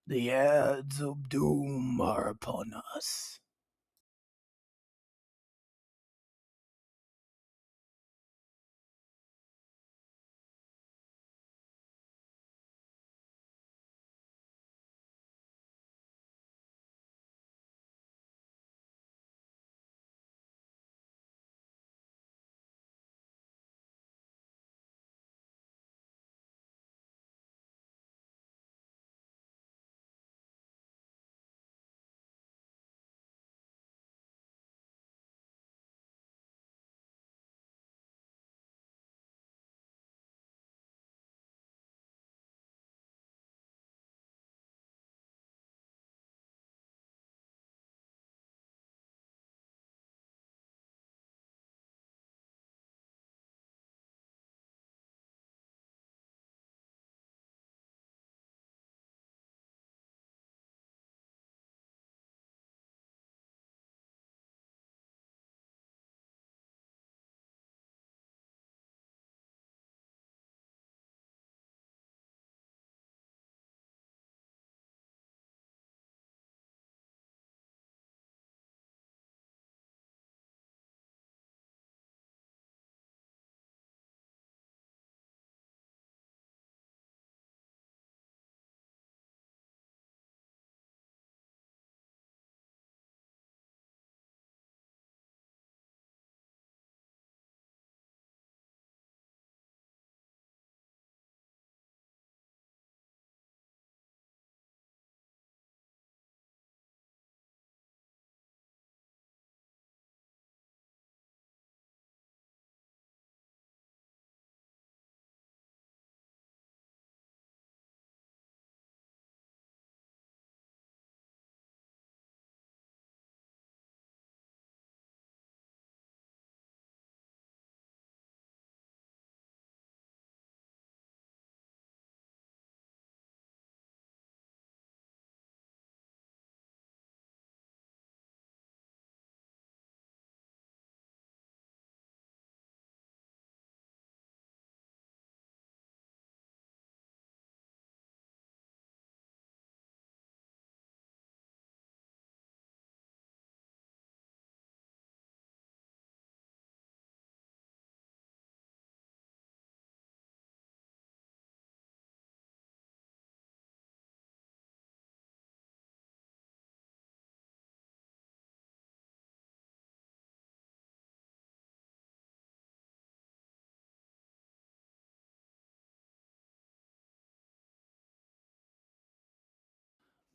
The ads of doom are upon us.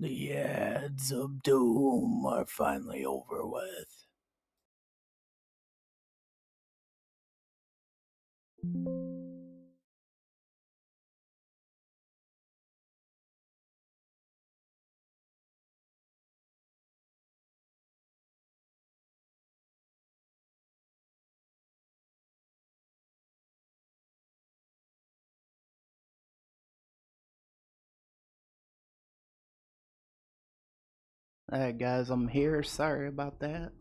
The ads of doom are finally over with. Alright guys, I'm here. Sorry about that.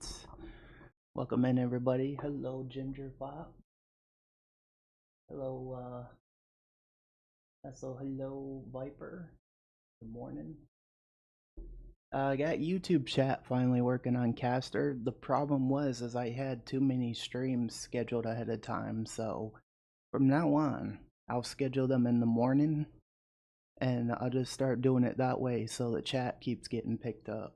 Welcome in everybody. Hello Ginger Pop. Hello hello Viper. Good morning. I got YouTube chat finally working on Caster. The problem was is I had too many streams scheduled ahead of time, so from now on I'll schedule them in the morning and I'll just start doing it that way so the chat keeps getting picked up.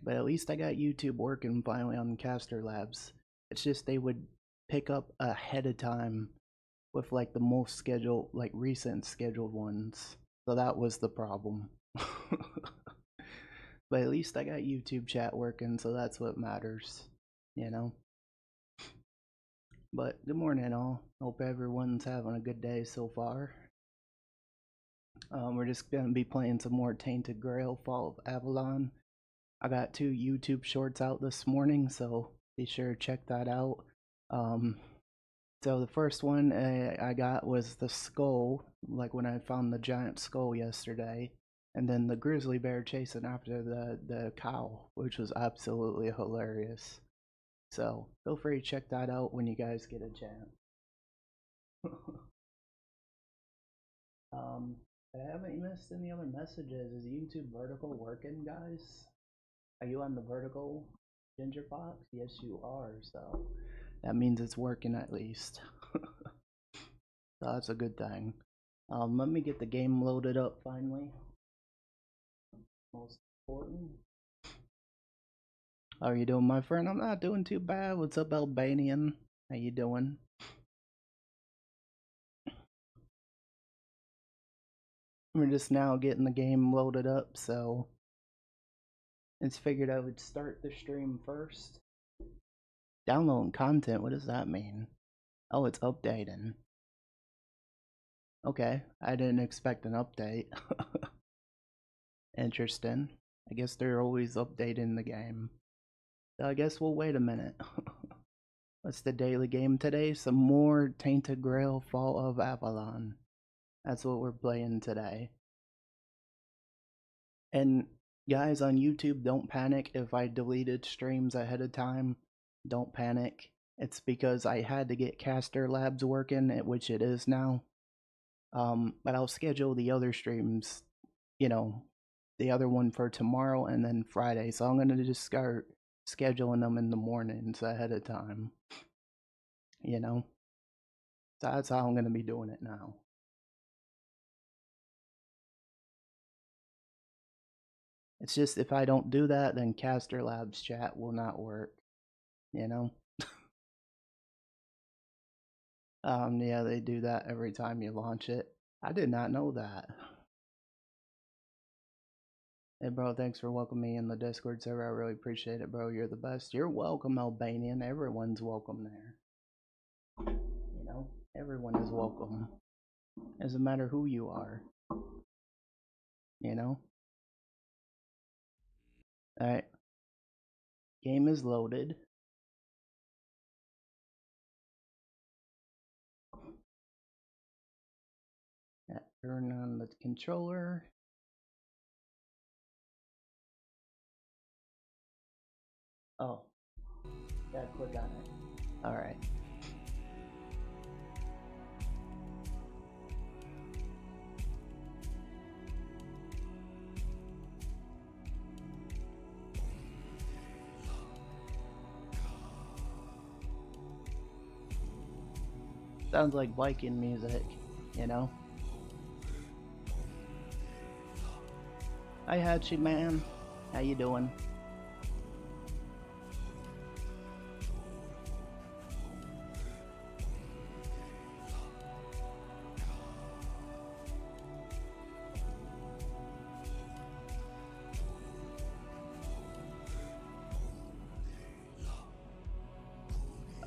But at least I got YouTube working finally on Caster Labs. It's just they would pick up ahead of time with like the most scheduled, like recent scheduled ones. So that was the problem. But at least I got YouTube chat working, so that's what matters, you know? But good morning all. Hope everyone's having a good day so far. We're just gonna be playing some more Tainted Grail Fall of Avalon. I got 2 YouTube shorts out this morning, so be sure to check that out. So the first one I got was the skull, like when I found the giant skull yesterday. and then the grizzly bear chasing after the cow, which was absolutely hilarious. So feel free to check that out when you guys get a chance. I haven't missed any other messages. Is YouTube vertical working, guys? Are you on the vertical, Ginger Fox? Yes, you are. So that means it's working at least. So that's a good thing. Let me get the game loaded up finally. Most important. How are you doing, my friend? I'm not doing too bad. What's up, Albanian? How you doing? We're just now getting the game loaded up, so it's figured I would start the stream first. Downloading content, what does that mean? Oh, it's updating. Okay, I didn't expect an update. Interesting. I guess they're always updating the game. So I guess we'll wait a minute. What's the daily game today? Some more Tainted Grail Fall of Avalon. That's what we're playing today. And guys on YouTube, don't panic if I deleted streams ahead of time. Don't panic. It's because I had to get Caster Labs working, which it is now. But I'll schedule the other streams, you know, the other one for tomorrow and then Friday. So I'm gonna just start scheduling them in the mornings ahead of time. You know? So that's how I'm gonna be doing it now. It's just if I don't do that, then Caster Labs chat will not work. You know? Yeah, they do that every time you launch it. I did not know that. Hey, bro, thanks for welcoming me in the Discord server. I really appreciate it, bro. You're the best. You're welcome, Albanian. Everyone's welcome there. You know, everyone is welcome. Doesn't matter who you are. You know? Alright. Game is loaded. Turn on the controller. Oh. Gotta click on it. Alright. Sounds like Viking music, you know? Hi, Hachi man. How you doing?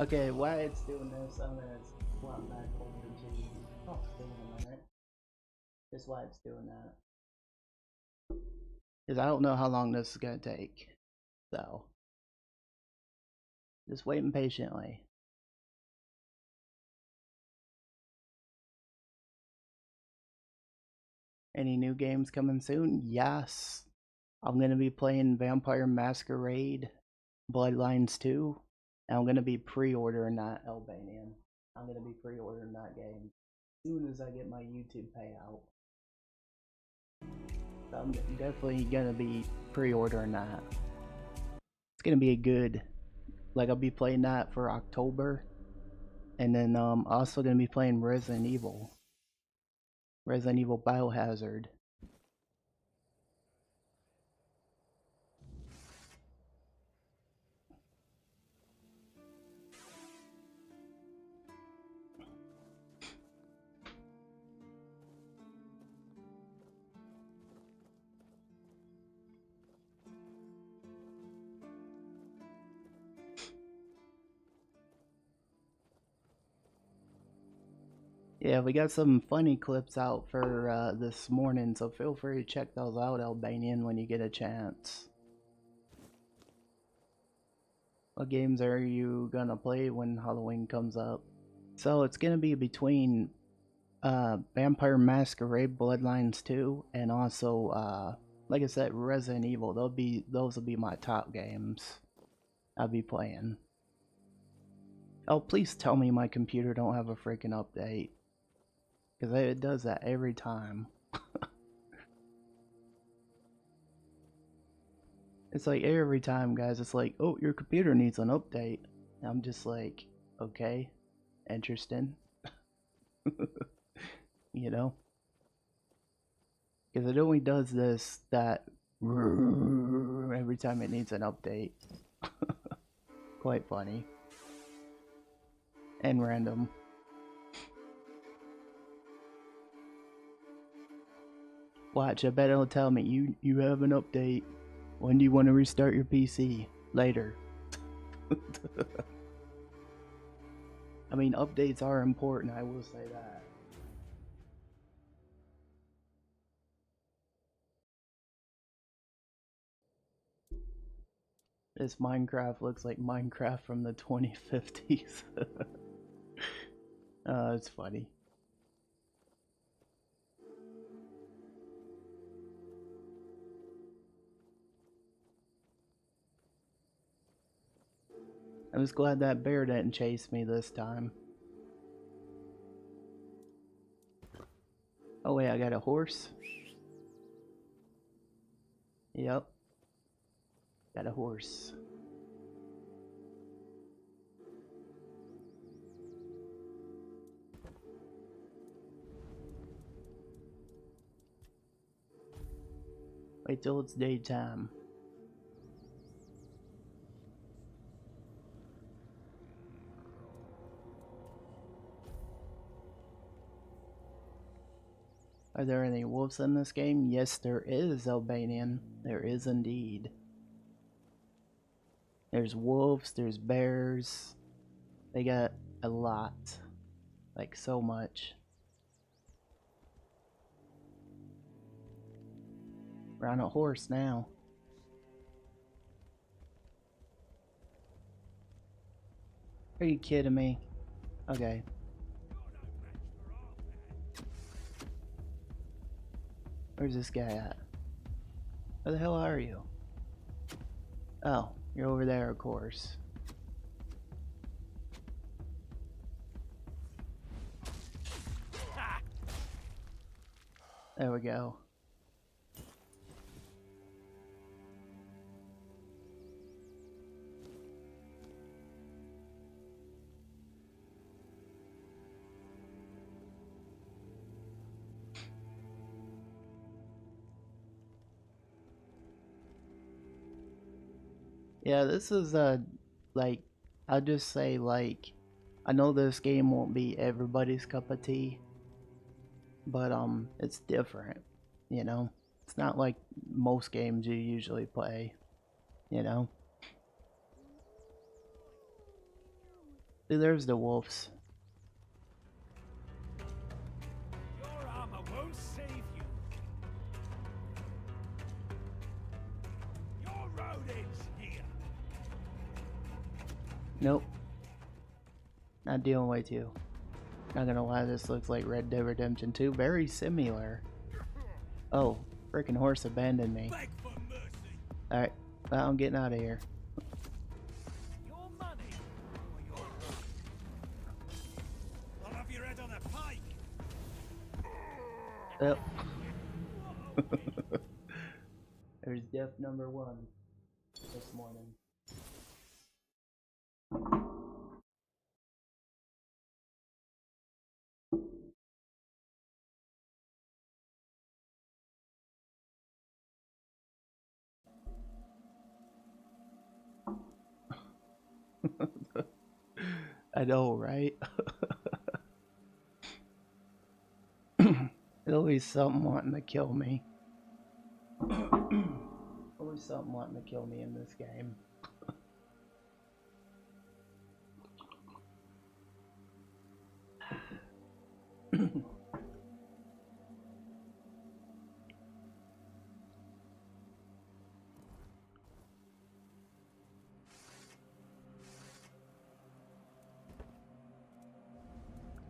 Okay, while it's doing this, I'm gonna swap back over to talk in a minute. Just while it's doing that. Because I don't know how long this is gonna take. So, just waiting patiently. Any new games coming soon? Yes. I'm gonna be playing Vampire Masquerade Bloodlines 2. And I'm gonna be pre-ordering that, Albanian. I'm gonna be pre-ordering that game as soon as I get my YouTube payout. So I'm definitely gonna be pre-ordering that. It's gonna be a good, like I'll be playing that for October, and then also gonna be playing Resident Evil Biohazard. Yeah, we got some funny clips out for this morning, so feel free to check those out, Albanian, when you get a chance. What games are you gonna play when Halloween comes up? So it's gonna be between Vampire Masquerade Bloodlines 2, and also like I said, Resident Evil. Those will be my top games I'll be playing. Oh, please tell me my computer don't have a freaking update, because it does that every time. It's like every time, guys, it's like, oh, your computer needs an update. And I'm just like, okay, interesting. You know? Because it only does that every time it needs an update. Quite funny. And random. Watch, I bet it'll tell me, you have an update. When do you want to restart your PC? Later. I mean, updates are important, I will say that. This Minecraft looks like Minecraft from the 2050s. It's funny. I was glad that bear didn't chase me this time. Oh wait, I got a horse? Yep. Got a horse. Wait till it's daytime. Are there any wolves in this game? Yes, there is, Albanian. There is indeed. There's wolves, there's bears. They got a lot. Like, so much. We're on a horse now. Are you kidding me? Okay. Where's this guy at? Where the hell are you? Oh, you're over there, of course. There we go. Yeah, this is like, I'll just say, like, I know this game won't be everybody's cup of tea, but it's different, you know? It's not like most games you usually play, you know? See, there's the wolves. Your armor won't save you. Your road ends here. Nope. Not dealing with you. Not gonna lie, this looks like Red Dead Redemption 2. Very similar. Oh, freaking horse abandoned me. Beg for mercy. Alright, well, I'm getting out of here. Your money or your life. I'll have your head on a pike. Yep. There's death number 1 this morning. I know, right? There's always something wanting to kill me. Always something wanting to kill me in this game.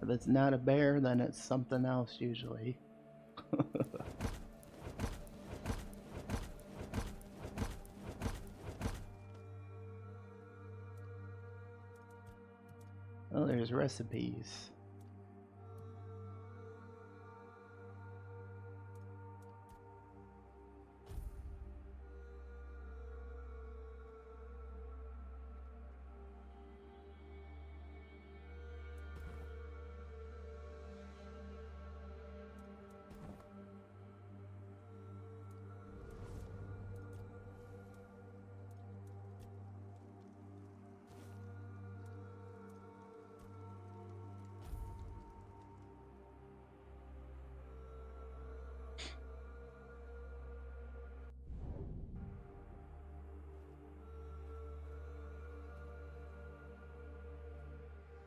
If it's not a bear, then it's something else usually. Oh, there's recipes.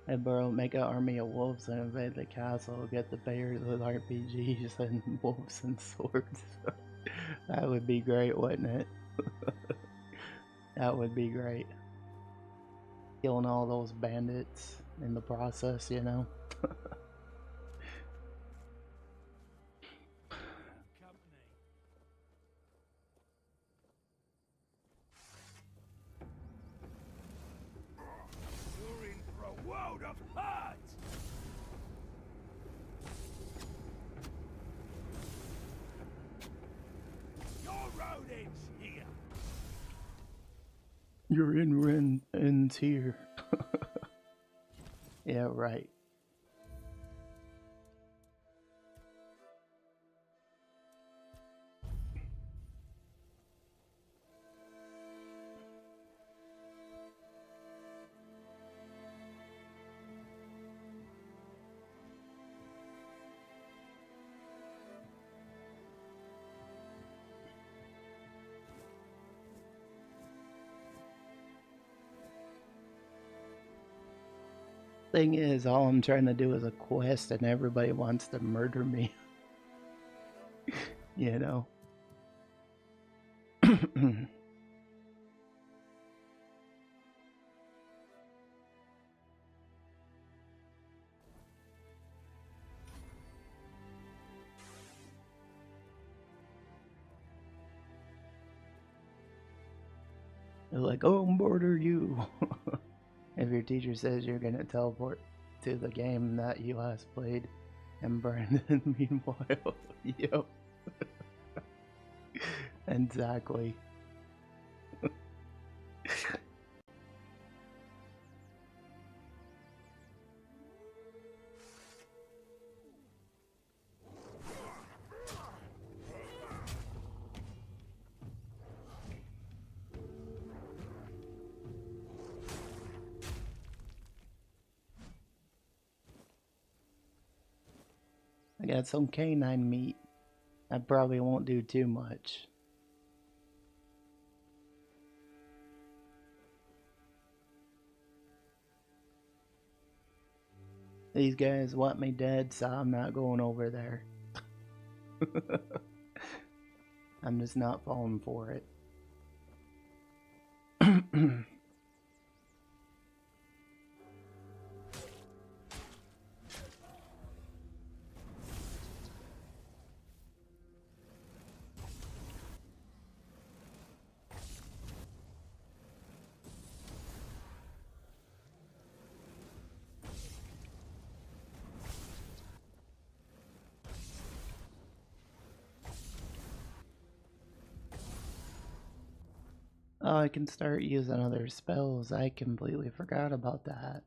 Hey bro, make an army of wolves and invade the castle, get the bears with RPGs and wolves and swords. That would be great, wouldn't it? That would be great. Killing all those bandits in the process, you know? Company. You're in for a world of hurt! Your road ends here! You're in ends here. Yeah, right. Thing is, all I'm trying to do is a quest and everybody wants to murder me. You know? They're like, oh, murder you. If your teacher says you're gonna teleport to the game that you last played, and Brandon, meanwhile, yep. Exactly. I got some canine meat. I probably won't do too much. These guys want me dead, so I'm not going over there. I'm just not falling for it. Oh, I can start using other spells. I completely forgot about that.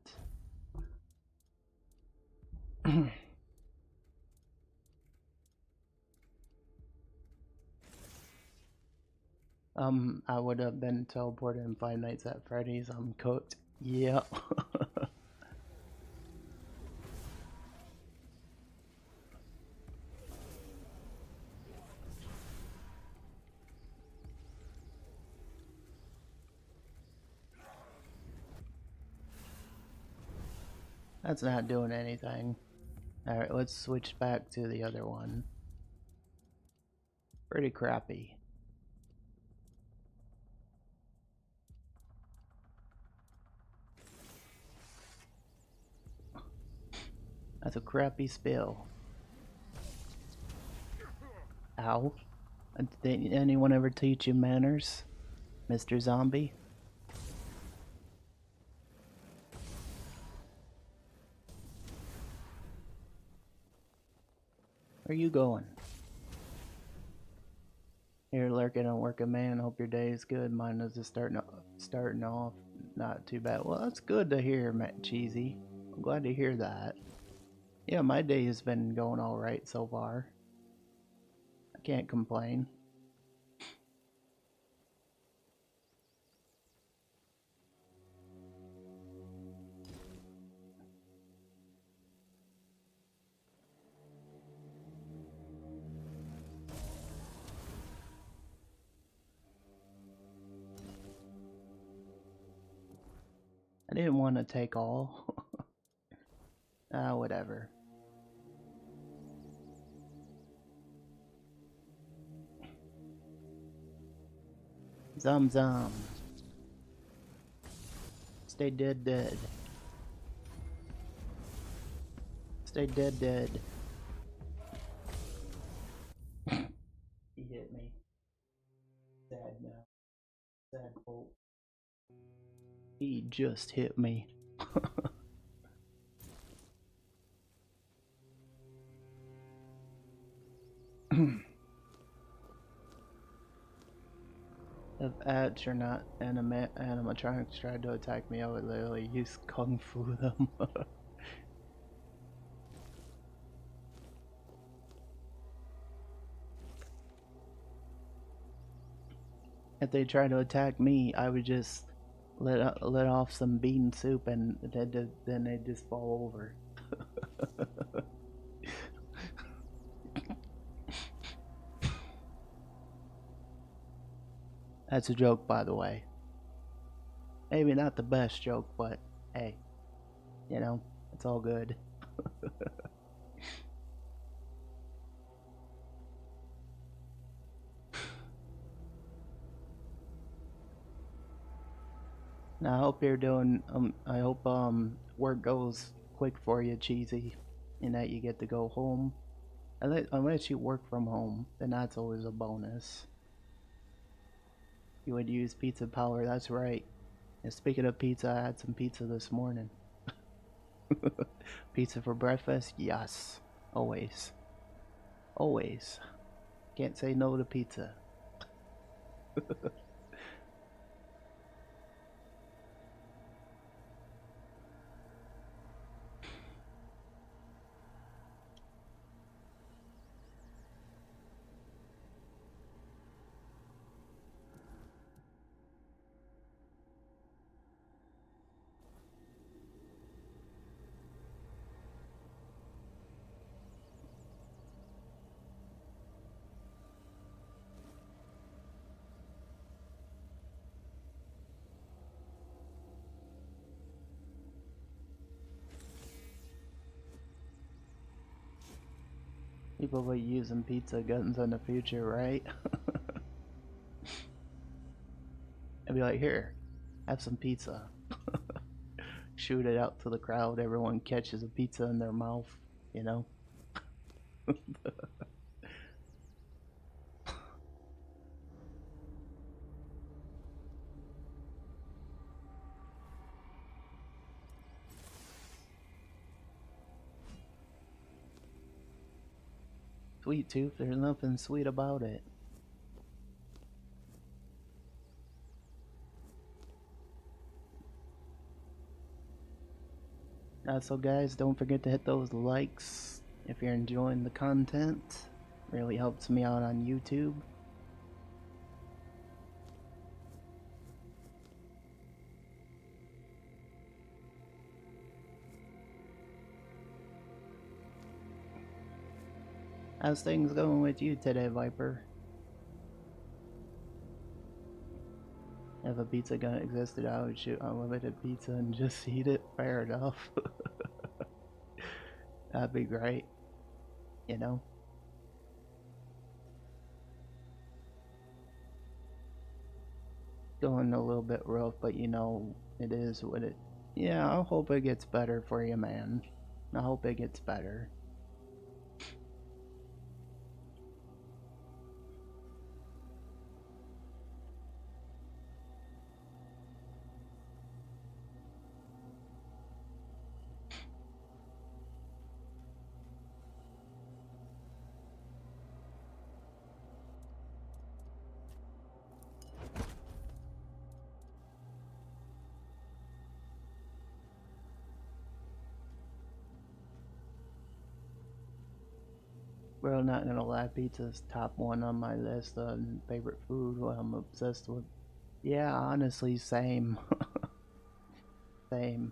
I would have been teleported in Five Nights at Freddy's. I'm cooked. Yep. That's not doing anything. Alright, let's switch back to the other one. Pretty crappy. That's a crappy spill. Ow. Did anyone ever teach you manners, Mr. Zombie? Where are you going? Here lurking and working, man. Hope your day is good. Mine is just starting off not too bad. Well, that's good to hear, Matt Cheesy. I'm glad to hear that. Yeah, my day has been going all right so far. I can't complain. I didn't want to take all. Whatever. Zum zum. Stay dead dead. Stay dead dead. He hit me. Sad now. Sad bolt. He just hit me. If ants are not animatronics tried to attack me, I would literally use kung fu them. If they try to attack me, I would just let off some bean soup and then they just fall over. That's a joke, by the way. Maybe not the best joke, but hey, you know, it's all good. Now I hope you're doing. I hope work goes quick for you, Cheesy, and that you get to go home. Unless you work from home, then that's always a bonus. You would use pizza power. That's right. And speaking of pizza, I had some pizza this morning. Pizza for breakfast? Yes. Always. Always. Can't say no to pizza. People will be using pizza guns in the future, right? I'd be like, here, have some pizza. Shoot it out to the crowd. Everyone catches a pizza in their mouth, you know? Sweet tooth, there's nothing sweet about it. So guys, don't forget to hit those likes if you're enjoying the content. Really helps me out on YouTube. How's things going with you today, Viper? If a pizza gun existed, I would shoot unlimited pizza and just eat it. Fair enough. That'd be great. You know? Going a little bit rough, but you know, it is what it... Yeah, I hope it gets better for you, man. I hope it gets better. Well, not gonna lie, pizza's top one on my list of favorite food, what I'm obsessed with. Yeah, honestly, same. Same.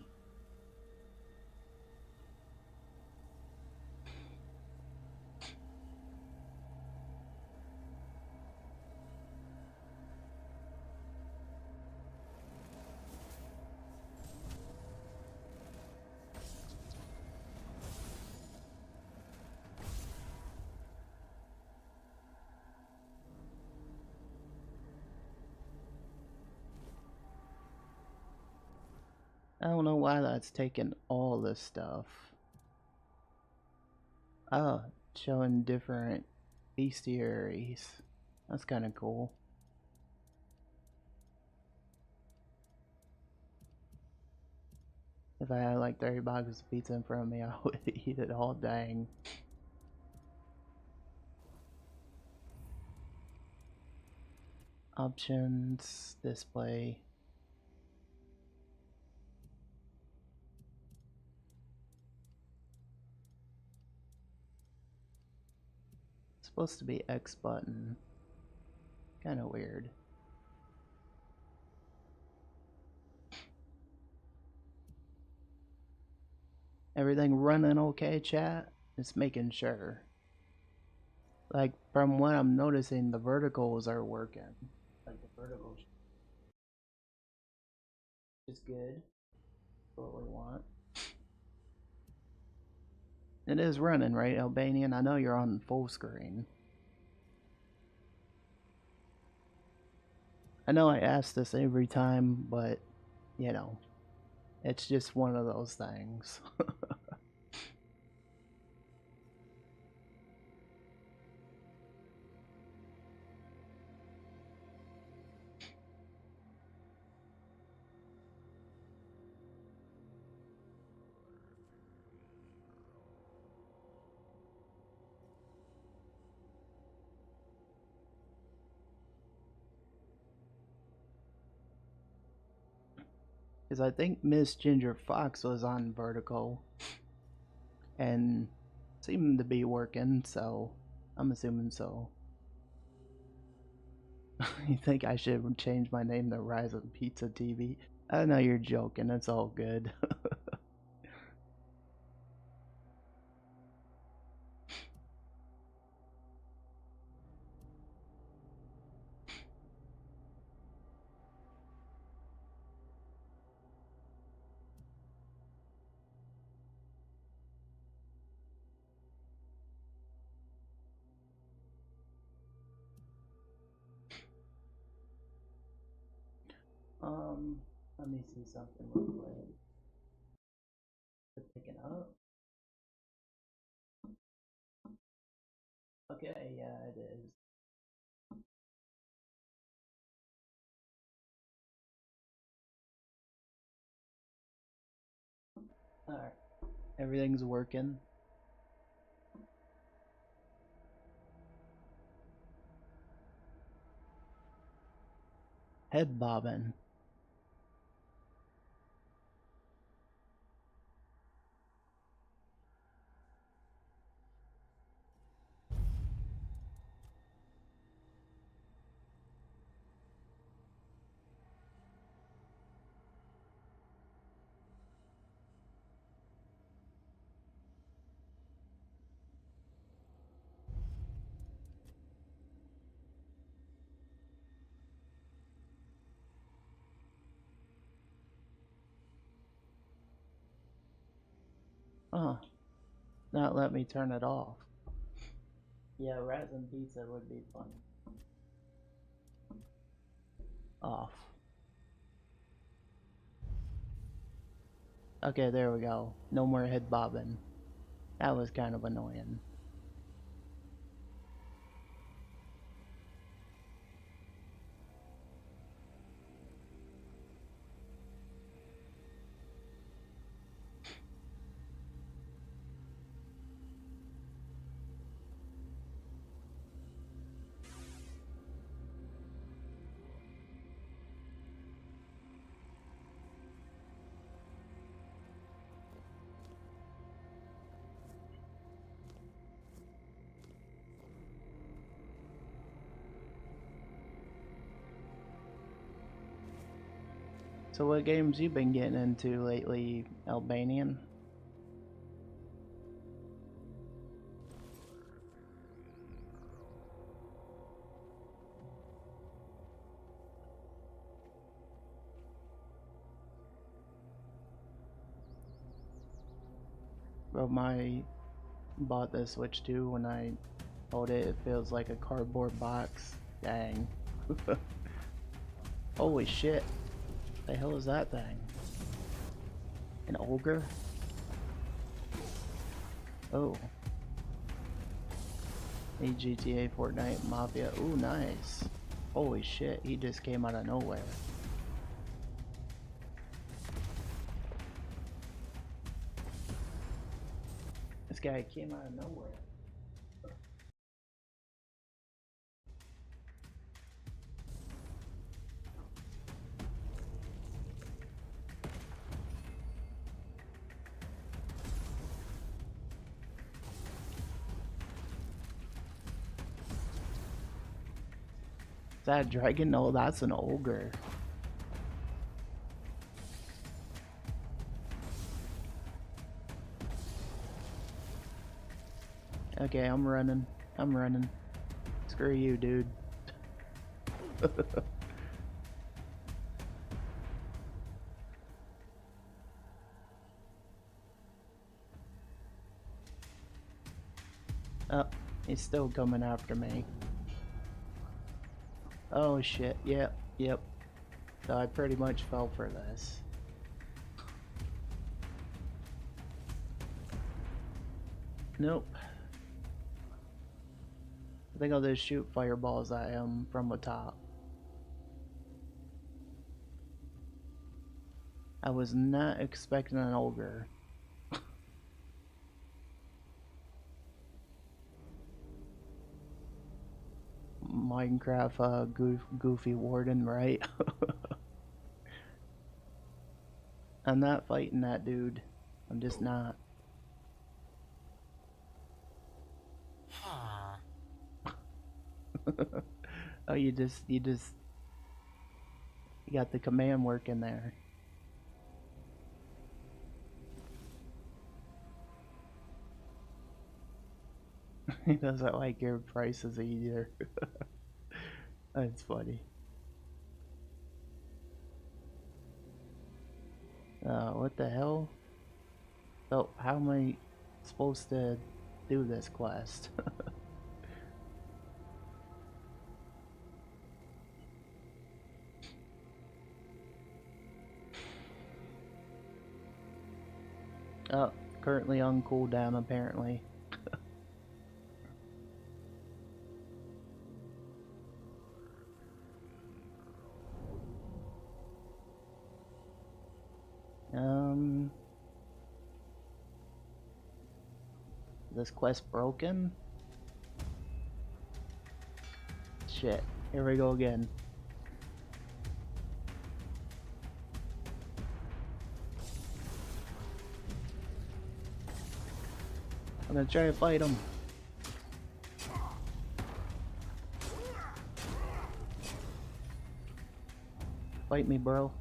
I don't know why that's taking all this stuff. Oh, showing different bestiaries. That's kind of cool. If I had like 30 boxes of pizza in front of me, I would eat it all dang. Options, display. It's supposed to be X button. Kind of weird. Everything running okay, chat? Just making sure. Like, from what I'm noticing, the verticals are working. Like, the verticals is good. What we want. It is running, right, Albanian? I know you're on full screen. I know I ask this every time, but, you know, it's just one of those things. Because I think Miss Ginger Fox was on vertical and seemed to be working, so I'm assuming so. You think I should change my name to Rising Pizza TV? I know you're joking, it's all good. Let me see something real quick. It's picking up. Okay, yeah, it is. Alright, everything's working. Head bobbing. Oh, not let me turn it off. Yeah, Rising Pizza would be fun. Off. Okay, there we go. No more head bobbing. That was kind of annoying. So what games you been getting into lately, Albanian? Well, my bought the Switch 2 when I hold it, it feels like a cardboard box. Dang. Holy shit. The hell is that thing? An ogre? Oh. A GTA, Fortnite, Mafia. Ooh, nice. Holy shit, he just came out of nowhere. This guy came out of nowhere. Is that a dragon? No, that's an ogre. Okay, I'm running. I'm running. Screw you, dude. Oh, he's still coming after me. Oh shit, yep, yep. So I pretty much fell for this. Nope. I think I'll just shoot fireballs at him from the top. I was not expecting an ogre. Minecraft goofy warden, right? I'm not fighting that dude. I'm just not. Oh, you got the command working there. He doesn't like your prices either. That's funny. What the hell? So, how am I supposed to do this quest? Oh, currently on cooldown apparently. This quest broken? Shit, here we go again. I'm gonna try to fight him. Fight me, bro.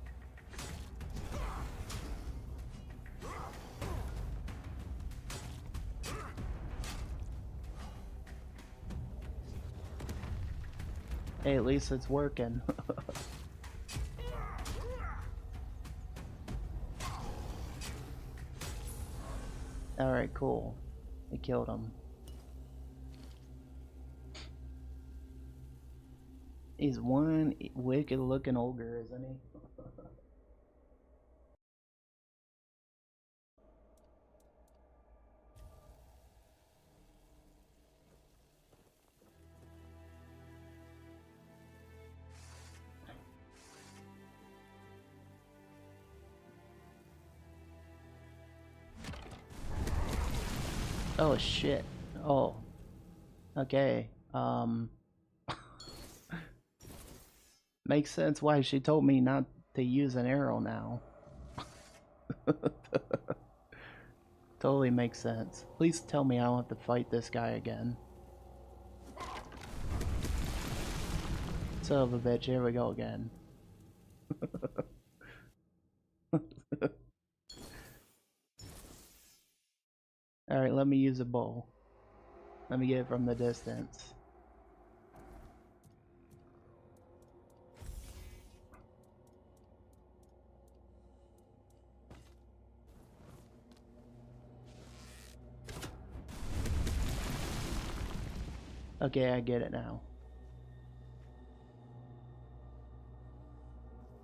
Hey, at least it's working. Alright, cool. I killed him. He's one wicked looking ogre, isn't he? Oh shit. Oh. Okay. Makes sense why she told me not to use an arrow now. Totally makes sense. Please tell me I don't have to fight this guy again. Son of a bitch, here we go again. Alright, let me use a bow. Let me get it from the distance. Okay, I get it now.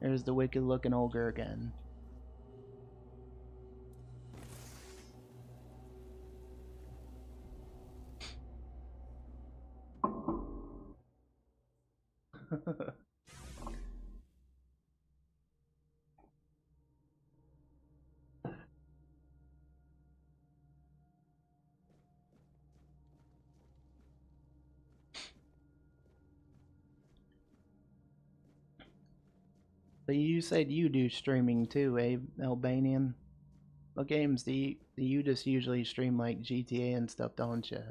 There's the wicked looking ogre again. But you said you do streaming too, eh, Albanian? What games do you just usually stream, like GTA and stuff, don't you?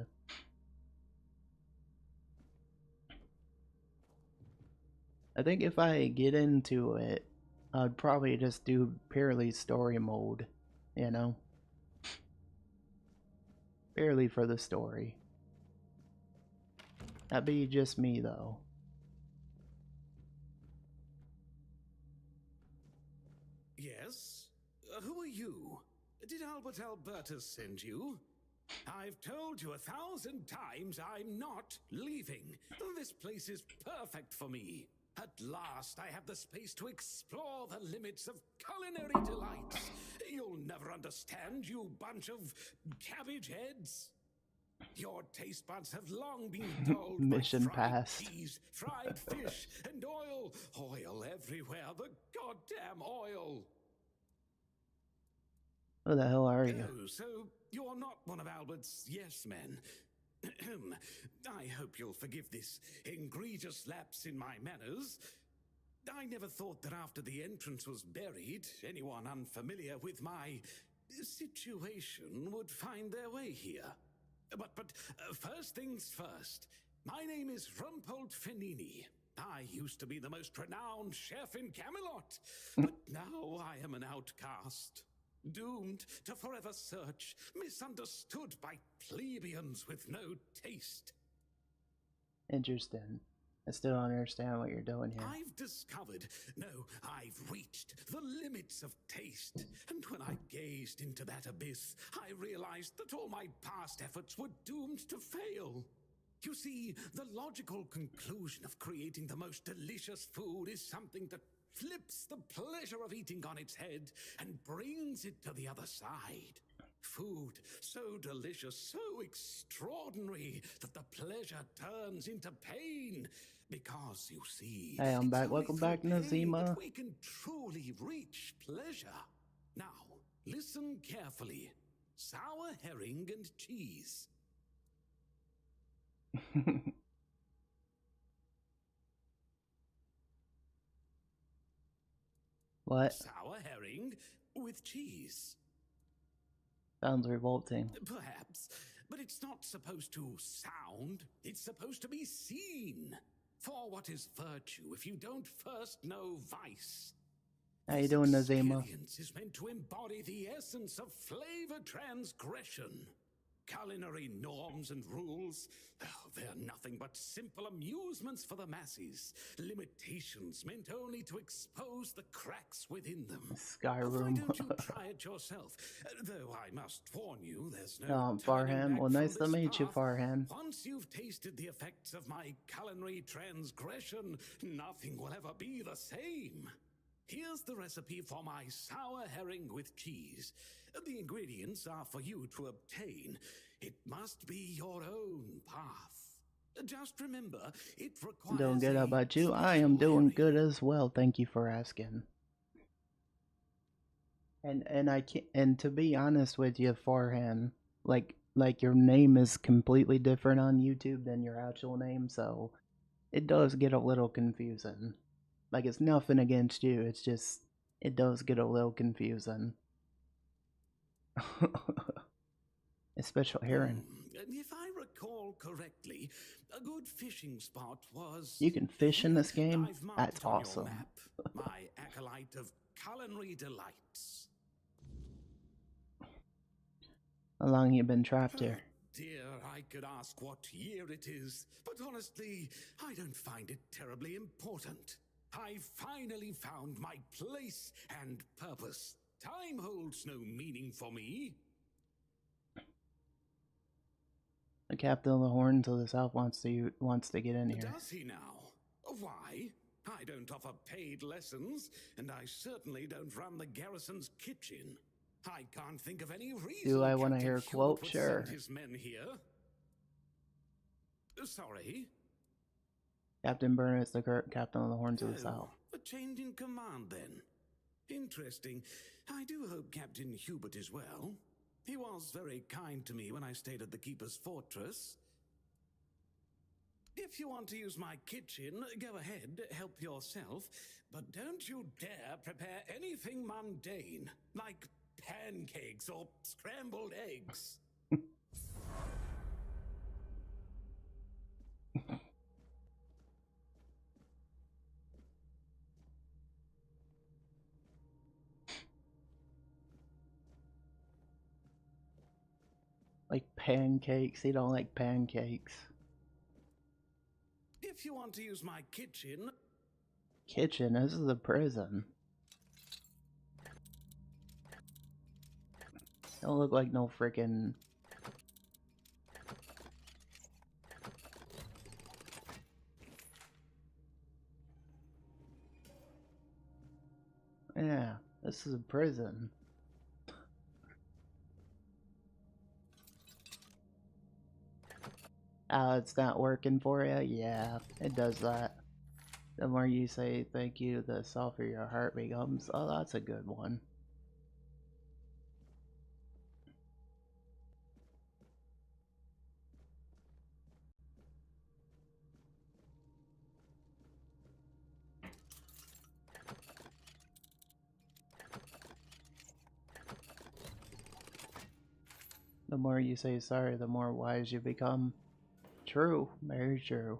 I think if I get into it, I'd probably just do purely story mode, you know? Purely for the story. That'd be just me though. Yes? Who are you? Did Albert Albertus send you? I've told you 1,000 times I'm not leaving. This place is perfect for me. At last, I have the space to explore the limits of culinary delights. You'll never understand, you bunch of cabbage heads. Your taste buds have long been dulled Mission by fried passed. cheese, fried fish, and oil. Oil everywhere, the goddamn oil. Who the hell are you? Oh, so you're not one of Albert's yes men. I hope you'll forgive this egregious lapse in my manners. I never thought that after the entrance was buried, anyone unfamiliar with my situation would find their way here. But first things first. My name is RisingPhoenixTV. I used to be the most renowned chef in Camelot, but now I am an outcast. Doomed to forever search, misunderstood by plebeians with no taste. Interesting. I still don't understand what you're doing here. I've discovered, no, I've reached the limits of taste. And when I gazed into that abyss, I realized that all my past efforts were doomed to fail. You see, the logical conclusion of creating the most delicious food is something that flips the pleasure of eating on its head and brings it to the other side. Food so delicious, so extraordinary, that the pleasure turns into pain. Because, you see, Hey, I'm back. it's only Welcome through back, pain Nazima. that we can truly reach pleasure. Now, listen carefully. Sour herring and cheese. What? Sour herring with cheese. Sounds revolting. Perhaps, but it's not supposed to sound, it's supposed to be seen. For what is virtue if you don't first know vice? How you doing, Nazima? Experience is meant to embody the essence of flavor transgression. Culinary norms and rules, they're nothing but simple amusements for the masses. Limitations meant only to expose the cracks within them. Skyrim. Why don't you try it yourself? Though I must warn you, there's no turning Farhan. back Well, nice from to this meet you, path. Farhan. Once you've tasted the effects of my culinary transgression, nothing will ever be the same. Here's the recipe for my sour herring with cheese. The ingredients are for you to obtain. It must be your own path. Just remember, it requires Doing good. How about you? I am doing good as well. Thank you for asking. And I can't. And to be honest with you, Farhan, like like your name is completely different on YouTube than your actual name, so it does get a little confusing. Like, it's nothing against you, it's just, it does get a little confusing. Especially hearing. If I recall correctly, a good fishing spot was You can fish in here. this game? I've marked That's it on your awesome. map. My acolyte of culinary delights. How long you been trapped here? Dear, I could ask what year it is, but honestly, I don't find it terribly important. I finally found my place and purpose. Time holds no meaning for me. The captain of the Horns of the South wants to get in here. Does he now? Why? I don't offer paid lessons, and I certainly don't run the garrison's kitchen. I can't think of any reason. Do I want to Captain hear a Hewitt quote? would Sure. send his men here. Sorry? Captain Byrne is the current captain of the Horns of the South. A change in command, then. Interesting. I do hope Captain Hubert is well. He was very kind to me when I stayed at the Keeper's Fortress. If you want to use my kitchen, go ahead, help yourself, but don't you dare prepare anything mundane, like pancakes or scrambled eggs. Like pancakes? He don't like pancakes. If you want to use my kitchen... Kitchen? This is a prison. Don't look like no freaking... Yeah, this is a prison. It's not working for you? Yeah, it does that. The more you say thank you, the softer your heart becomes. Oh, that's a good one. The more you say sorry, the more wise you become. True, very true.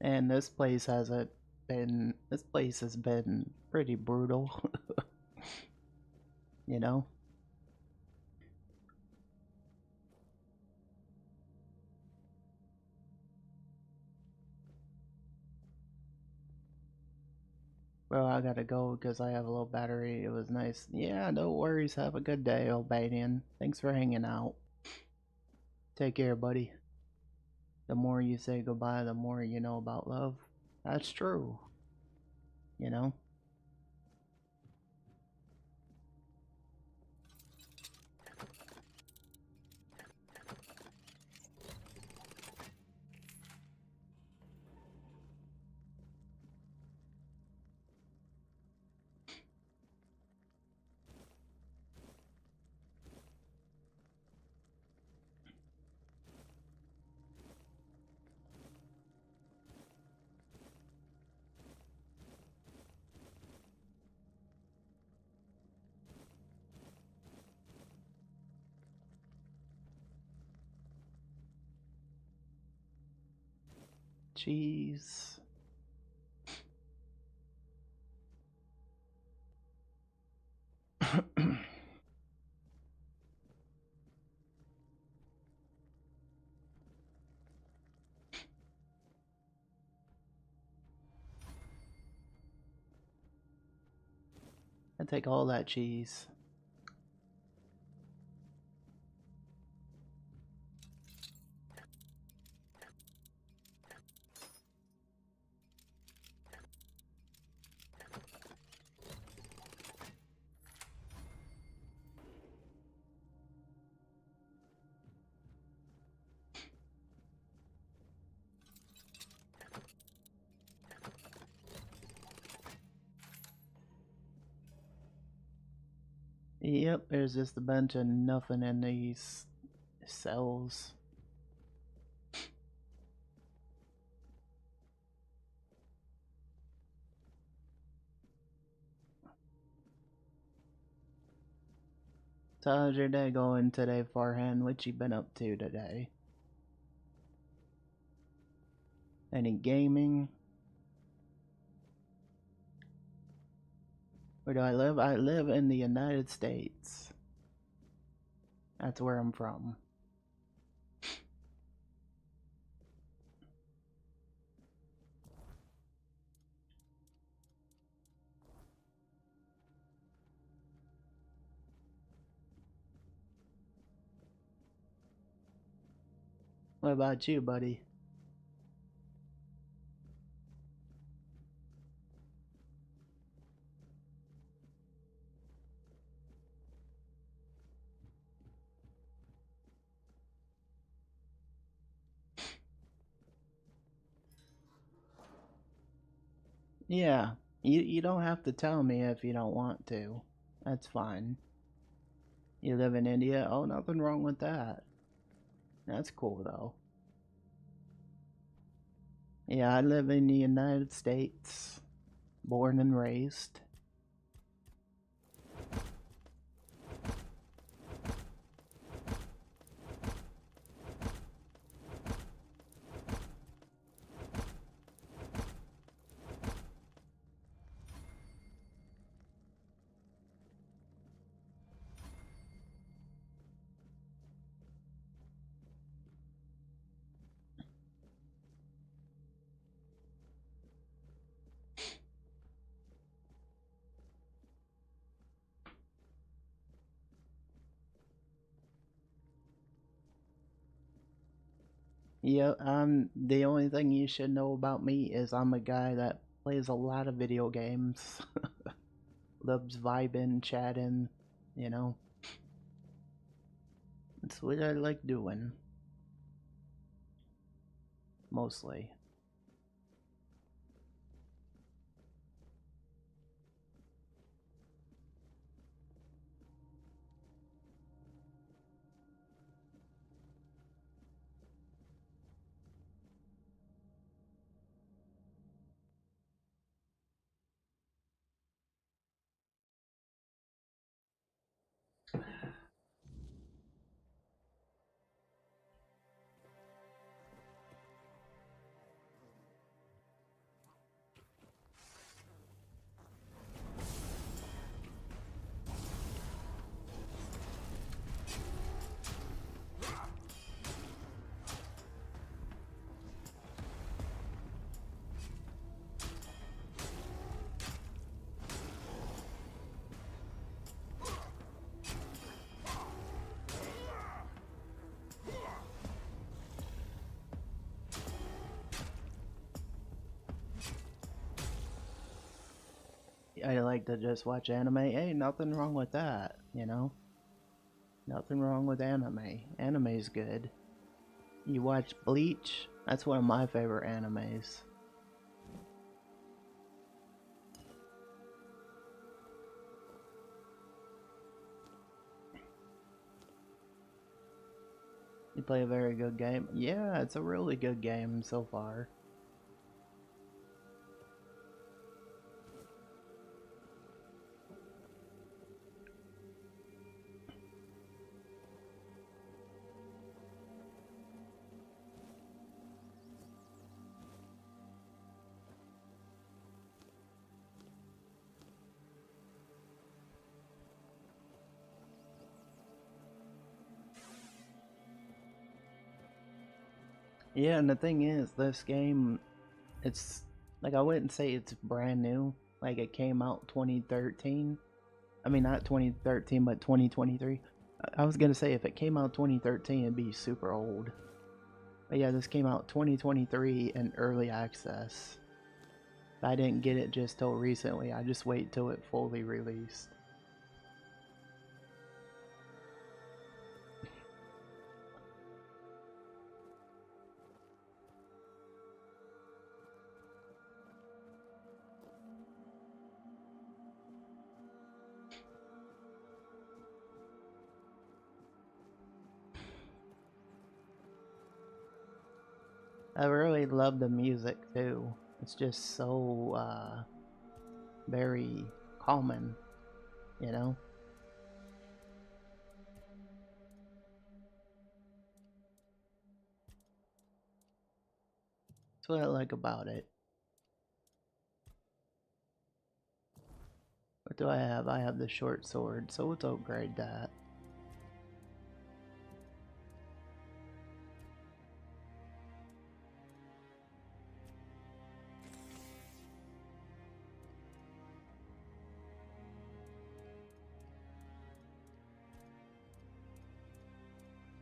And this place hasn't been, this place has been pretty brutal. You know? Bro, I gotta go because I have a low battery. It was nice. Yeah, no worries. Have a good day, Albanian. Thanks for hanging out. Take care, buddy. The more you say goodbye, the more you know about love. That's true. You know? Jeez. I take all that cheese. Yep, there's just a bunch of nothing in these cells. So how's your day going today, Farhan? What you been up to today? Any gaming? Where do I live? I live in the United States. That's where I'm from. What about you, buddy? Yeah, you don't have to tell me if you don't want to. That's fine. You live in India? Oh, nothing wrong with that. That's cool though. Yeah, I live in the United States, born and raised. Yeah, the only thing you should know about me is I'm a guy that plays a lot of video games. Loves vibing, chatting, you know. It's what I like doing. Mostly. I like to just watch anime. Hey, nothing wrong with that, you know? Nothing wrong with anime. Anime's good. You watch Bleach? That's one of my favorite animes. You play a very good game? Yeah, it's a really good game so far. Yeah, and the thing is, this game, it's like I wouldn't say it's brand new. Like it came out 2013. I mean, not 2013, but 2023. I was gonna say if it came out 2013, it'd be super old. But yeah, this came out 2023 in early access. I didn't get it just till recently. I just wait till it fully released. I really love the music too. It's just so very calming, you know? That's what I like about it. What do I have? I have the short sword, so let's upgrade that.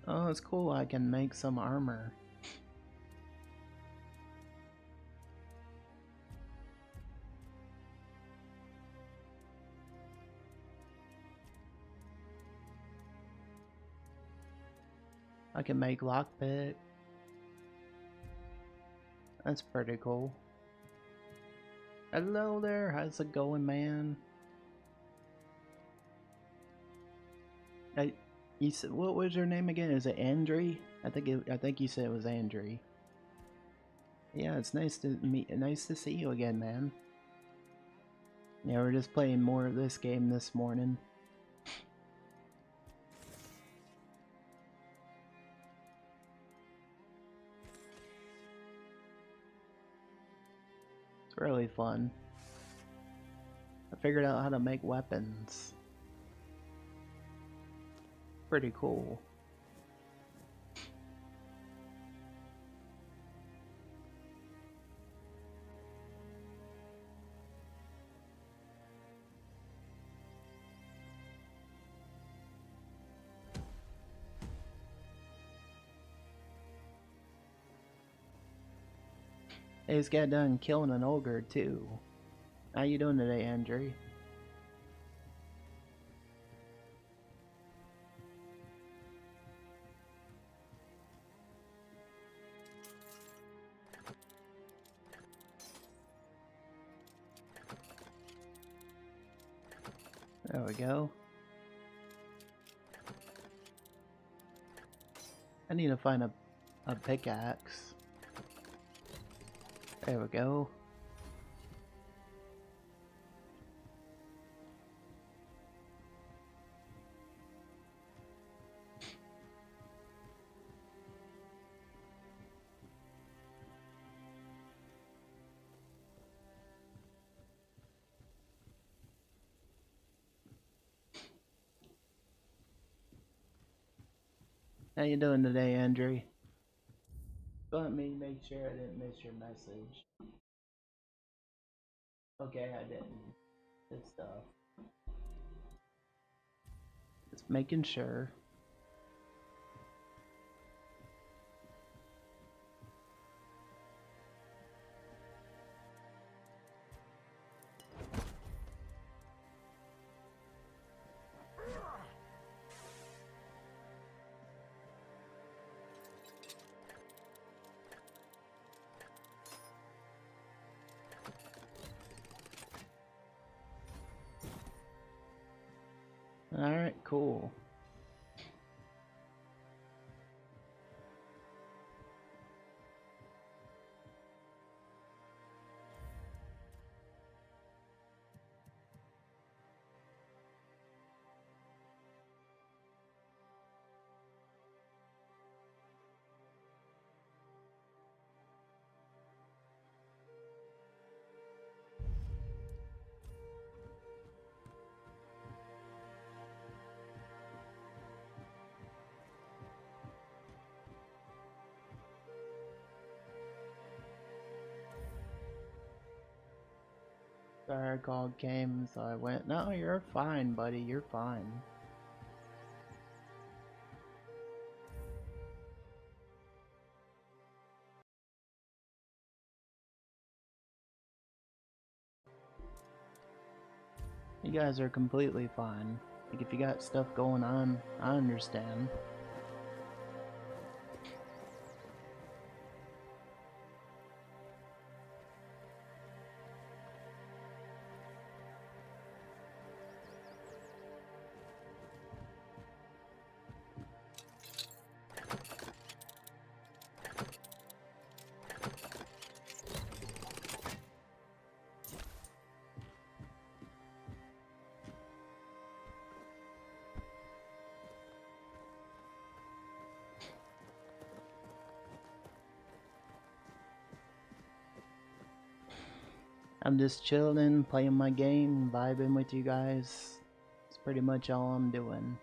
Oh, it's cool. I can make some armor. I can make lockpick. That's pretty cool. Hello there, how's it going, man? You said, what was your name again? Is it Andre? I think you said it was Andre. Yeah, it's nice to see you again, man. Yeah, we're just playing more of this game this morning. It's really fun. I figured out how to make weapons. Pretty cool. I just got done killing an ogre too. How you doing today, Andre? There we go. I need to find a pickaxe. There we go. How you doing today, Andre? Let me make sure I didn't miss your message. Okay, I didn't. Good stuff. Just making sure. Alright, cool. Sorry, I called came, so I went, no, you're fine, buddy, you're fine. You guys are completely fine. Like, if you got stuff going on, I understand. I'm just chilling, playing my game, vibing with you guys. It's pretty much all I'm doing.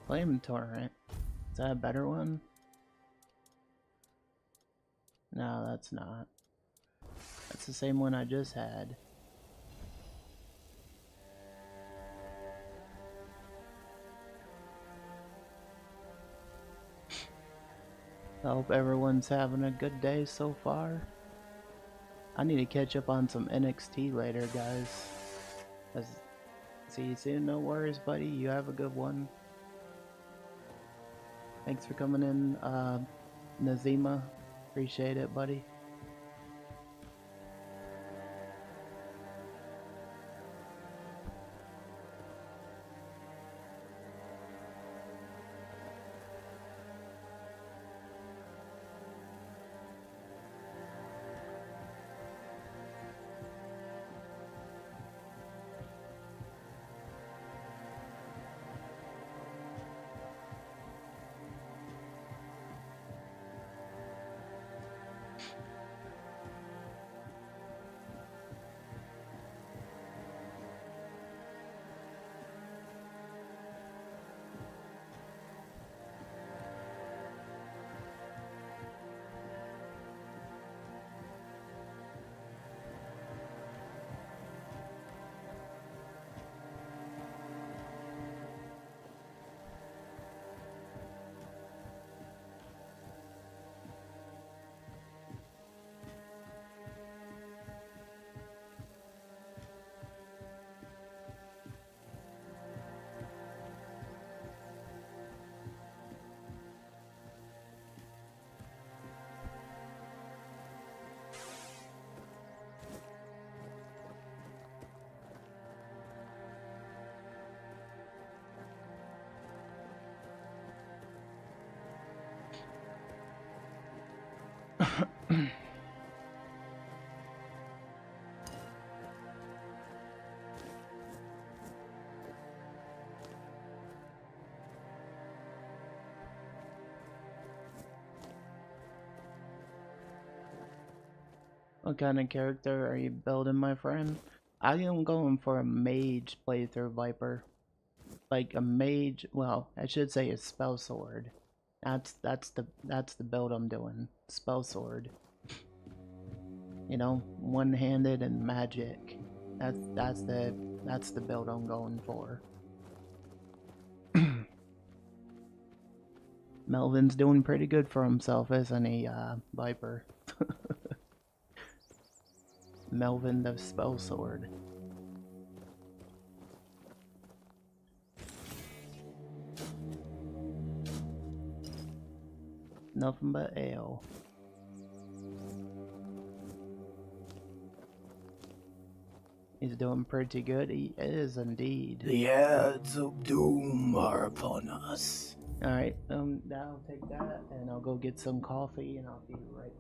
Flame Torrent. Is that a better one? No, that's not. That's the same one I just had. I hope everyone's having a good day so far. I need to catch up on some NXT later, guys. See you soon, no worries, buddy. You have a good one. Thanks for coming in, Nazima. Appreciate it, buddy. What kind of character are you building, my friend? I am going for a mage playthrough, Viper. Like a mage, well, I should say a spell sword. That's the build I'm doing. Spell sword. You know, one-handed and magic. That's the build I'm going for. Melvin's doing pretty good for himself, isn't he, Viper? Melvin the spell sword. Nothing but ale. He's doing pretty good. He is indeed. The ads of doom are upon us. Alright, I'll take that and I'll go get some coffee and I'll be right back.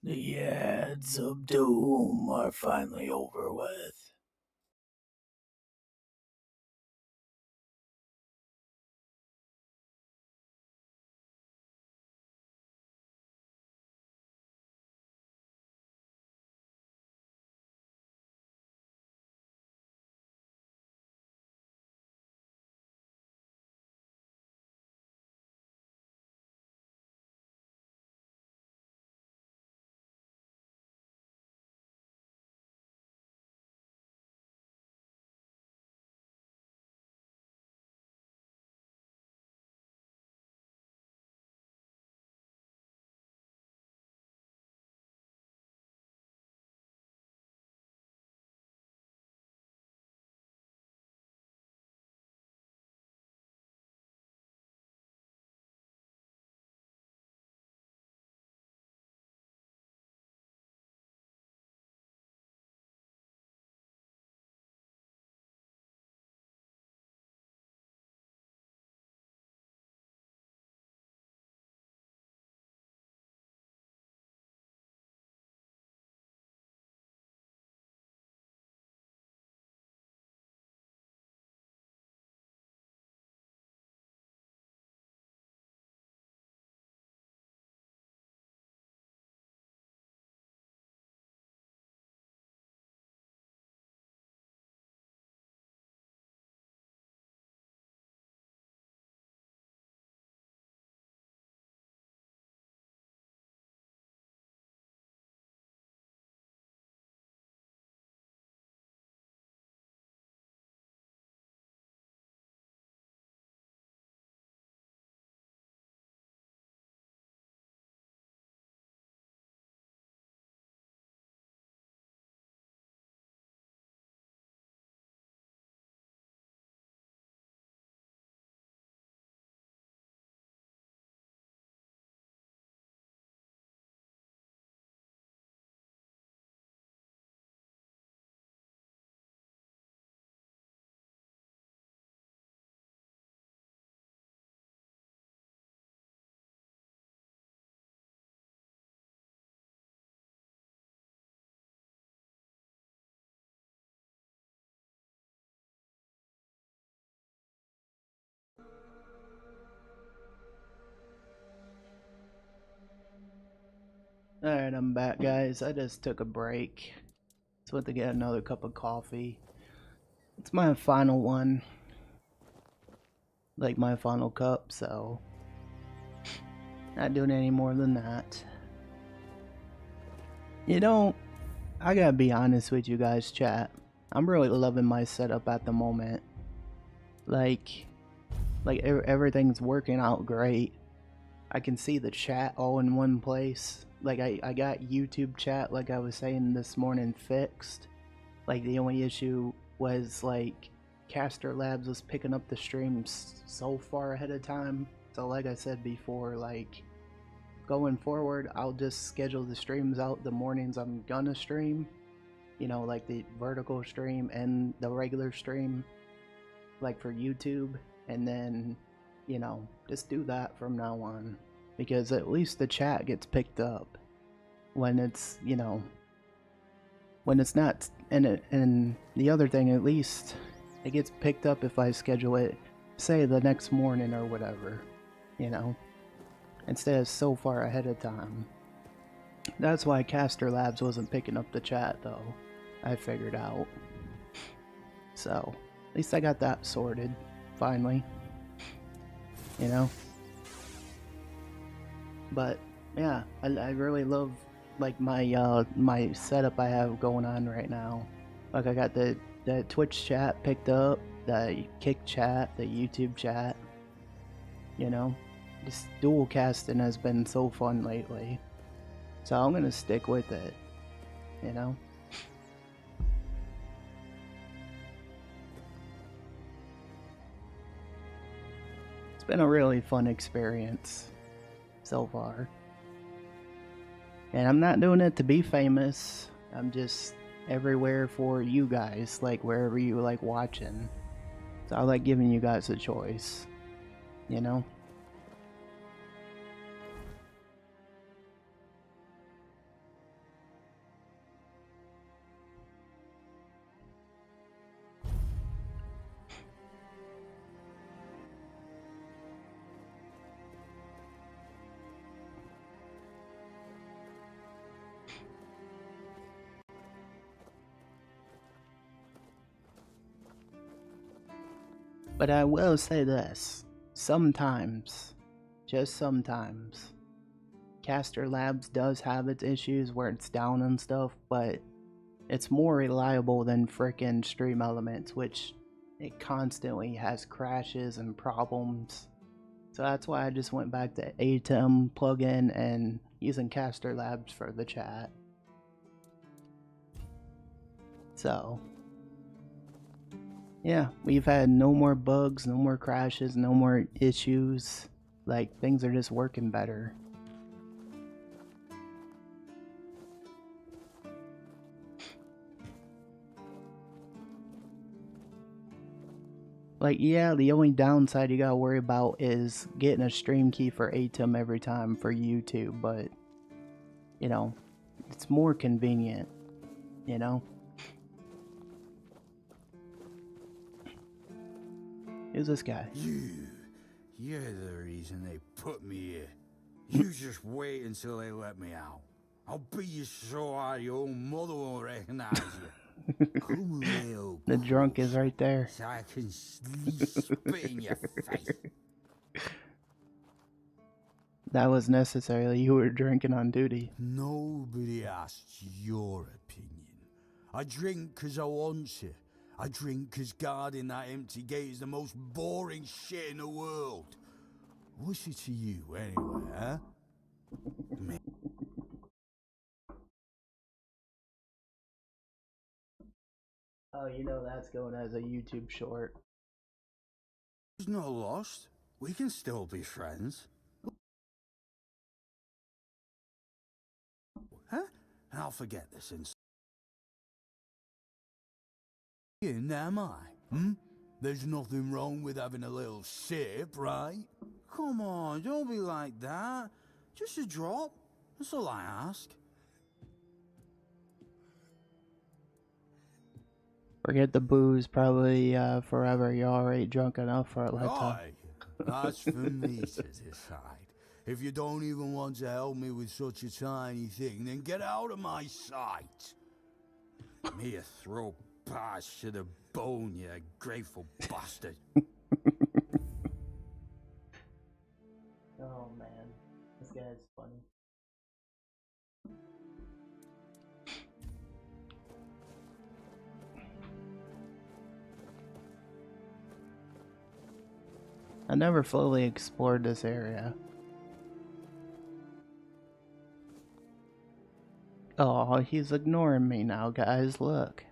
The ads of doom are finally over with. Alright, I'm back, guys. I just took a break. Just went to get another cup of coffee. It's my final one. Like my final cup, so not doing any more than that. You know, I gotta be honest with you guys, chat. I'm really loving my setup at the moment. Like everything's working out great. I can see the chat all in one place. Like I got YouTube chat, like I was saying this morning, fixed. Like the only issue was like Caster Labs was picking up the streams so far ahead of time. So like I said before, like going forward, I'll just schedule the streams out the mornings I'm gonna stream. You know, like the vertical stream and the regular stream, like for YouTube, and then, you know, just do that from now on. Because at least the chat gets picked up when it's, you know, when it's not. And the other thing, at least it gets picked up if I schedule it, say, the next morning or whatever, you know, instead of so far ahead of time. That's why Caster Labs wasn't picking up the chat, though, I figured out. So, at least I got that sorted, finally, you know. But yeah, I really love like my my setup I have going on right now. Like I got the Twitch chat picked up, the Kick chat, the YouTube chat. You know, just dual casting has been so fun lately. So I'm gonna stick with it. You know. It's been a really fun experience so far. And I'm not doing it to be famous. I'm just everywhere for you guys, like wherever you like watching. So I like giving you guys a choice, you know? But I will say this. Sometimes, just sometimes, Caster Labs does have its issues where it's down and stuff, but it's more reliable than frickin' Stream Elements, which it constantly has crashes and problems. So that's why I just went back to ATEM plugin and using Caster Labs for the chat. So, yeah, we've had no more bugs, no more crashes, no more issues. Like, things are just working better. Like, yeah, the only downside you gotta worry about is getting a stream key for ATEM every time for YouTube, but, you know, it's more convenient, you know? Who's this guy? You're the reason they put me here. You just wait until they let me out. I'll beat you so hard your own mother won't recognize you. Come real The drunk is right there. so I can spit in your face. That was necessary. You were drinking on duty. Nobody asked your opinion. I drink because I want to. I drink because guarding that empty gate is the most boring shit in the world. What's it to you anyway, huh? Oh, you know that's going as a YouTube short. It's not lost. We can still be friends. Huh? I'll forget this instant. Am I? There's nothing wrong with having a little sip, right? Come on, don't be like that. Just a drop. That's all I ask. Forget the booze, probably forever. You're already drunk enough for a lifetime. Right. That's for me to decide. If you don't even want to help me with such a tiny thing, then get out of my sight. Me a throw pass to the bone, you grateful bastard. Oh man, this guy's funny. I never fully explored this area. Oh, he's ignoring me now, guys. Look.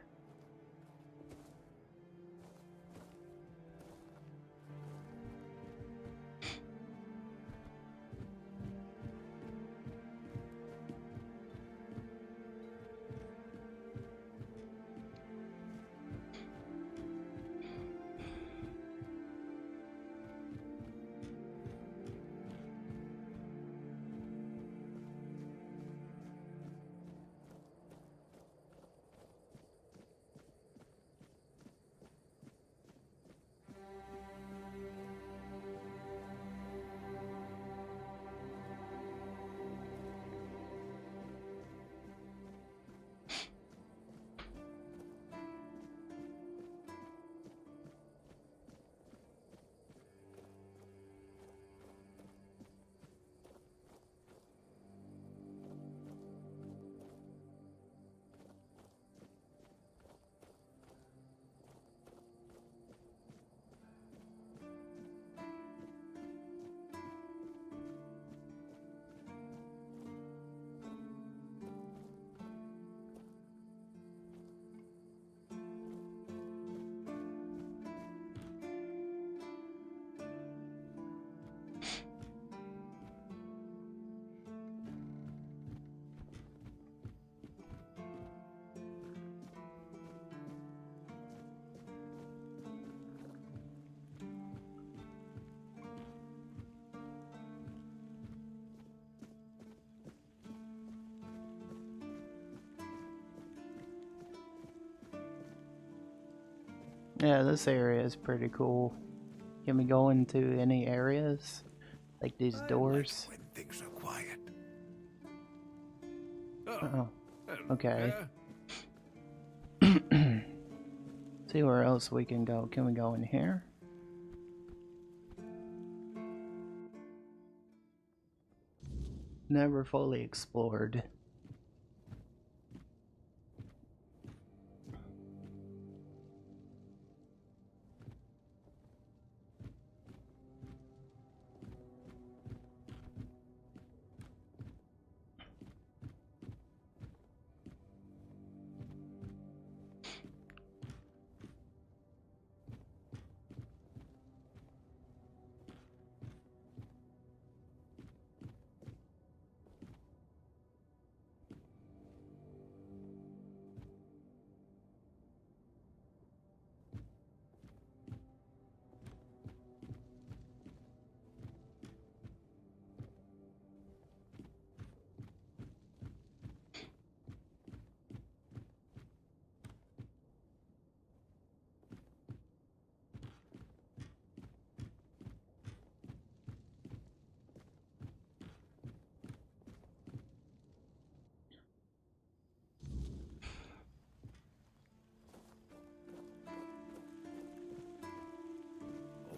Yeah, this area is pretty cool. Can we go into any areas? Like these doors? When things are quiet. Oh, okay. See where else we can go. Can we go in here? never fully explored.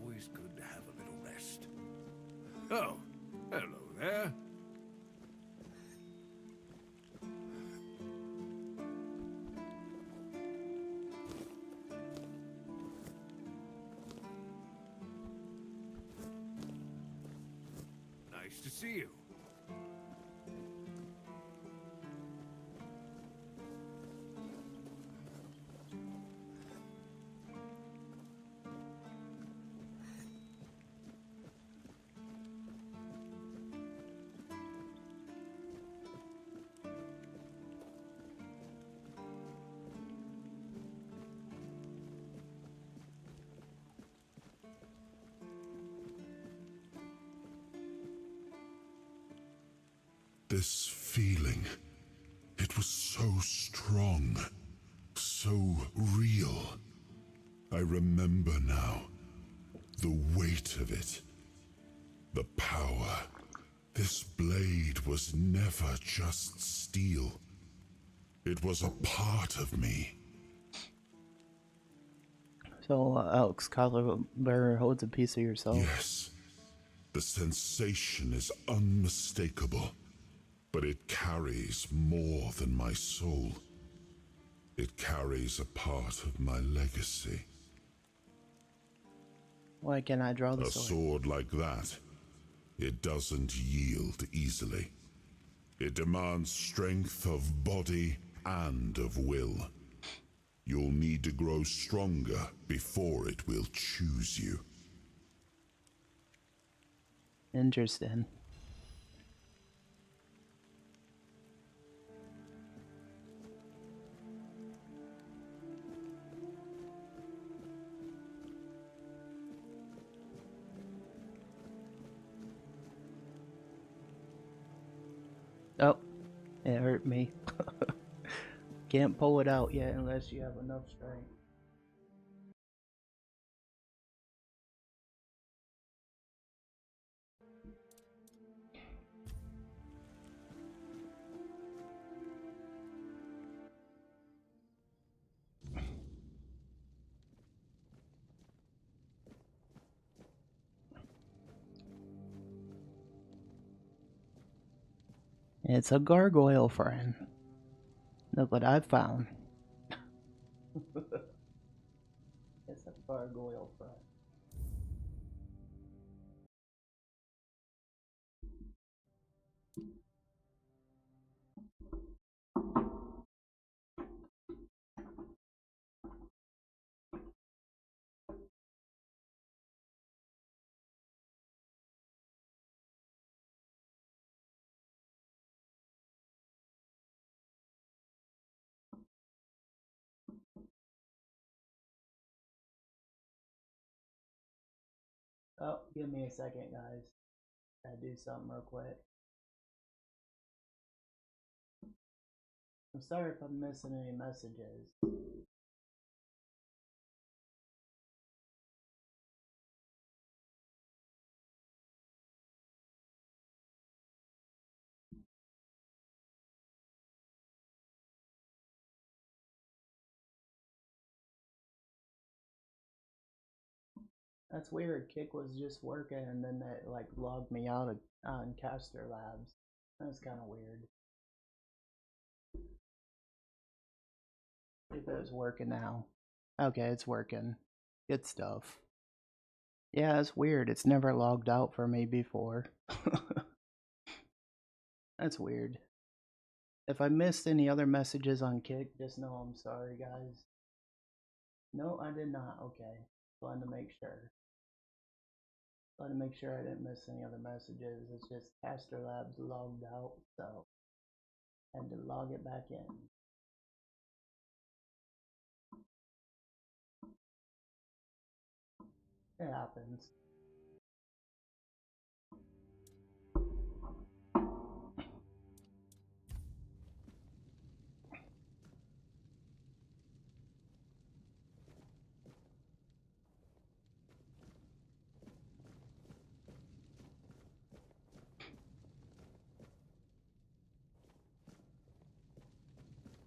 Always good to have a little rest. Oh, hello there. Nice to see you. This feeling, it was so strong, so real. I remember now, the weight of it, the power. This blade was never just steel. It was a part of me. So, Excalibur holds a piece of yourself. Yes, the sensation is unmistakable. But it carries more than my soul. It carries a part of my legacy. Why can't I draw the A sword like that, it doesn't yield easily. It demands strength of body and of will. You'll need to grow stronger before it will choose you. Interesting. Oh, it hurt me. Can't pull it out yet unless you have enough strength. It's a gargoyle friend. Look what I found. It's a gargoyle friend. Oh, give me a second, guys. Gotta do something real quick. I'm sorry if I'm missing any messages. That's weird. Kick was just working and then that like logged me out of on Caster Labs. That's kind of weird. See if it was working now. Okay, it's working. Good stuff. Yeah, it's weird. It's never logged out for me before. That's weird. If I missed any other messages on Kick, just know I'm sorry, guys. No, I did not. Okay. Wanted to make sure. Wanted to make sure I didn't miss any other messages. It's just Caster Labs logged out, so I had to log it back in. It happens.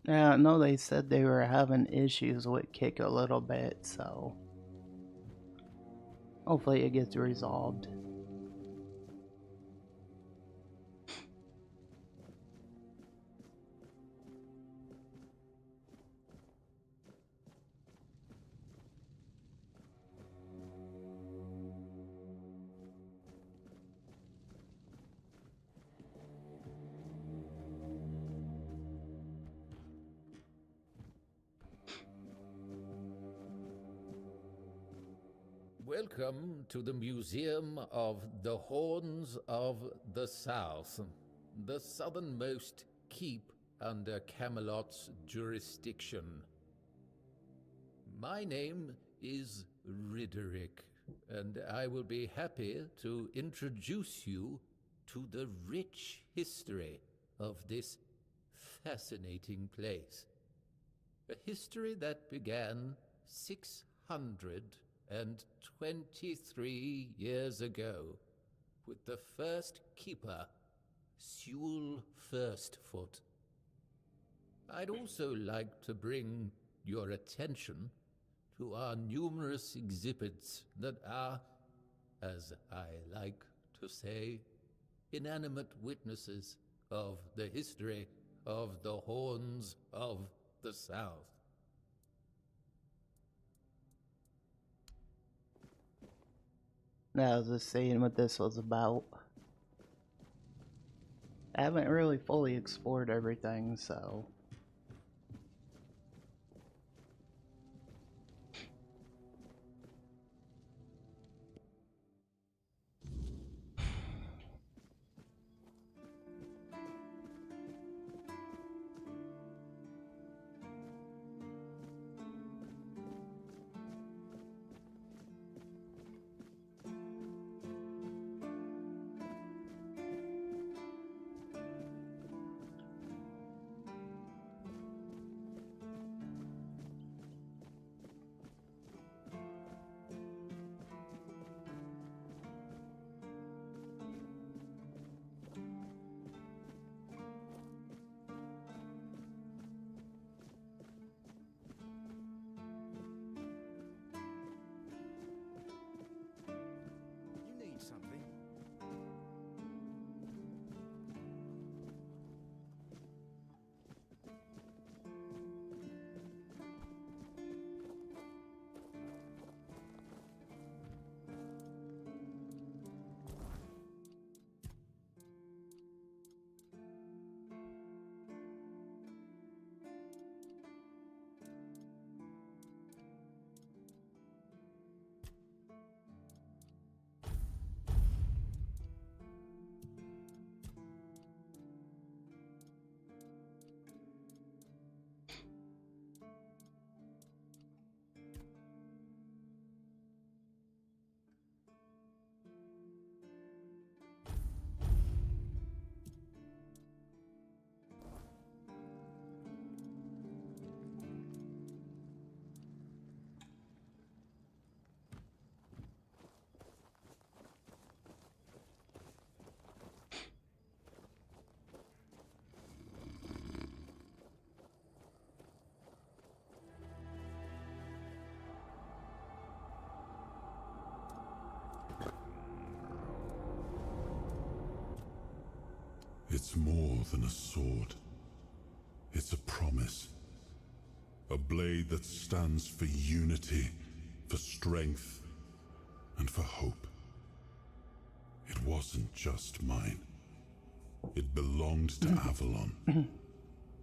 Yeah, I know they said they were having issues with Kick a little bit, so hopefully it gets resolved. Welcome to the Museum of the Horns of the South, the southernmost keep under Camelot's jurisdiction. My name is Ridderick, and I will be happy to introduce you to the rich history of this fascinating place. A history that began 623 years ago with the first keeper, Sewell Firstfoot. I'd also like to bring your attention to our numerous exhibits that are, as I like to say, inanimate witnesses of the history of the Horns of the South. I was just seeing what this was about. I haven't really fully explored everything, so It's more than a sword. It's a promise. A blade that stands for unity, for strength, and for hope. It wasn't just mine. It belonged to Avalon.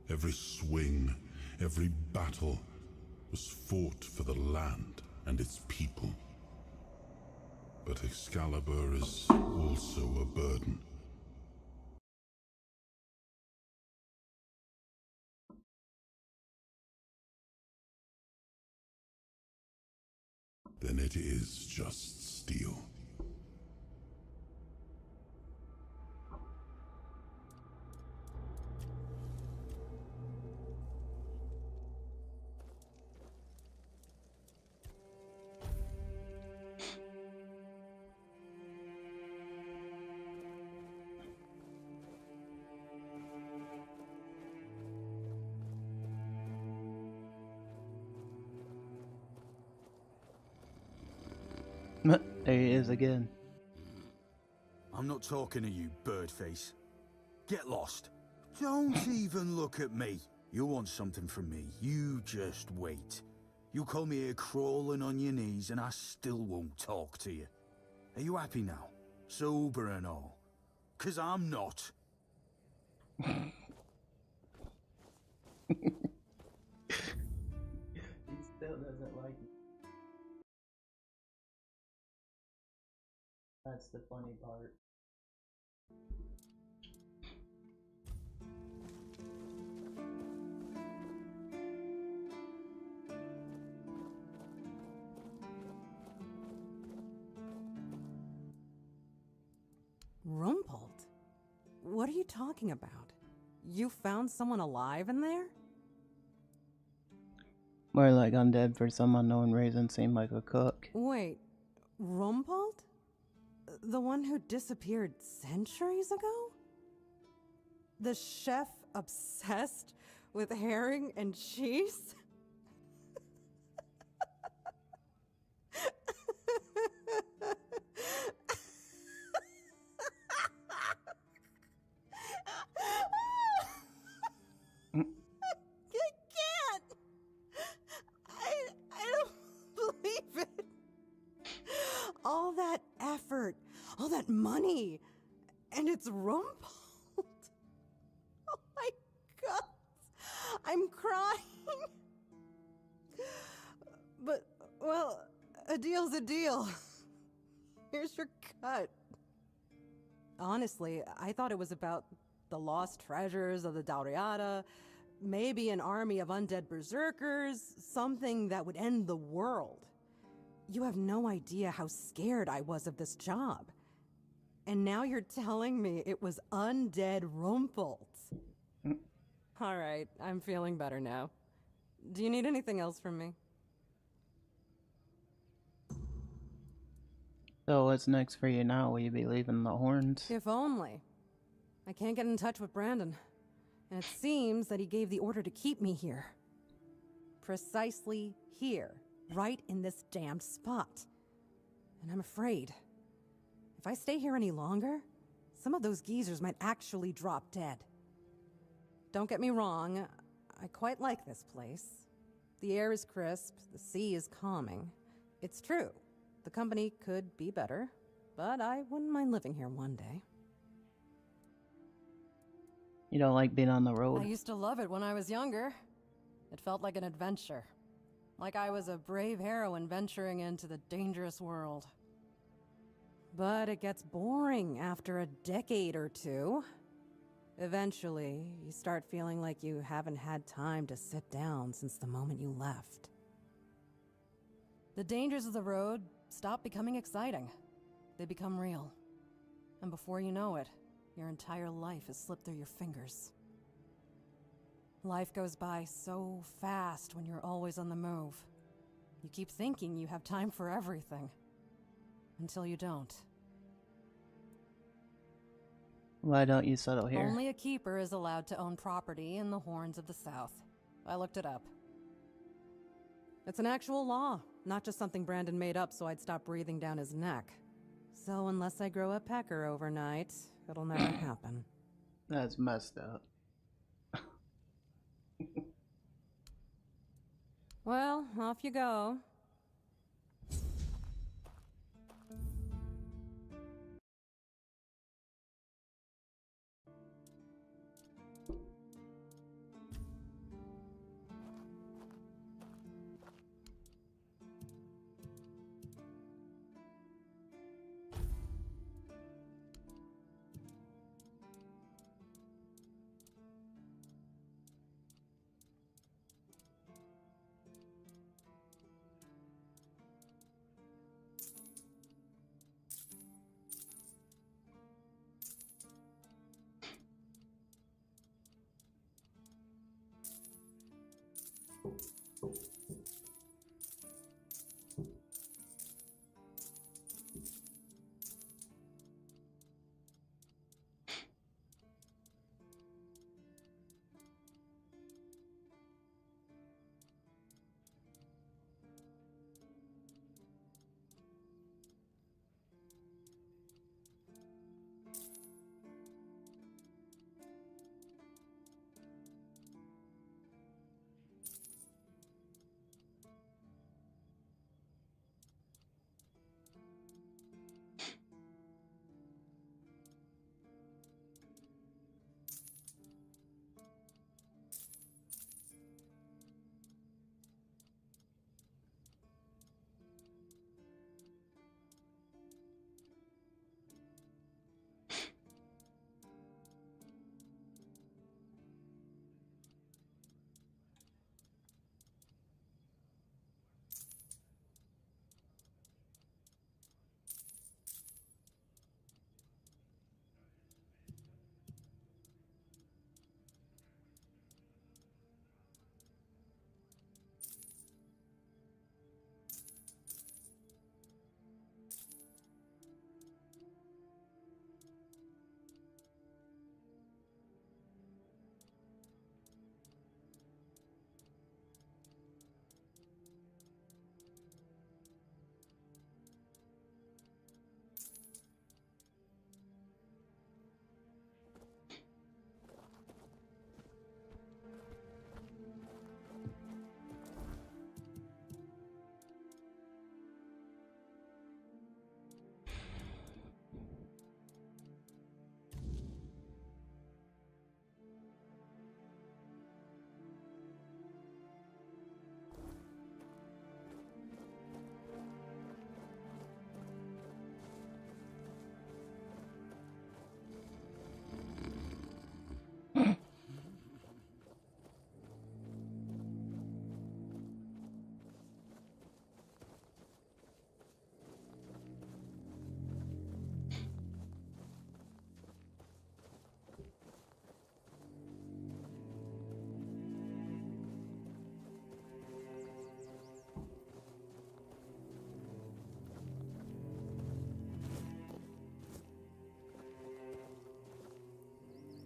Every swing, every battle was fought for the land and its people. But Excalibur is also a burden. Then it is just steel. There he is again. I'm not talking to you, birdface. Get lost. Don't even look at me. You want something from me, you just wait. You call me here crawling on your knees and I still won't talk to you. Are you happy now? Sober and all? 'Cause I'm not. He still doesn't like me. That's the funny part. Rumpled? What are you talking about? You found someone alive in there? More like undead for some unknown reason seemed like a cook. Wait, Rumpled? The one who disappeared centuries ago? The chef obsessed with herring and cheese? All that effort, all that money, and it's Rumpled. Oh my God, I'm crying. But, well, a deal's a deal. Here's your cut. Honestly, I thought it was about the lost treasures of the Dauriata, maybe an army of undead berserkers, something that would end the world. You have no idea how scared I was of this job. And now you're telling me it was undead Rumpled. All right, I'm feeling better now. Do you need anything else from me? So what's next for you now? Will you be leaving the Horns? If only. I can't get in touch with Brandon. And it seems that he gave the order to keep me here. Precisely here. Right in this damned spot. And I'm afraid, if I stay here any longer, some of those geezers might actually drop dead. Don't get me wrong, I quite like this place. The air is crisp, the sea is calming. It's true, the company could be better, but I wouldn't mind living here one day. You don't like being on the road? I used to love it when I was younger. It felt like an adventure. Like I was a brave heroine venturing into the dangerous world. But it gets boring after a decade or two. Eventually, you start feeling like you haven't had time to sit down since the moment you left. The dangers of the road stop becoming exciting. They become real. And before you know it, your entire life has slipped through your fingers. Life goes by so fast when you're always on the move. You keep thinking you have time for everything. Until you don't. Why don't you settle here? Only a keeper is allowed to own property in the Horns of the South. I looked it up. It's an actual law, not just something Brandon made up so I'd stop breathing down his neck. So unless I grow a pecker overnight, it'll never happen. That's messed up. Well, off you go.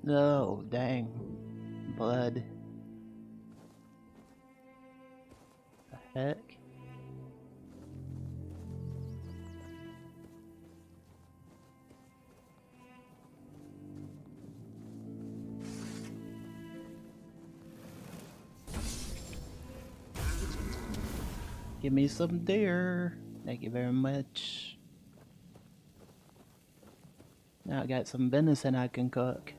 Oh, dang. Blood. The heck? Give me some deer. Thank you very much. Now I got some venison I can cook.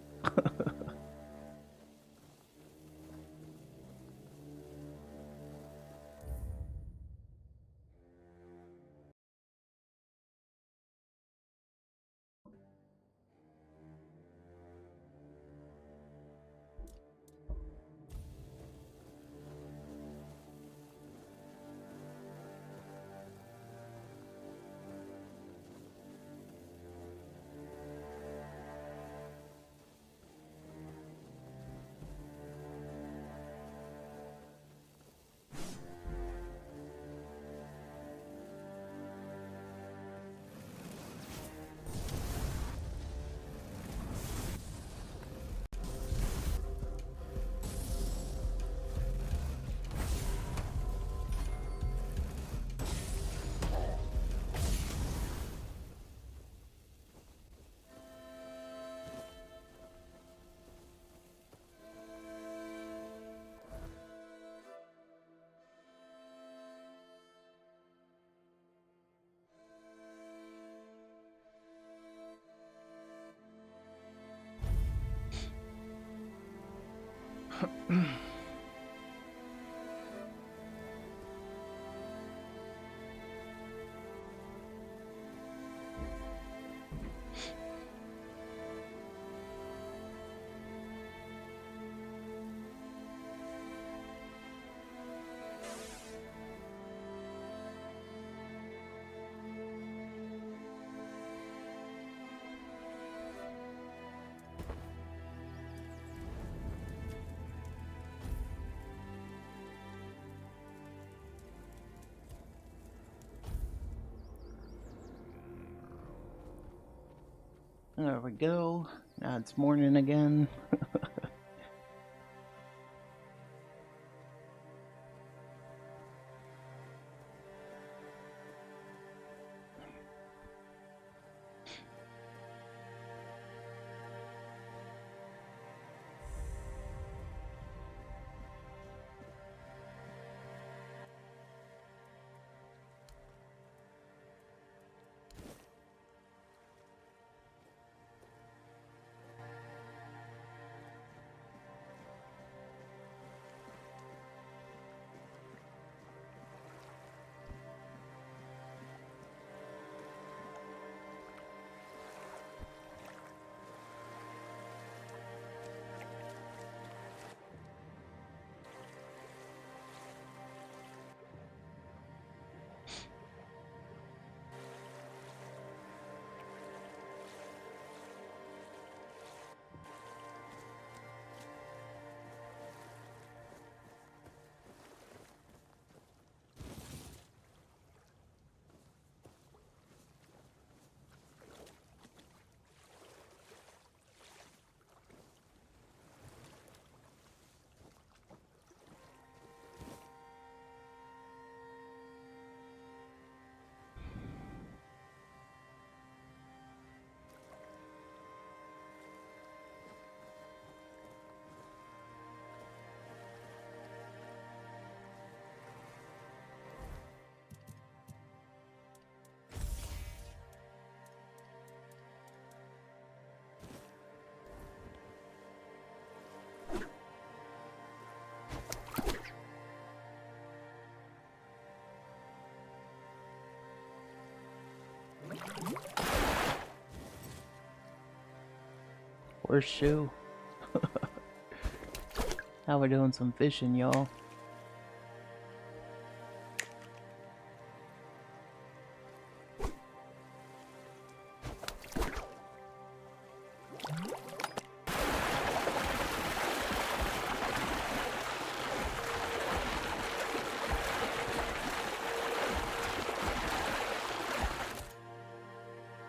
There we go. Now it's morning again. Horseshoe. How we doing some fishing, y'all?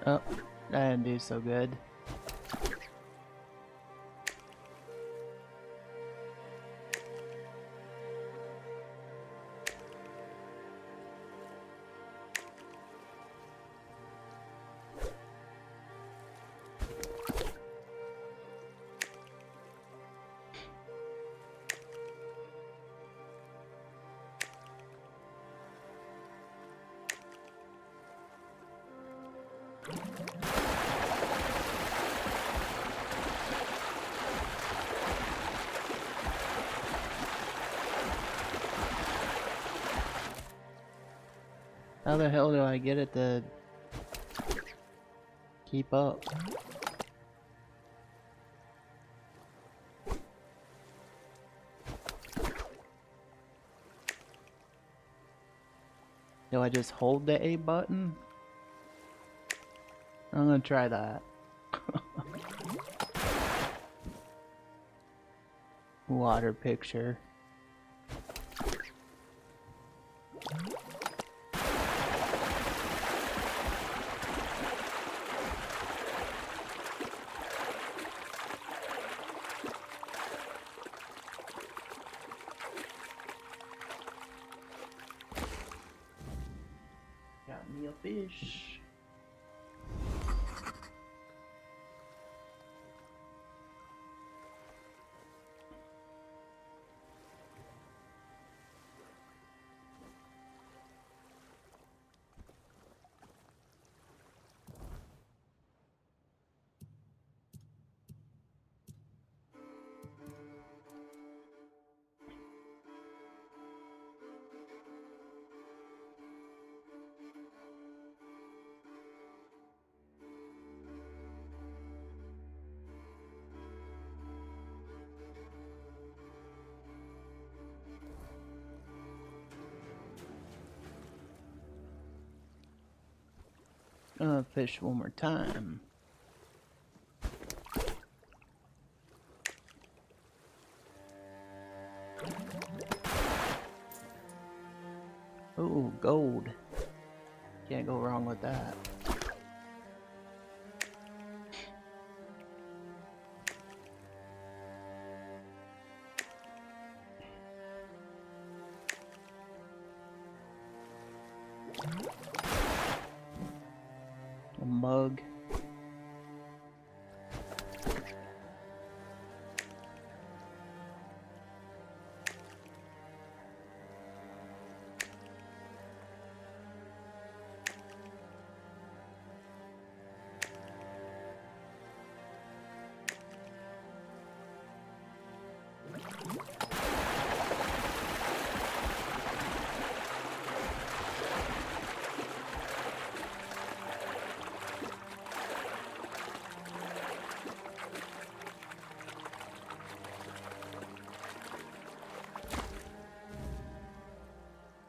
Oh, that didn't do so good. How the hell do I get it to keep up? Do I just hold the A button? I'm gonna try that. Water picture. Got me a fish. Fish one more time. Ooh, gold. Can't go wrong with that. A mug.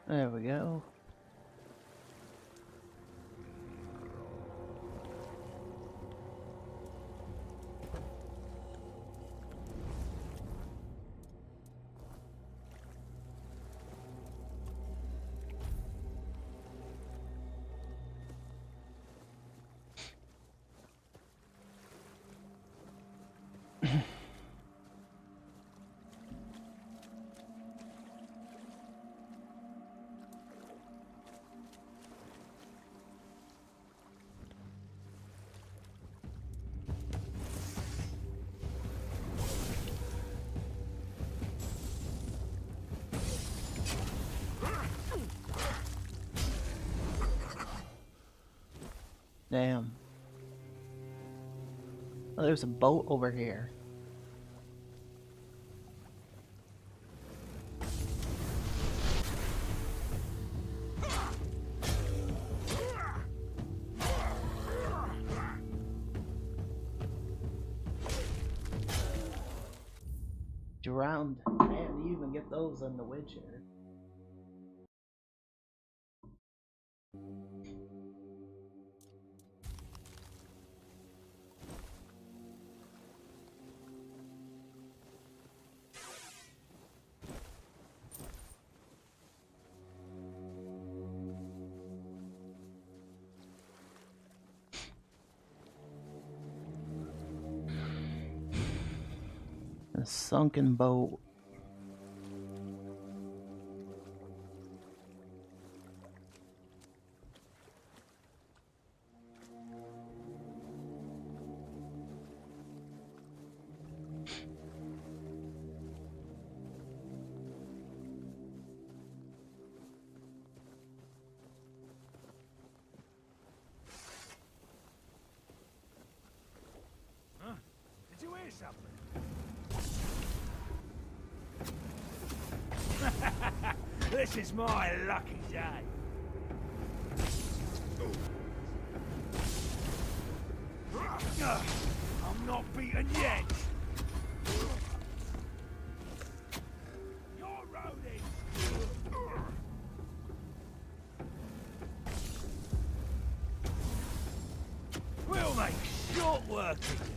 There we go. Damn. Oh, there's a boat over here. Drowned. Man, you even get those on The Witcher. A sunken boat. Did you hear something? This is my lucky day. I'm not beaten yet. You're rodent. We'll make short work of you.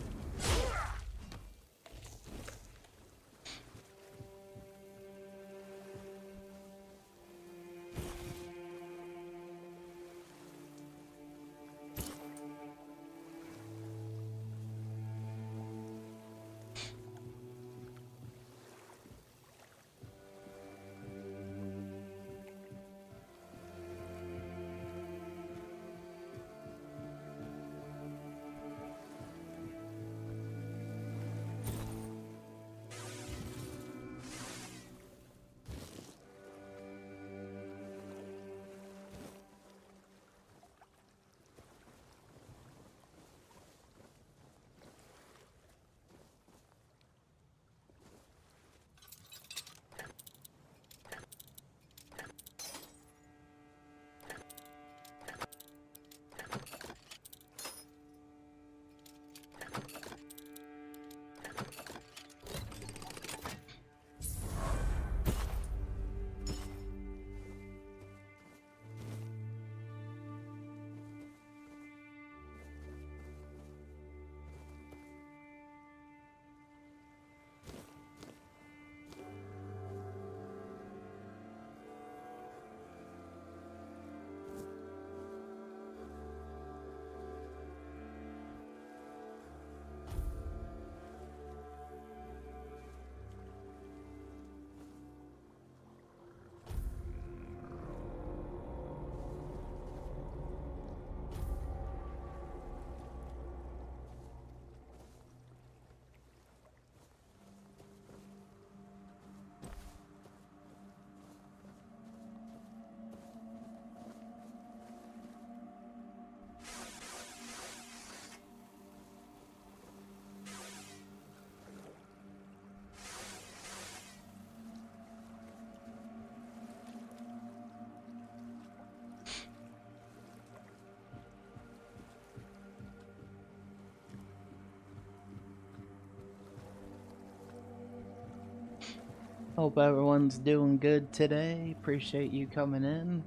Hope everyone's doing good today. Appreciate you coming in.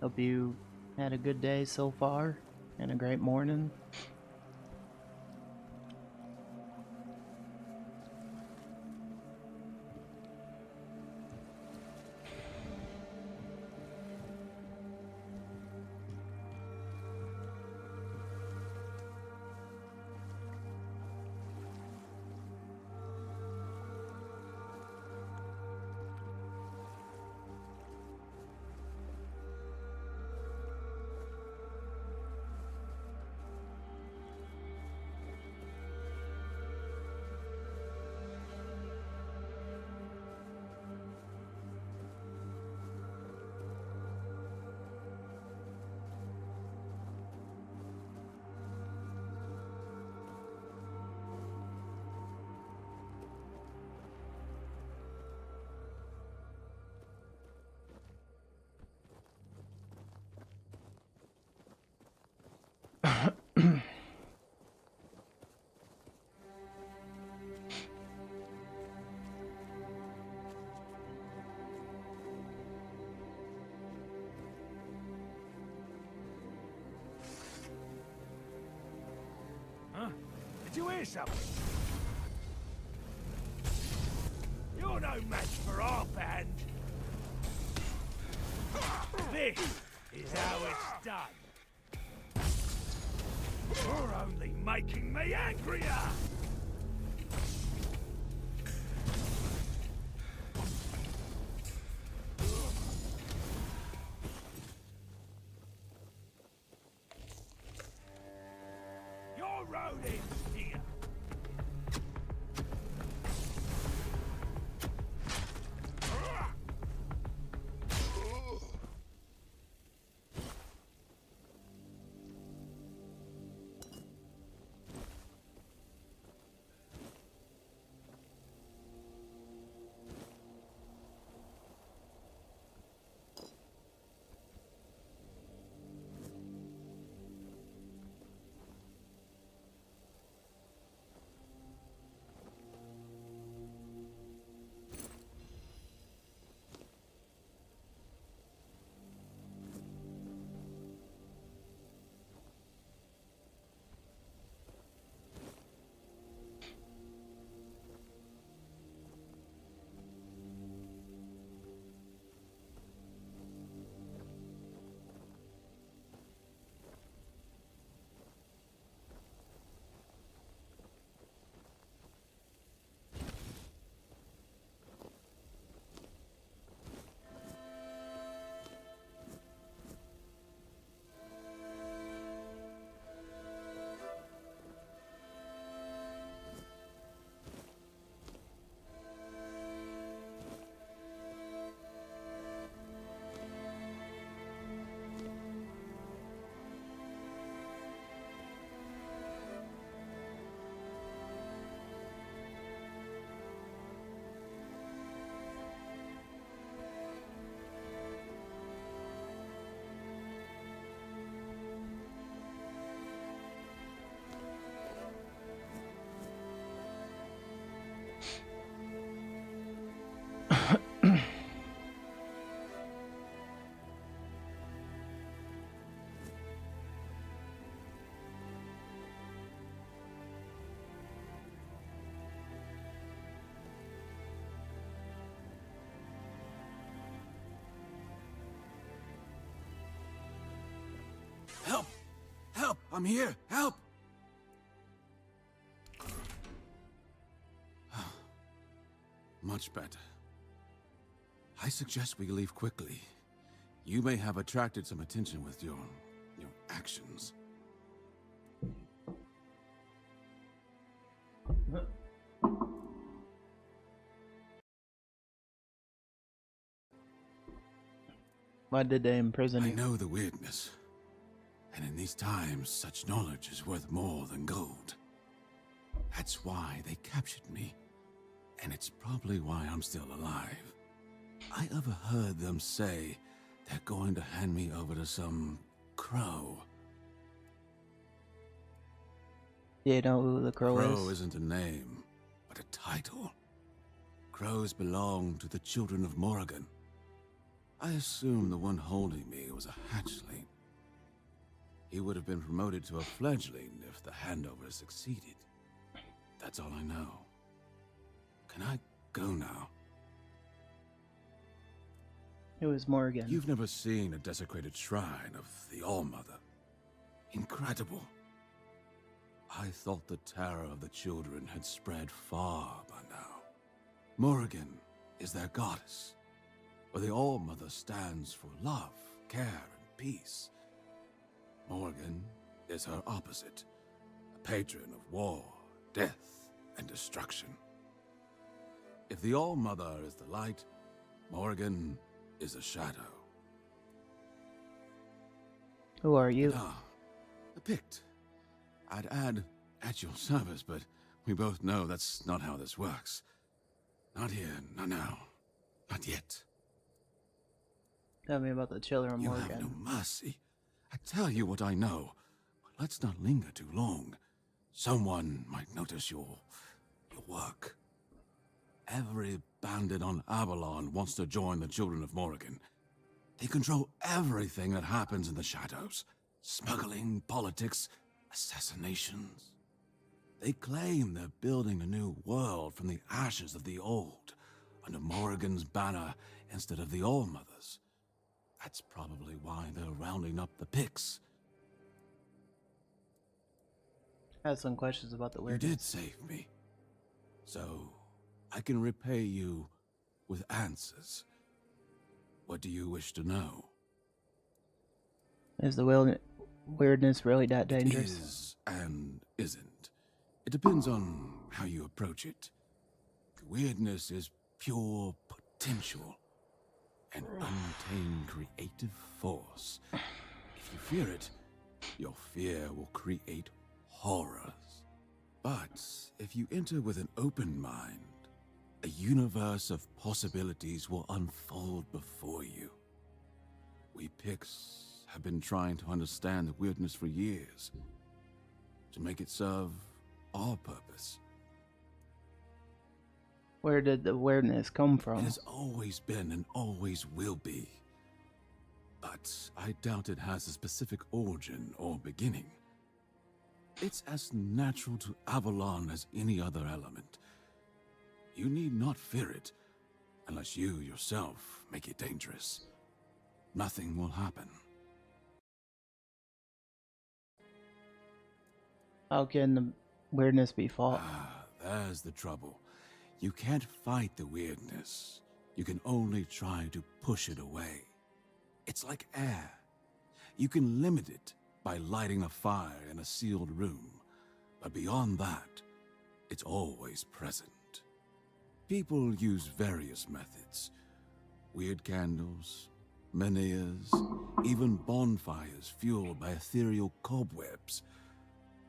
Hope you had a good day so far and a great morning. Huh? Did you hear something? You're no match for our band. This is how it's done. You're only making me angrier! Your road ends here. Help! Help! I'm here! Help! Much better. I suggest we leave quickly. You may have attracted some attention with your actions. Why did they imprison I you? know the weirdness. And in these times, such knowledge is worth more than gold. That's why they captured me. And it's probably why I'm still alive. I overheard them say they're going to hand me over to some crow. You know who the crow is? Crow isn't a name, but a title. crows belong to the children of Morrigan. I assume the one holding me was a hatchling. He would have been promoted to a fledgling if the handover succeeded. That's all I know. Can I go now? It was Morgan. You've never seen a desecrated shrine of the All-Mother. Incredible. I thought the terror of the children had spread far by now. Morrigan is their goddess, where the All-Mother stands for love, care, and peace. Morrigan is her opposite, a patron of war, death, and destruction. If the All-Mother is the light, Morrigan is a shadow. Who are you? A Pict. I'd add at your service, but we both know that's not how this works. Not here, not now, not yet. Tell me about the children of Morgan. You have no mercy. I tell you what I know, but let's not linger too long. Someone might notice your work. Every bandit on Avalon wants to join the children of Morrigan. They control everything that happens in the shadows. Smuggling, politics, assassinations. They claim they're building a new world from the ashes of the old, under Morrigan's banner instead of the All-Mother's. That's probably why they're rounding up the Picts. I have some questions about the weirdness. You did save me, so I can repay you with answers. What do you wish to know? Is the weirdness really that dangerous? It is and isn't. It depends on how you approach it. The weirdness is pure potential, an untamed creative force. If you fear it, your fear will create horrors. But if you enter with an open mind, a universe of possibilities will unfold before you. We Picts have been trying to understand the weirdness for years, to make it serve our purpose. Where did the weirdness come from? It has always been and always will be. But I doubt it has a specific origin or beginning. It's as natural to Avalon as any other element. You need not fear it, unless you yourself make it dangerous. Nothing will happen. How can the weirdness be fought? There's the trouble. You can't fight the weirdness. You can only try to push it away. It's like air. You can limit it by lighting a fire in a sealed room, but beyond that, it's always present. People use various methods. Weird candles, menhirs, even bonfires fueled by ethereal cobwebs.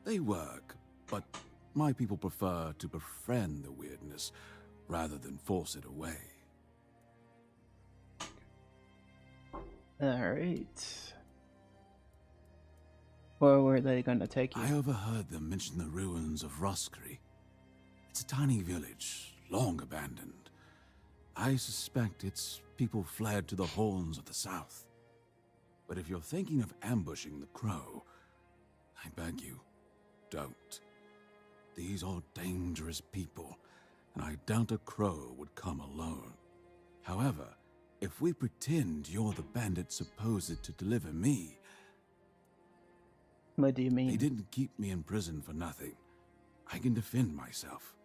They work, but my people prefer to befriend the weirdness rather than force it away. Alright. Where were they going to take you? I overheard them mention the ruins of Roskri. It's a tiny village, long abandoned. I suspect its people fled to the Horns of the South. But if you're thinking of ambushing the Crow, I beg you, don't. These are dangerous people, and I doubt a Crow would come alone. However, if we pretend you're the bandit supposed to deliver me... What do you mean? They didn't keep me in prison for nothing. I can defend myself.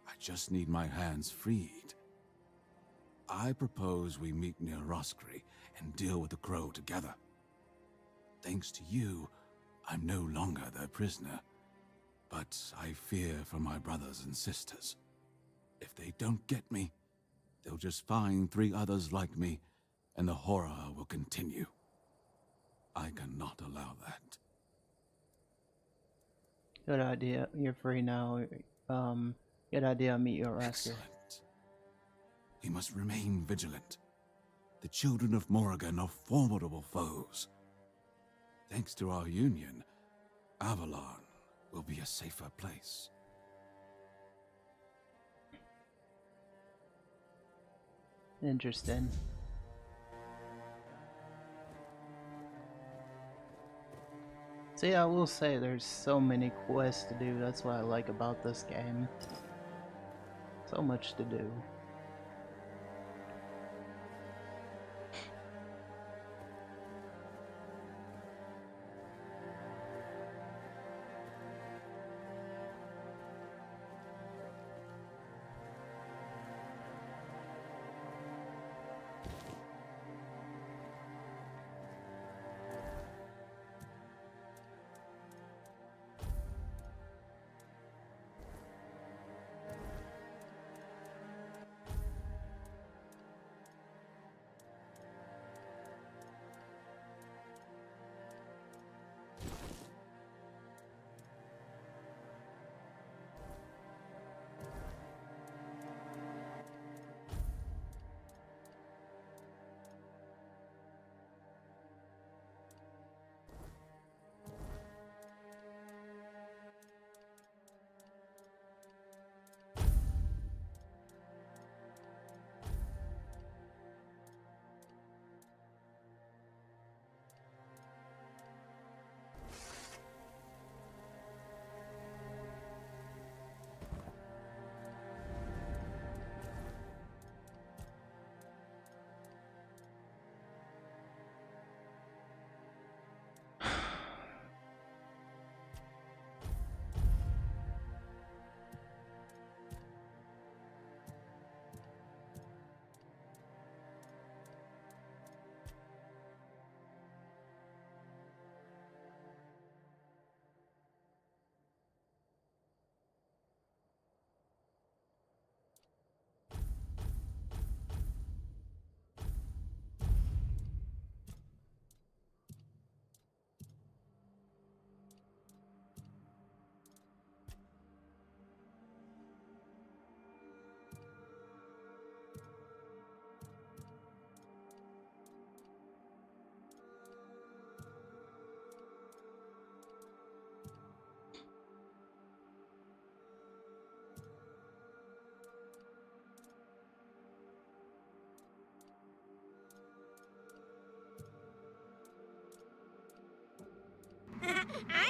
I just need my hands freed. I propose we meet near Roskri and deal with the Crow together. Thanks to you, I'm no longer their prisoner. But I fear for my brothers and sisters. If they don't get me, they'll just find 3 others like me, and the horror will continue. I cannot allow that. Good idea. You're free now. Good idea. I'll meet you at rescue. Excellent. We must remain vigilant. The children of Morrigan are formidable foes. Thanks to our union, Avalon will be a safer place. Interesting. See, I will say there's so many quests to do. That's what I like about this game. So much to do.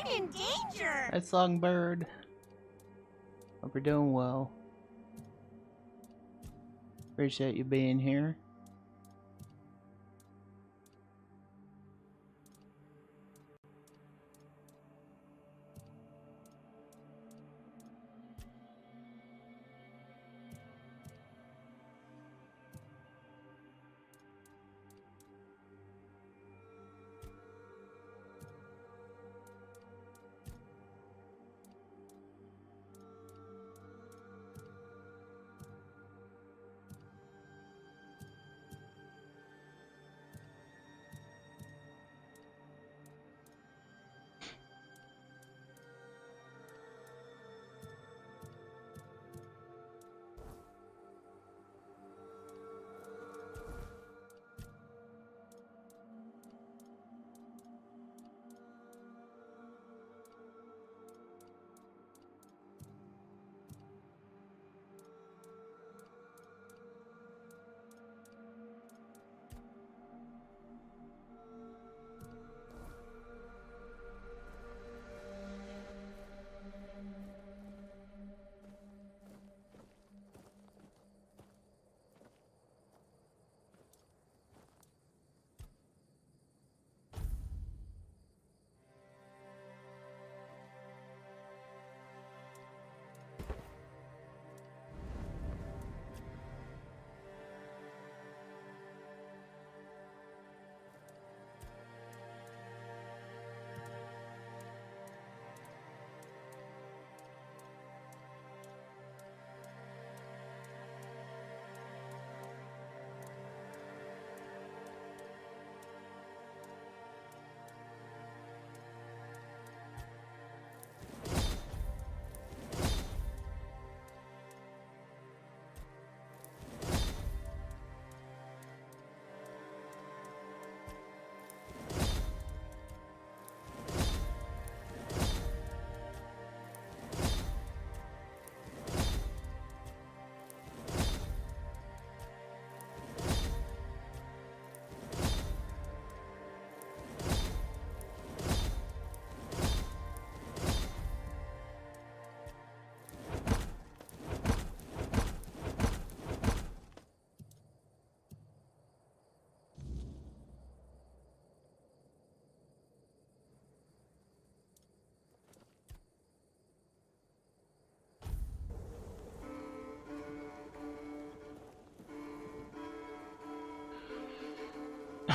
I'm in danger! Hi, Songbird. Hope you're doing well. Appreciate you being here.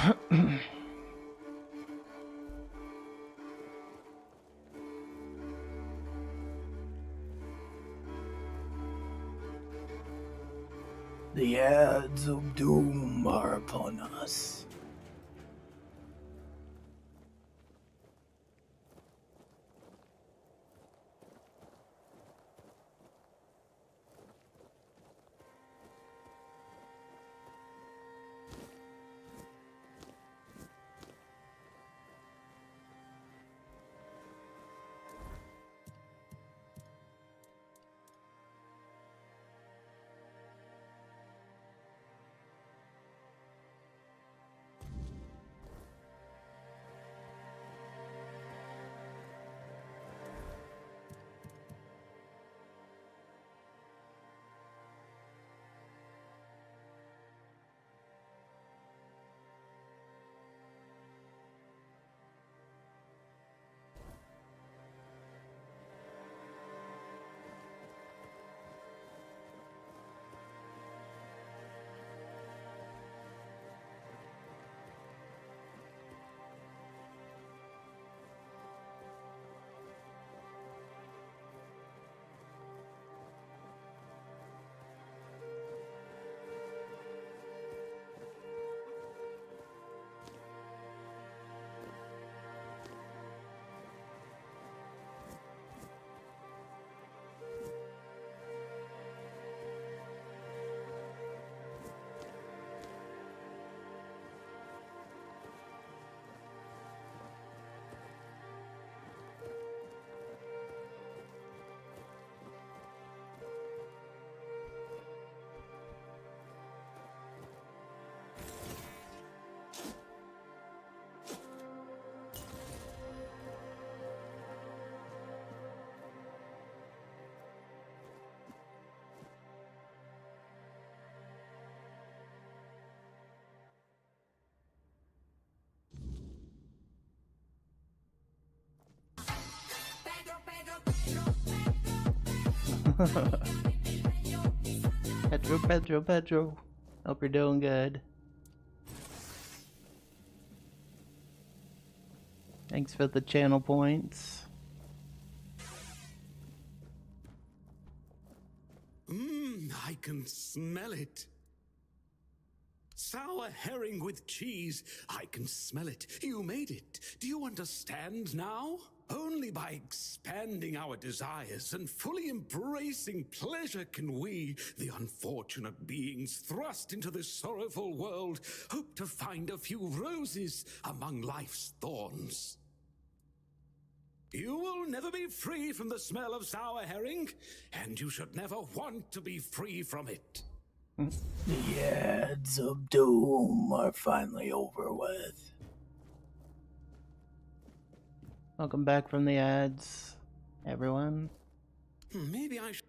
The ads of doom are upon us. Pedro. Hope you're doing good. Thanks for the channel points. I can smell it. Sour herring with cheese. I can smell it. You made it. Do you understand now? Only by expanding our desires and fully embracing pleasure can we, the unfortunate beings thrust into this sorrowful world, hope to find a few roses among life's thorns. You will never be free from the smell of sour herring, and you should never want to be free from it. The ads of doom are finally over with. Welcome back from the ads, everyone. Maybe I should.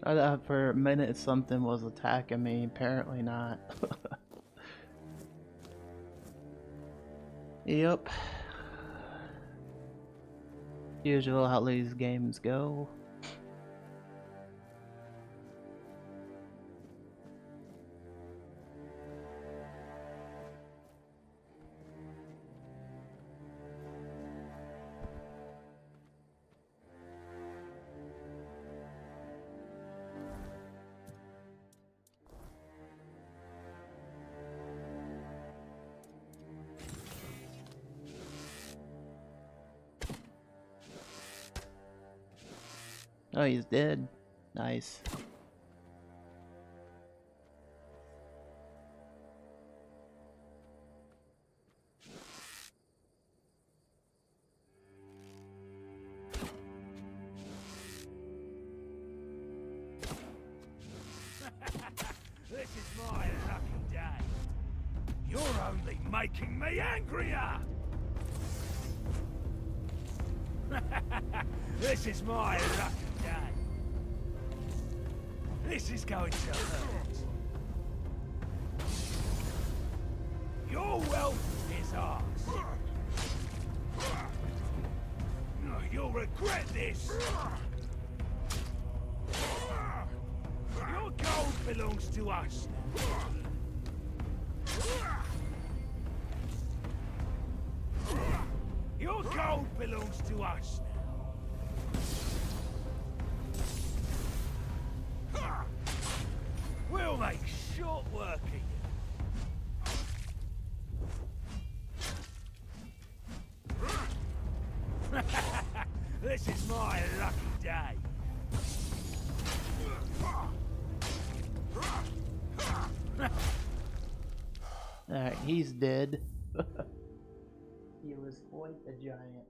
I thought for a minute something was attacking me, apparently not. Yep. Usual how these games go. Oh, he's dead. Nice. This is my lucky day. You're only making me angrier! This is my lucky day. This is going to hurt. Your wealth is ours. You'll regret this. Your gold belongs to us. Your gold belongs to us now. We'll make short work of you. This is my lucky day. Alright, he's dead. He was quite a giant.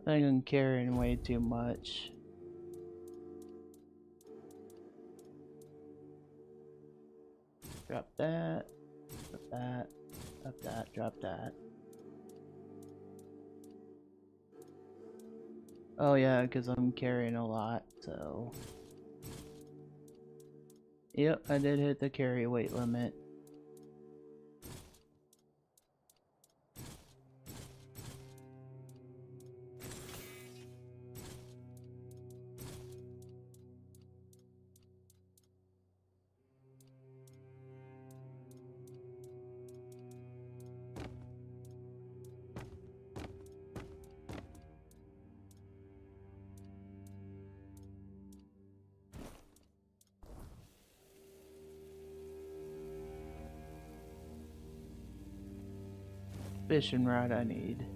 I think I'm carrying way too much. Drop that, drop that, drop that, drop that. Oh yeah, because I'm carrying a lot, so... Yep, I did hit the carry weight limit. Fishing rod I need.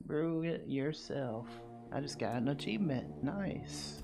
Brew it yourself. I just got an achievement. Nice.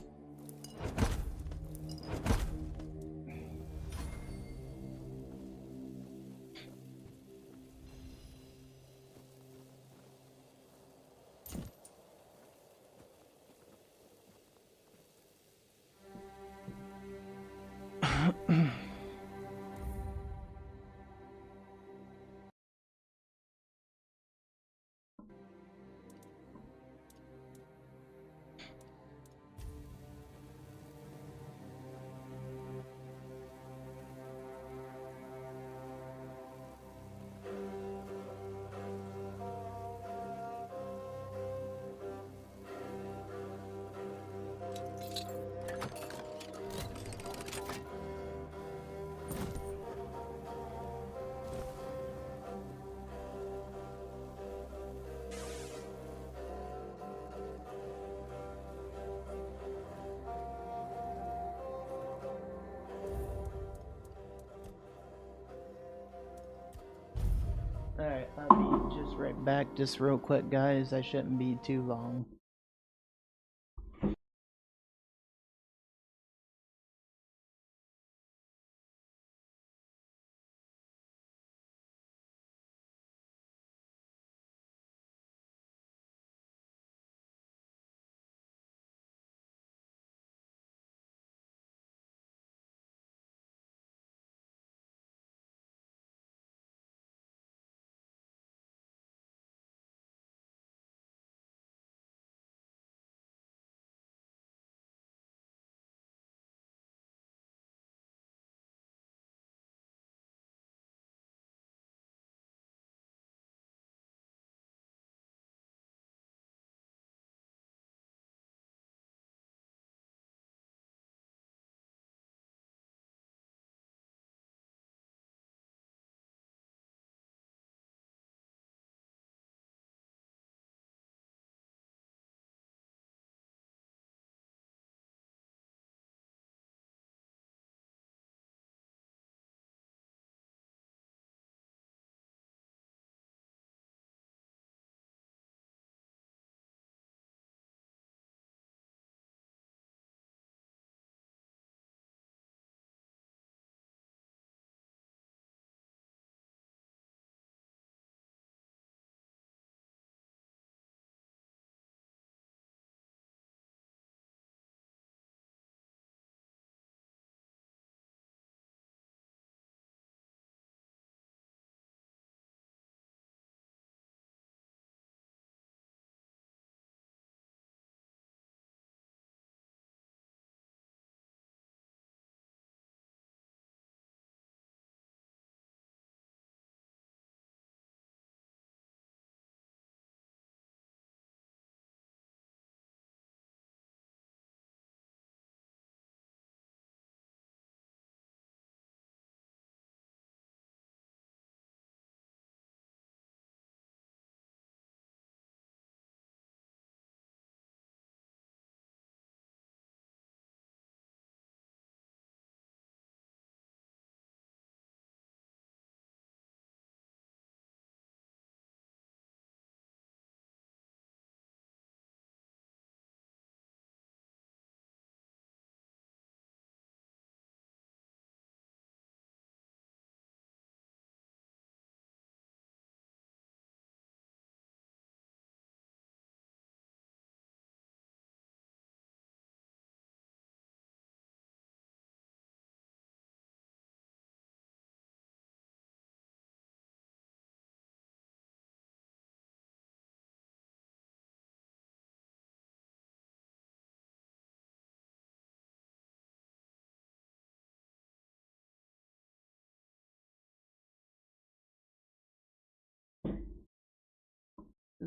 Alright, I'll be just right back, just real quick, guys. I shouldn't be too long.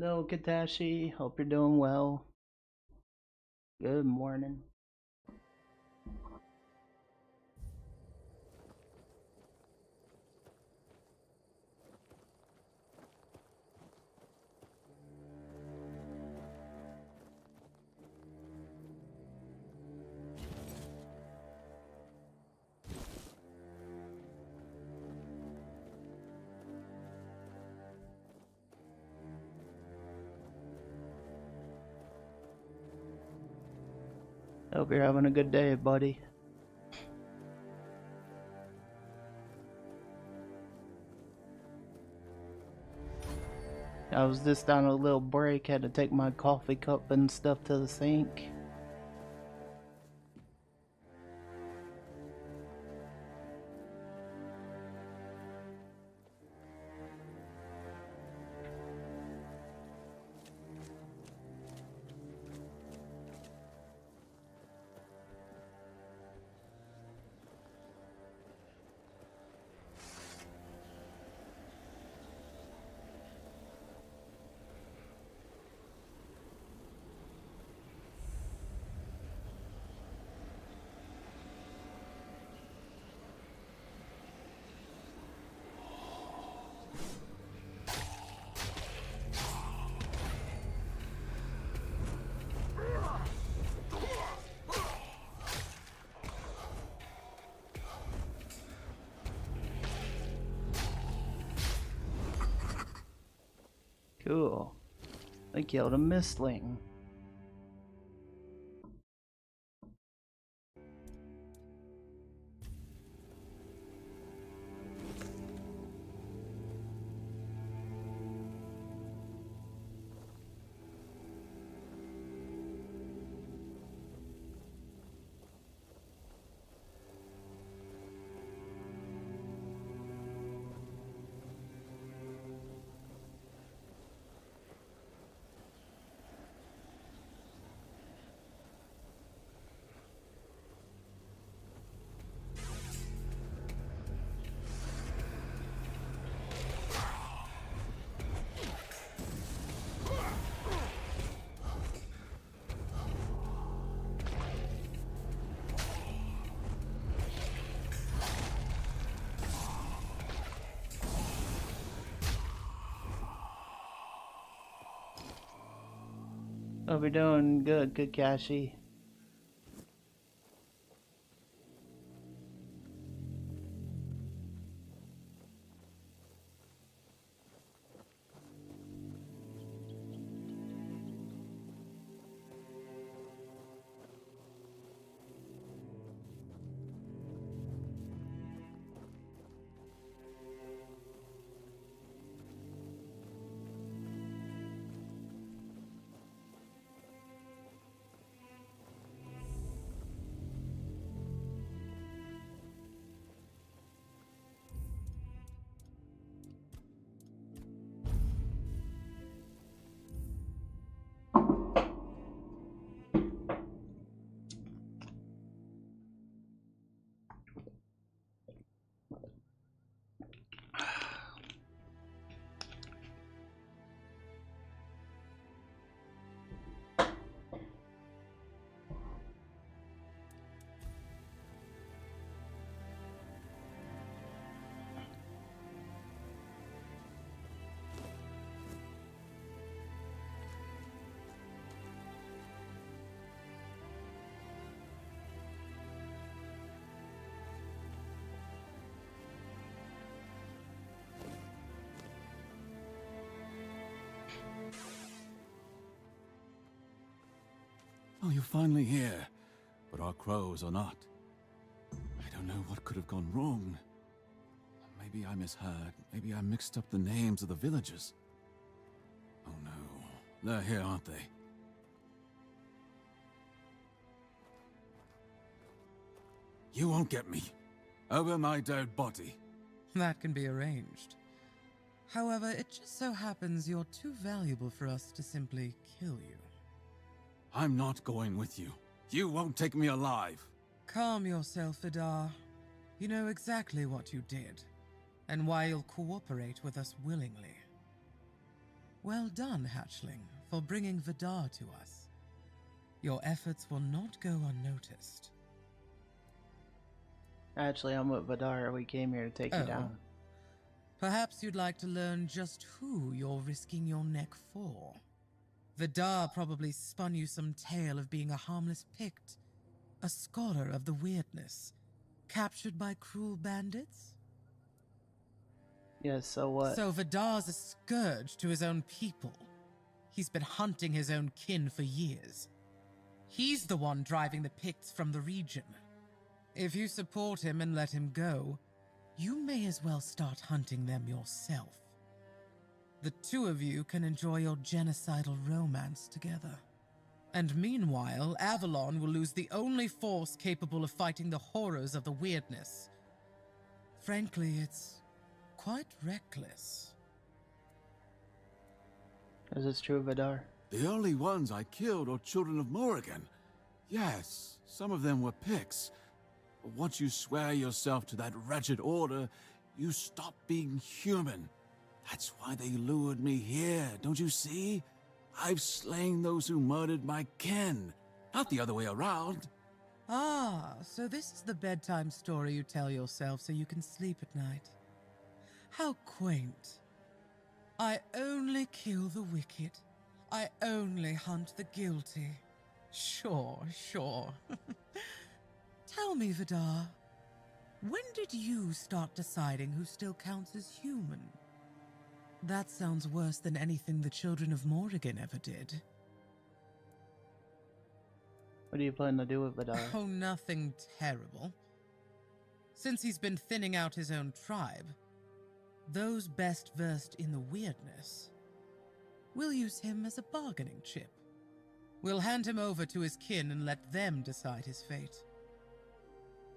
Hello, Katashi. Hope you're doing well. Good morning. Hope you're having a good day, buddy. I was just on a little break, had to take my coffee cup and stuff to the sink. Cool. I killed a mistling. Oh, we're doing good, Kakashi. Oh, you're finally here. But our crows are not. I don't know what could have gone wrong. Maybe I misheard. Maybe I mixed up the names of the villagers. Oh no. They're here, aren't they? You won't get me. Over my dead body. That can be arranged. However, it just so happens you're too valuable for us to simply kill you. I'm not going with you. You won't take me alive. Calm yourself, Vidar. You know exactly what you did, and why you'll cooperate with us willingly. Well done, Hatchling, for bringing Vidar to us. Your efforts will not go unnoticed. Actually, I'm with Vidar. We came here to take you down. Perhaps you'd like to learn just who you're risking your neck for. Vidar probably spun you some tale of being a harmless Pict, a scholar of the weirdness, captured by cruel bandits? Yes, so what? So Vidar's a scourge to his own people. He's been hunting his own kin for years. He's the one driving the Picts from the region. If you support him and let him go, you may as well start hunting them yourself. The two of you can enjoy your genocidal romance together. And meanwhile, Avalon will lose the only force capable of fighting the horrors of the weirdness. Frankly, it's quite reckless. Is this true, Vidar? The only ones I killed are children of Morrigan. Yes, some of them were Picts. But once you swear yourself to that wretched order, you stop being human. That's why they lured me here, don't you see? I've slain those who murdered my kin, not the other way around. Ah, so this is the bedtime story you tell yourself so you can sleep at night. How quaint. I only kill the wicked. I only hunt the guilty. Sure. Tell me, Vidar, when did you start deciding who still counts as human? That sounds worse than anything the children of Morrigan ever did. What do you plan to do with it? Oh, nothing terrible. Since he's been thinning out his own tribe, those best versed in the weirdness will use him as a bargaining chip. We'll hand him over to his kin and let them decide his fate.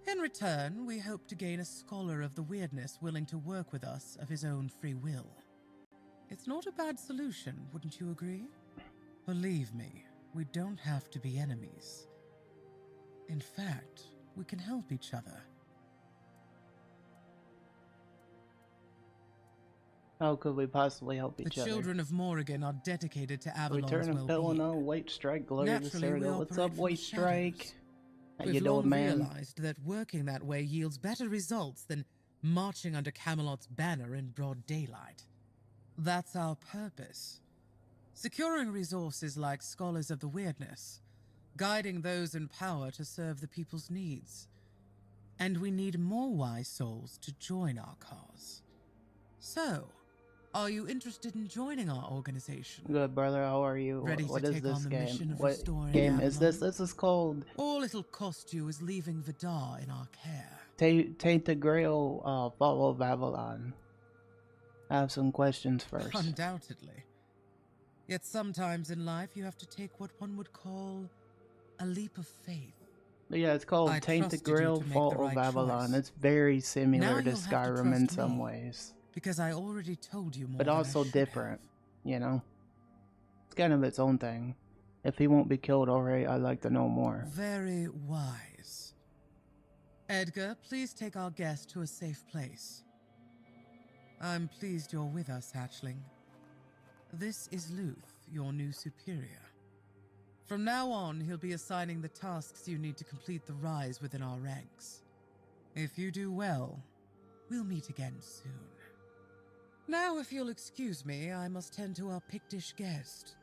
In return, we hope to gain a scholar of the weirdness willing to work with us of his own free will. It's not a bad solution, wouldn't you agree? Believe me, we don't have to be enemies. In fact, we can help each other. How could we possibly help each The other? children of Morrigan are dedicated to Avalon's Return of well-being. Pelino, White Strike, Glory to Naturally, we Cyrano. What's operate up, from the White Strike? shadows. How We've you long doing, man? realized that working that way yields better results than marching under Camelot's banner in broad daylight. That's our purpose. Securing resources like scholars of the weirdness, guiding those in power to serve the people's needs. And we need more wise souls to join our cause. So, are you interested in joining our organization? Good, brother. How are you? Ready What to is take this on the game? mission of What restoring game is this? Avalon? This is called All it'll cost you is leaving Vidar in our care. Tainted Grail, Fall of Avalon. I have some questions first. Undoubtedly. Yet sometimes in life you have to take what one would call a leap of faith. But yeah, it's called I Tainted trusted you Grail, to make Fall the of right Avalon. choice. It's very Now similar to you'll have to Skyrim in trust some me, ways, because I already told you more but than I also should different. have. You know, it's kind of its own thing. If he won't be killed already, I'd like to know more. Very wise. Edgar, please take our guest to a safe place. I'm pleased you're with us, Hatchling. This is Luth, your new superior. From now on, he'll be assigning the tasks you need to complete the rise within our ranks. If you do well, we'll meet again soon. Now, if you'll excuse me, I must tend to our Pictish guest.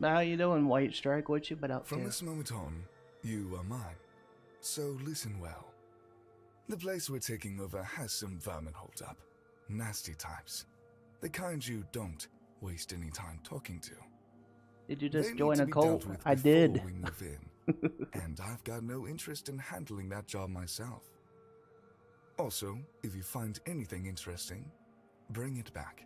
How you doing, White Strike? What you been up From to? this moment on, you are mine. So listen well. The place we're taking over has some vermin holed up. Nasty types. The kind you don't waste any time talking to. Did you They just need join to a be cult? dealt with I before did. we move in. And I've got no interest in handling that job myself. Also, if you find anything interesting, bring it back.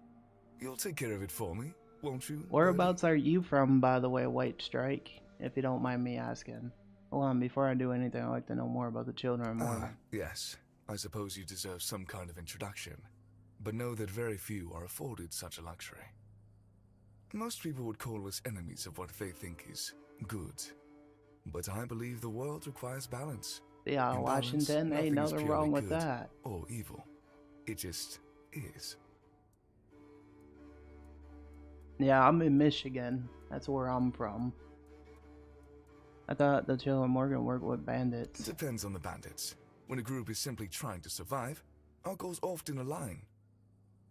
You'll take care of it for me, won't you? Whereabouts are you from, by the way, White Strike? If you don't mind me asking. Hold on, before I do anything, I'd like to know more about the children of Morrigan. Yes. I suppose you deserve some kind of introduction, but know that very few are afforded such a luxury. Most people would call us enemies of what they think is good, but I believe the world requires balance. Yeah, In Washington, balance, ain't nothing is nothing purely wrong with good that. or evil. It just is. Yeah, I'm in Michigan. That's where I'm from. I thought the children of Morgan worked with bandits. Depends on the bandits. When a group is simply trying to survive, our goals often align.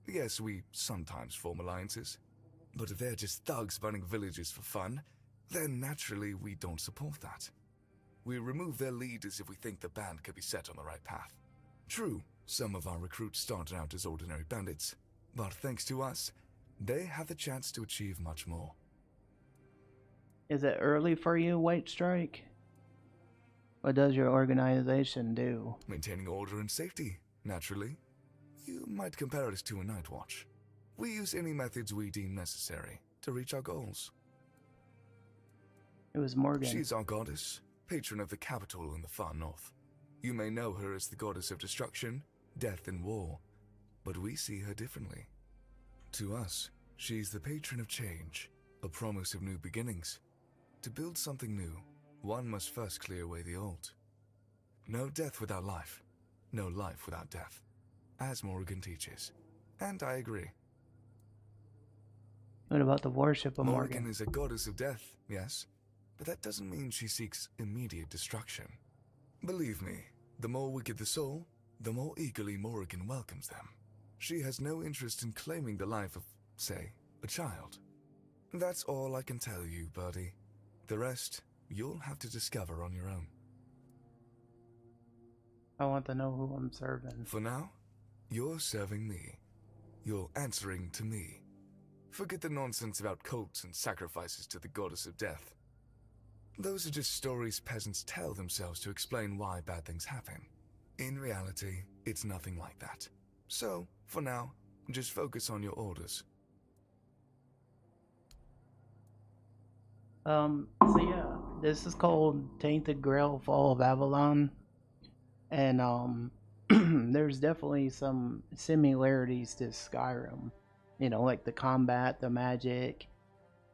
Yes, we sometimes form alliances, but if they're just thugs burning villages for fun, then naturally we don't support that. We remove their leaders if we think the band could be set on the right path. True, some of our recruits started out as ordinary bandits, but thanks to us, they have the chance to achieve much more. Is it early for you, White Strike? What does your organization do? Maintaining order and safety, naturally. You might compare us to a night watch. We use any methods we deem necessary to reach our goals. It was Morgan. She's our goddess, patron of the capital in the far north. You may know her as the goddess of destruction, death, and war, but we see her differently. To us, she's the patron of change, a promise of new beginnings. To build something new, one must first clear away the old. No death without life, no life without death, as Morrigan teaches. And I agree. What about the worship of Morgan? Morrigan is a goddess of death, yes, but that doesn't mean she seeks immediate destruction. Believe me, the more wicked the soul, the more eagerly Morrigan welcomes them. She has no interest in claiming the life of, say, a child. That's all I can tell you, Birdie. The rest, you'll have to discover on your own. I want to know who I'm serving. For now, you're serving me. You're answering to me. Forget the nonsense about cults and sacrifices to the goddess of death. Those are just stories peasants tell themselves to explain why bad things happen. In reality, it's nothing like that. So, for now, just focus on your orders. So yeah, this is called Tainted Grail Fall of Avalon. And there's definitely some similarities to Skyrim. You know, like the combat, the magic,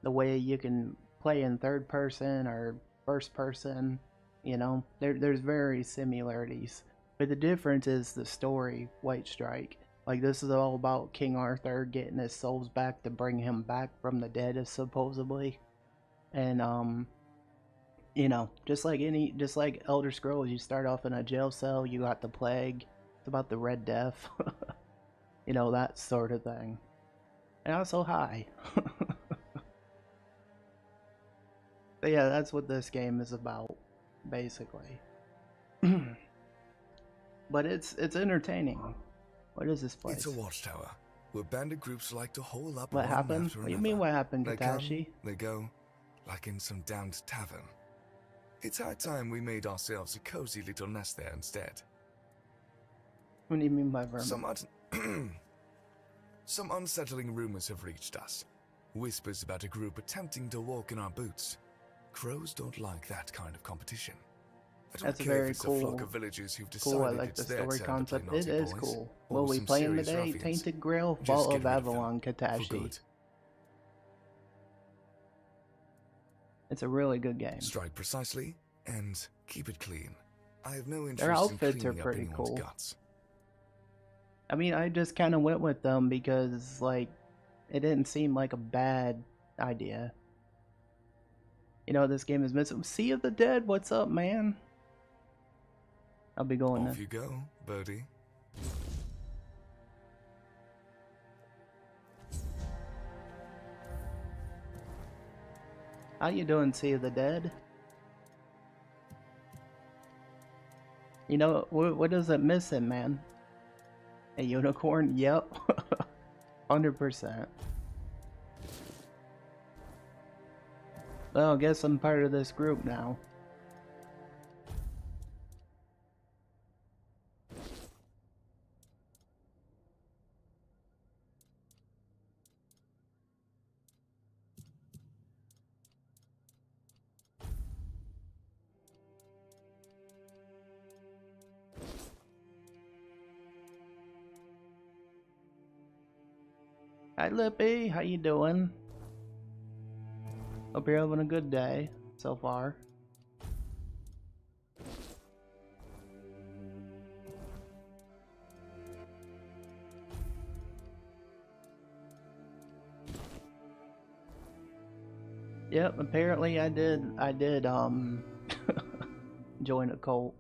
the way you can play in third person or first person. You know, there's very similarities. But the difference is the story, White Strike. Like, this is all about King Arthur getting his souls back to bring him back from the dead, supposedly. And you know, just like Elder Scrolls, you start off in a jail cell, you got the plague, it's about the Red Death, you know, that sort of thing. And also high. But yeah, that's what this game is about, basically. But it's entertaining. What is this place? It's a watchtower, where bandit groups like to hole up What one happened? after What do you another. mean what happened, They Katashi? come, they go, like in some damned tavern. It's high time we made ourselves a cozy little nest there instead. What do you mean by vermin? Some unsettling rumors have reached us. Whispers about a group attempting to walk in our boots. Crows don't like that kind of competition. I don't That's care very if it's cool. a flock of villagers who've decided Cool, I like it's the their story turn to play concept. It naughty is boys, cool. or What we some playing serious today? ruffians. Tainted Grail, Just Fall get of rid of them, Avalon, for Katashi. good. It's a really good game. Strike precisely and keep it clean. I have no interest Their outfits in are cleaning up pretty anyone's cool. guts. I mean, I just kind of went with them because, like, it didn't seem like a bad idea. You know, this game is missing. Sea of the Dead, what's up, man? I'll be going Off then. you go, birdie. How you doing, Sea of the Dead? You know, what is it missing, man? A unicorn? Yep. 100%. Well, I guess I'm part of this group now. Hi Lippy, how you doing? Hope you're having a good day so far. Yep, apparently I did join a cult.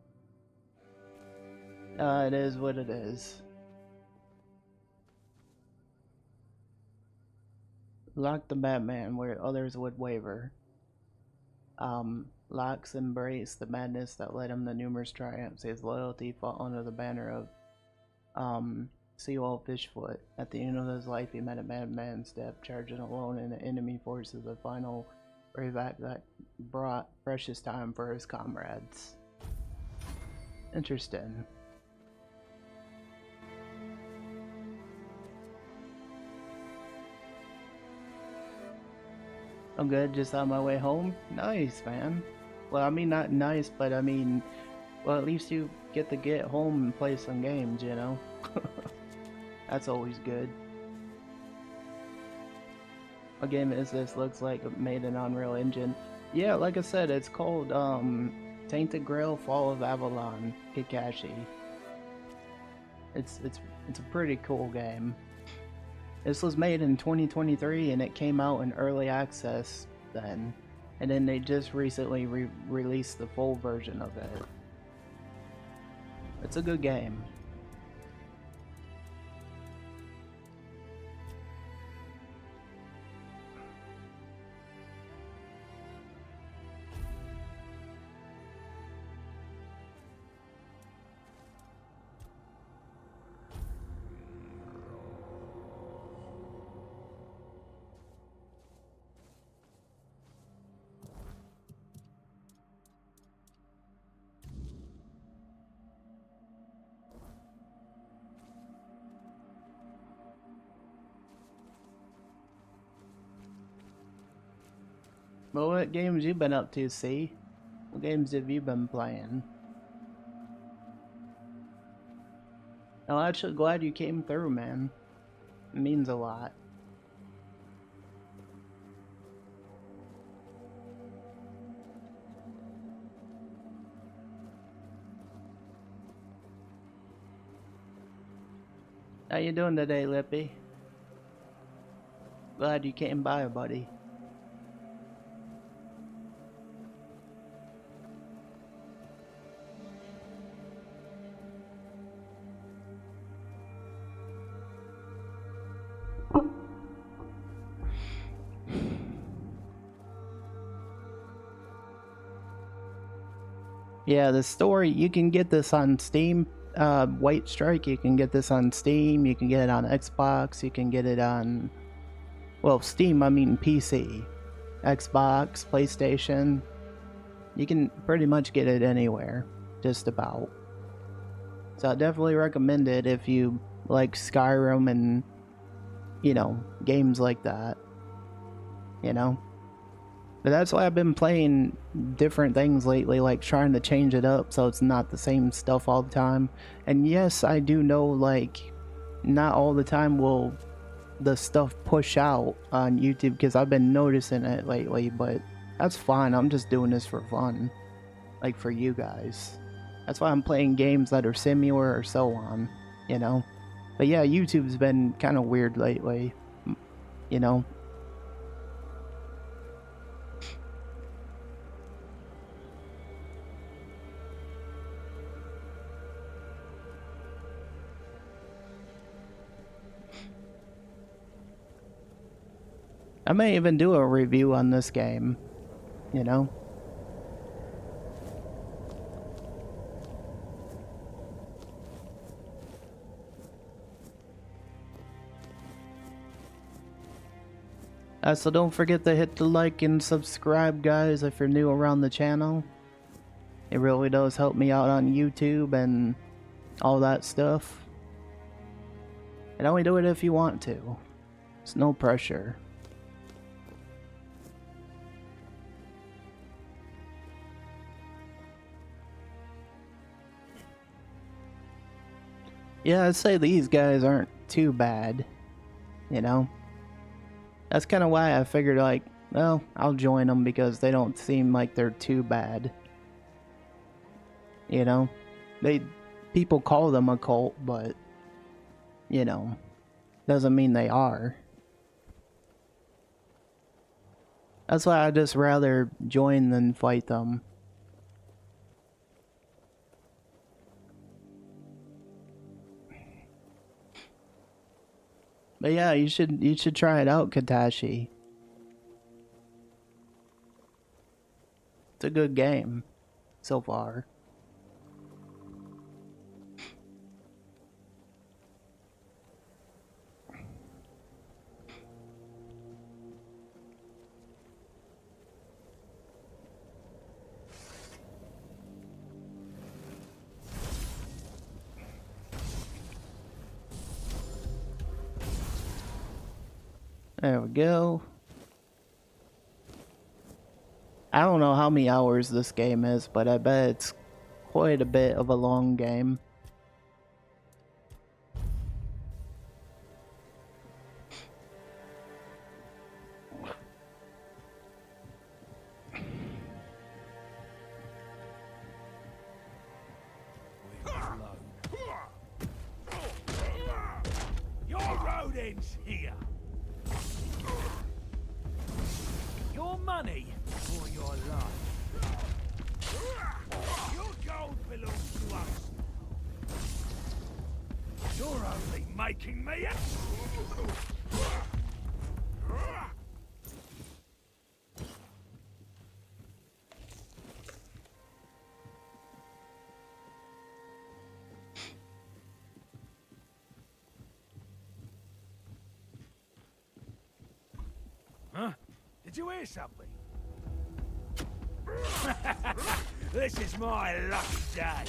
It is what it is. Like the Batman, where others would waver. Locke's embraced the madness that led him to numerous triumphs. His loyalty fought under the banner of Seawall Fishfoot. At the end of his life, he met a madman step, charging alone in the enemy forces. The final brave act that brought precious time for his comrades. Interesting. I'm good, just on my way home. Nice, man. Well, I mean, not nice, but I mean, well, at least you get to get home and play some games, you know? That's always good. What game is this? Looks like it made an Unreal Engine. Yeah, like I said, it's called Tainted Grail Fall of Avalon, Kakashi. It's a pretty cool game. This was made in 2023 and it came out in early access then. And then they just recently released the full version of it. It's a good game. Well, what games you been up to, see? What games have you been playing? I'm actually glad you came through, man. It means a lot. How you doing today, Lippy? Glad you came by, buddy. Yeah, the story, you can get this on Steam. White Strike, you can get this on Steam, you can get it on Xbox, you can get it on, well, Steam, I mean PC, Xbox, PlayStation. You can pretty much get it anywhere, just about. So I definitely recommend it if you like Skyrim and, you know, games like that, you know. But that's why I've been playing different things lately, like trying to change it up so it's not the same stuff all the time. And yes, I do know, like, not all the time will the stuff push out on YouTube, because I've been noticing it lately, but that's fine. I'm just doing this for fun, like for you guys. That's why I'm playing games that are similar or so on, you know. But yeah, YouTube's been kind of weird lately, you know. I may even do a review on this game, you know? So don't forget to hit the like and subscribe, guys, if you're new around the channel. It really does help me out on YouTube and all that stuff. And only do it if you want to. It's no pressure. Yeah, I'd say these guys aren't too bad, you know? That's kind of why I figured, like, well, I'll join them because they don't seem like they're too bad. You know? People call them a cult, but, you know, doesn't mean they are. That's why I'd just rather join than fight them. But yeah, you should try it out, Katashi. It's a good game so far. There we go. I don't know how many hours this game is, but I bet it's quite a bit of a long game. Your road ends here. Your money or your life. Your gold belongs to us now. You're only making me Huh? Did you hear something? This is my lucky day.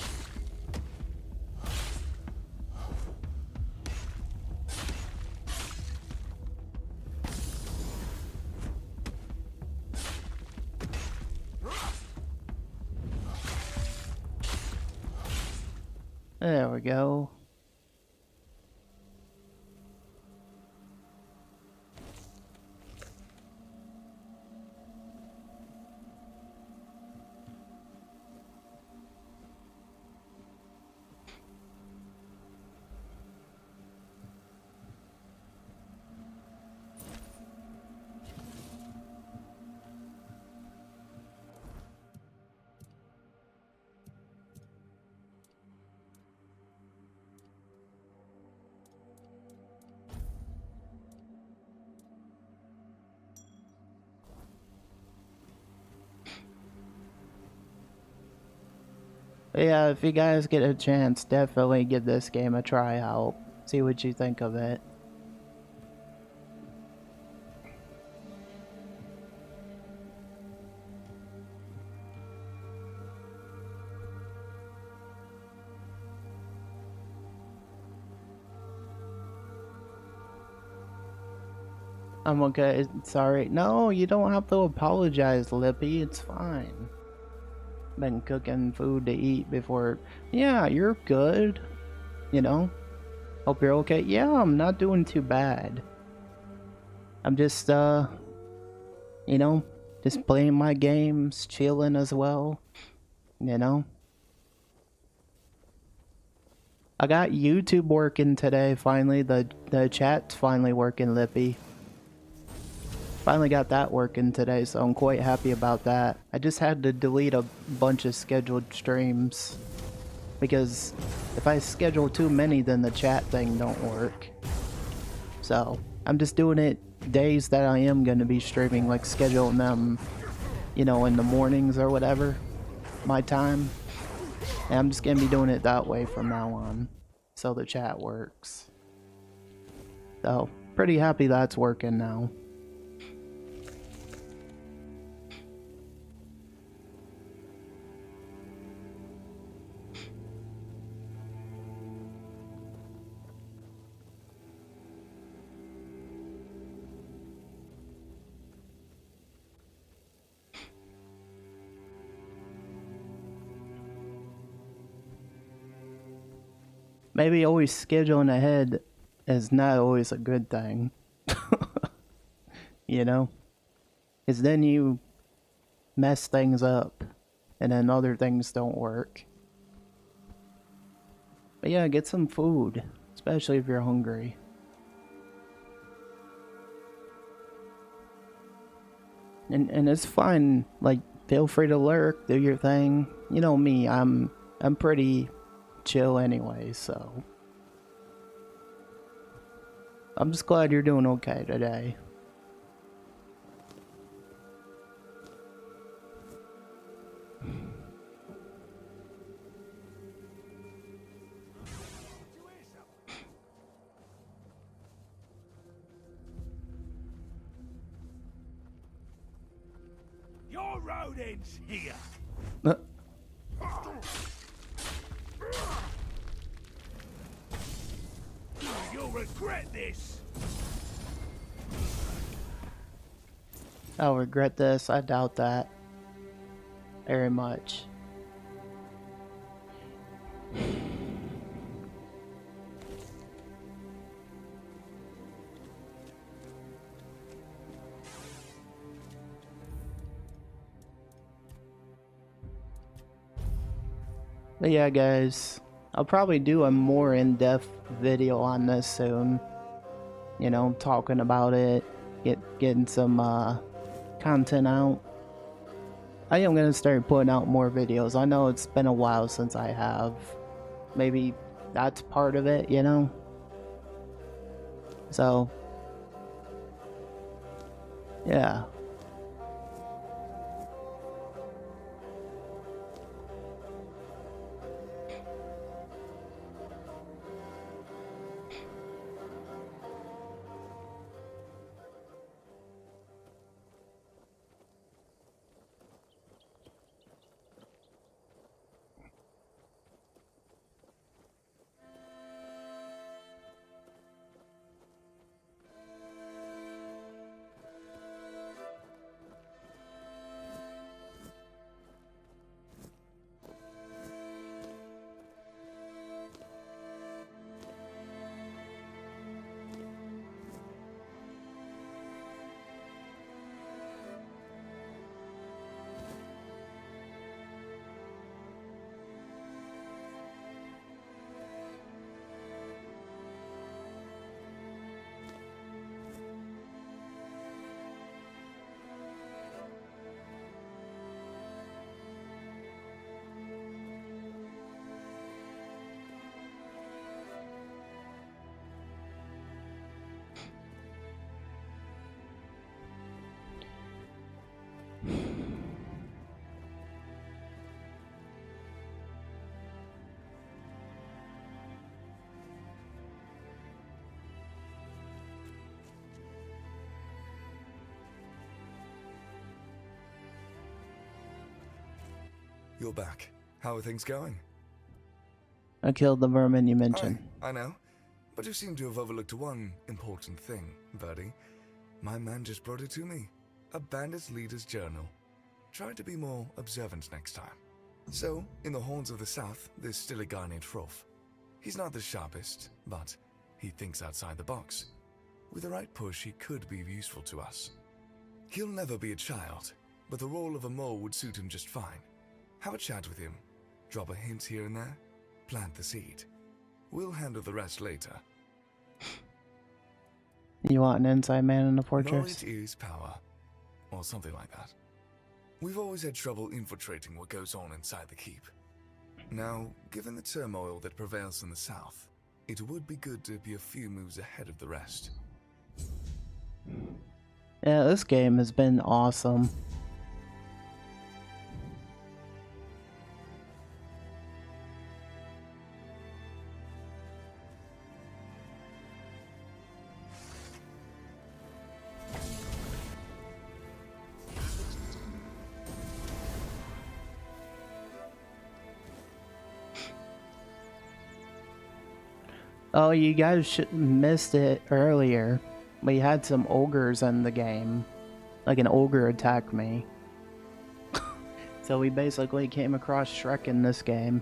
There we go. But yeah, if you guys get a chance, definitely give this game a try out. See what you think of it. I'm okay, sorry. No, you don't have to apologize, Lippy, it's fine. Been cooking food to eat before. Yeah, you're good. You know? Hope you're okay. Yeah, I'm not doing too bad. I'm just, you know, just playing my games, chilling as well. You know? I got YouTube working today, finally. The chat's finally working, Lippy. Finally got that working today, so I'm quite happy about that. I just had to delete a bunch of scheduled streams because if I schedule too many, then the chat thing don't work. So I'm just doing it days that I am going to be streaming, like scheduling them, you know, in the mornings or whatever, my time. And I'm just going to be doing it that way from now on, so the chat works. So pretty happy that's working now. Maybe always scheduling ahead is not always a good thing. You know? Because then you mess things up and then other things don't work. But yeah, get some food, especially if you're hungry. And it's fine, like, feel free to lurk, do your thing. You know me, I'm pretty chill anyway, so I'm just glad you're doing okay today. Your road ends here. You'll regret this. I'll regret this. I doubt that very much. But yeah, guys, I'll probably do a more in-depth video on this soon. You know, talking about it, getting some content out. I am gonna start putting out more videos. I know it's been a while since I have. Maybe that's part of it, you know? So, yeah. you're back. How are things going? I killed the vermin you mentioned. I know. But you seem to have overlooked one important thing, Birdie. My man just brought it to me. A bandit leader's journal. Try to be more observant next time. So, in the Horns of the South, there's still a guy named Froth. He's not the sharpest, but he thinks outside the box. With the right push, he could be useful to us. He'll never be a child, but the role of a mole would suit him just fine. Have a chat with him. Drop a hint here and there. Plant the seed. We'll handle the rest later. You want an inside man in the fortress? Knowledge is power. Or something like that. We've always had trouble infiltrating what goes on inside the keep. Now, given the turmoil that prevails in the south, it would be good to be a few moves ahead of the rest. Yeah, this game has been awesome. Oh, you guys missed it earlier. We had some ogres in the game. Like an ogre attacked me. So we basically came across Shrek in this game.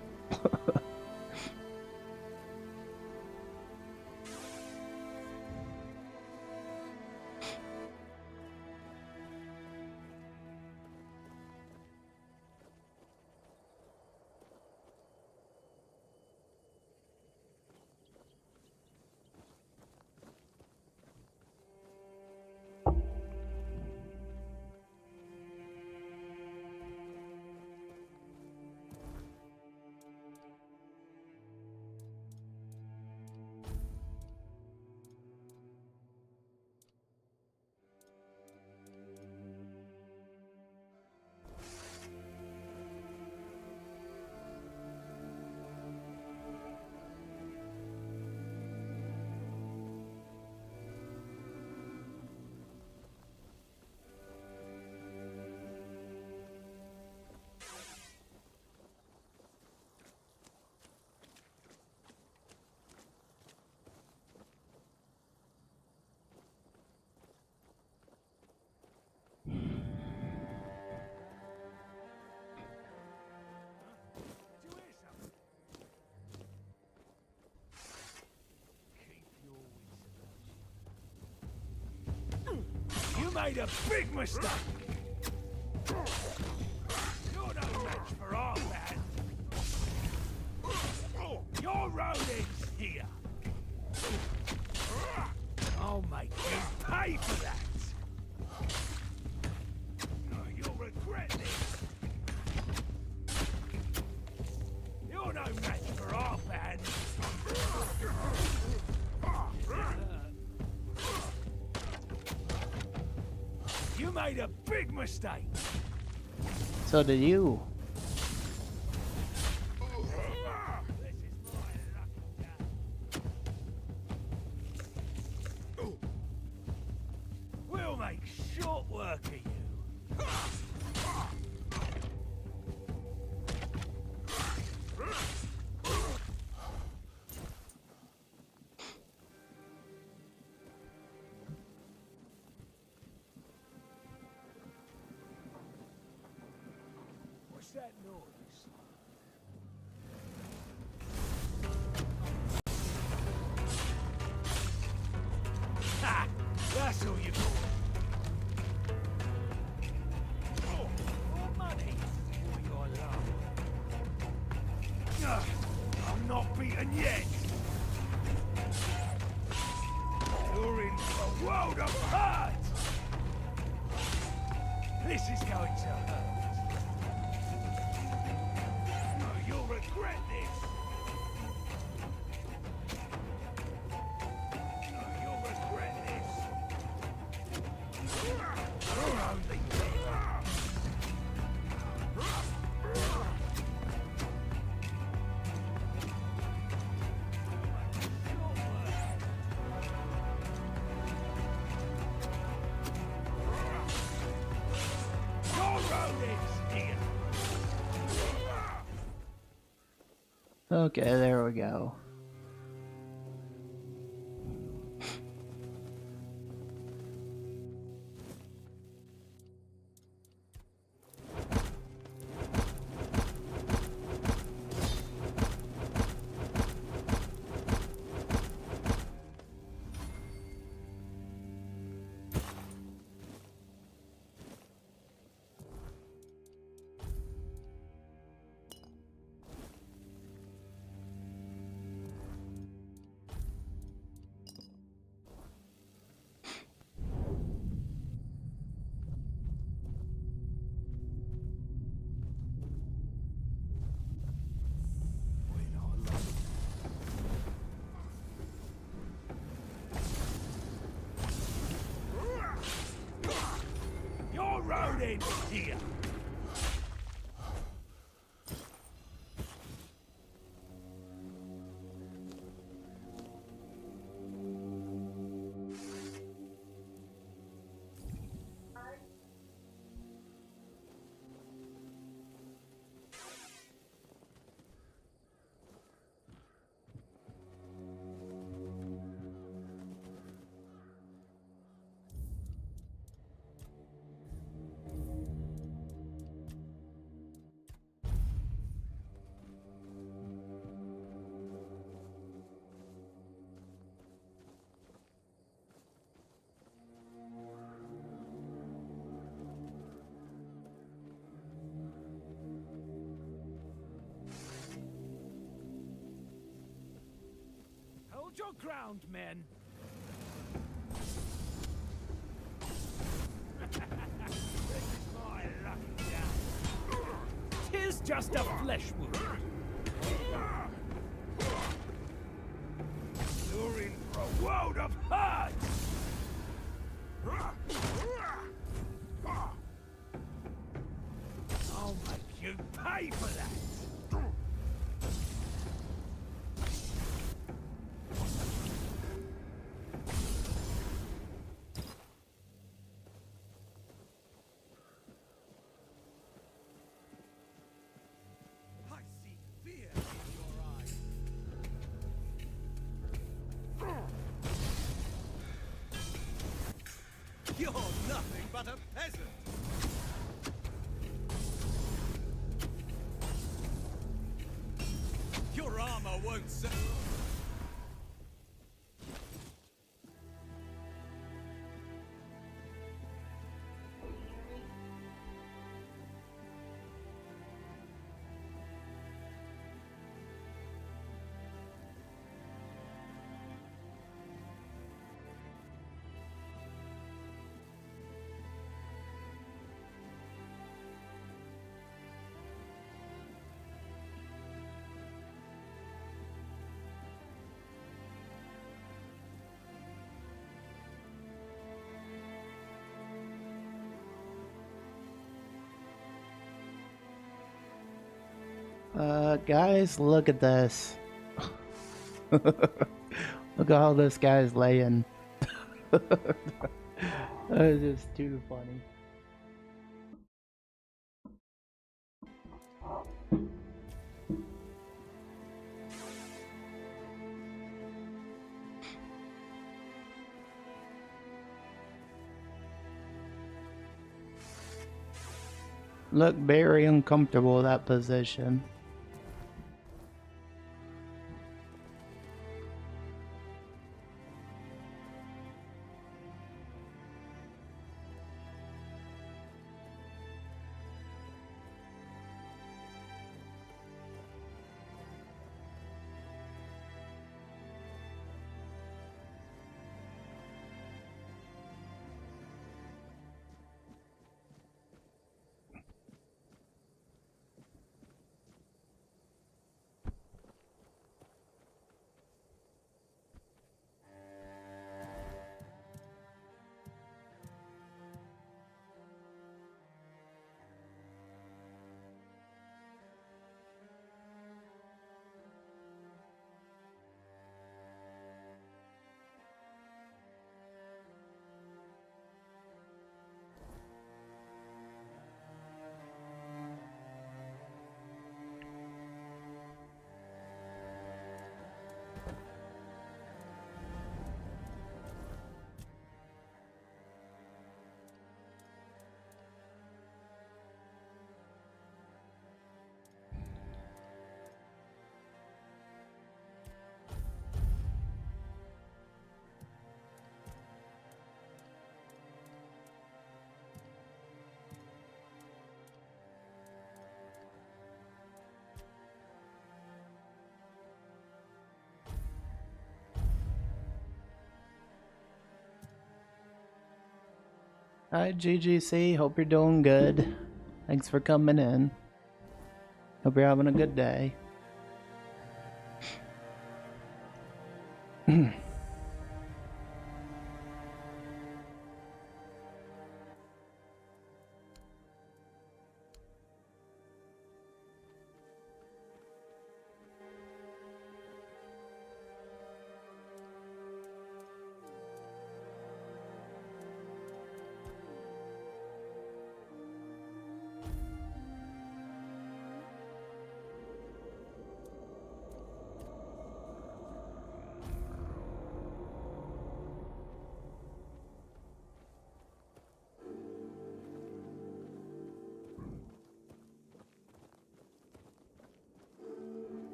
You made a big mistake! You're no match for our man! Your road ends here! I'll make you pay for that! You'll regret this! You're no match for our man! You made a big mistake! So did you. We'll make short work of you. What's that noise? Ha! That's all you got. More money for your love. I'm not beaten yet. You're in for a world of hurt. This is going to hurt. You'll regret this. You'll regret this. You're only Your road Okay, there we go. Your road ends here. Hold your ground, men. This is my lucky day. 'Tis just a flesh wound. You're in for a world of hurt. I'll make you pay for that. You're nothing but a peasant! Your armor won't serve. Guys, look at this. Look at how this guy's laying. That is just too funny. Look very uncomfortable that position. Hi, GGC. Hope you're doing good. Thanks for coming in. Hope you're having a good day.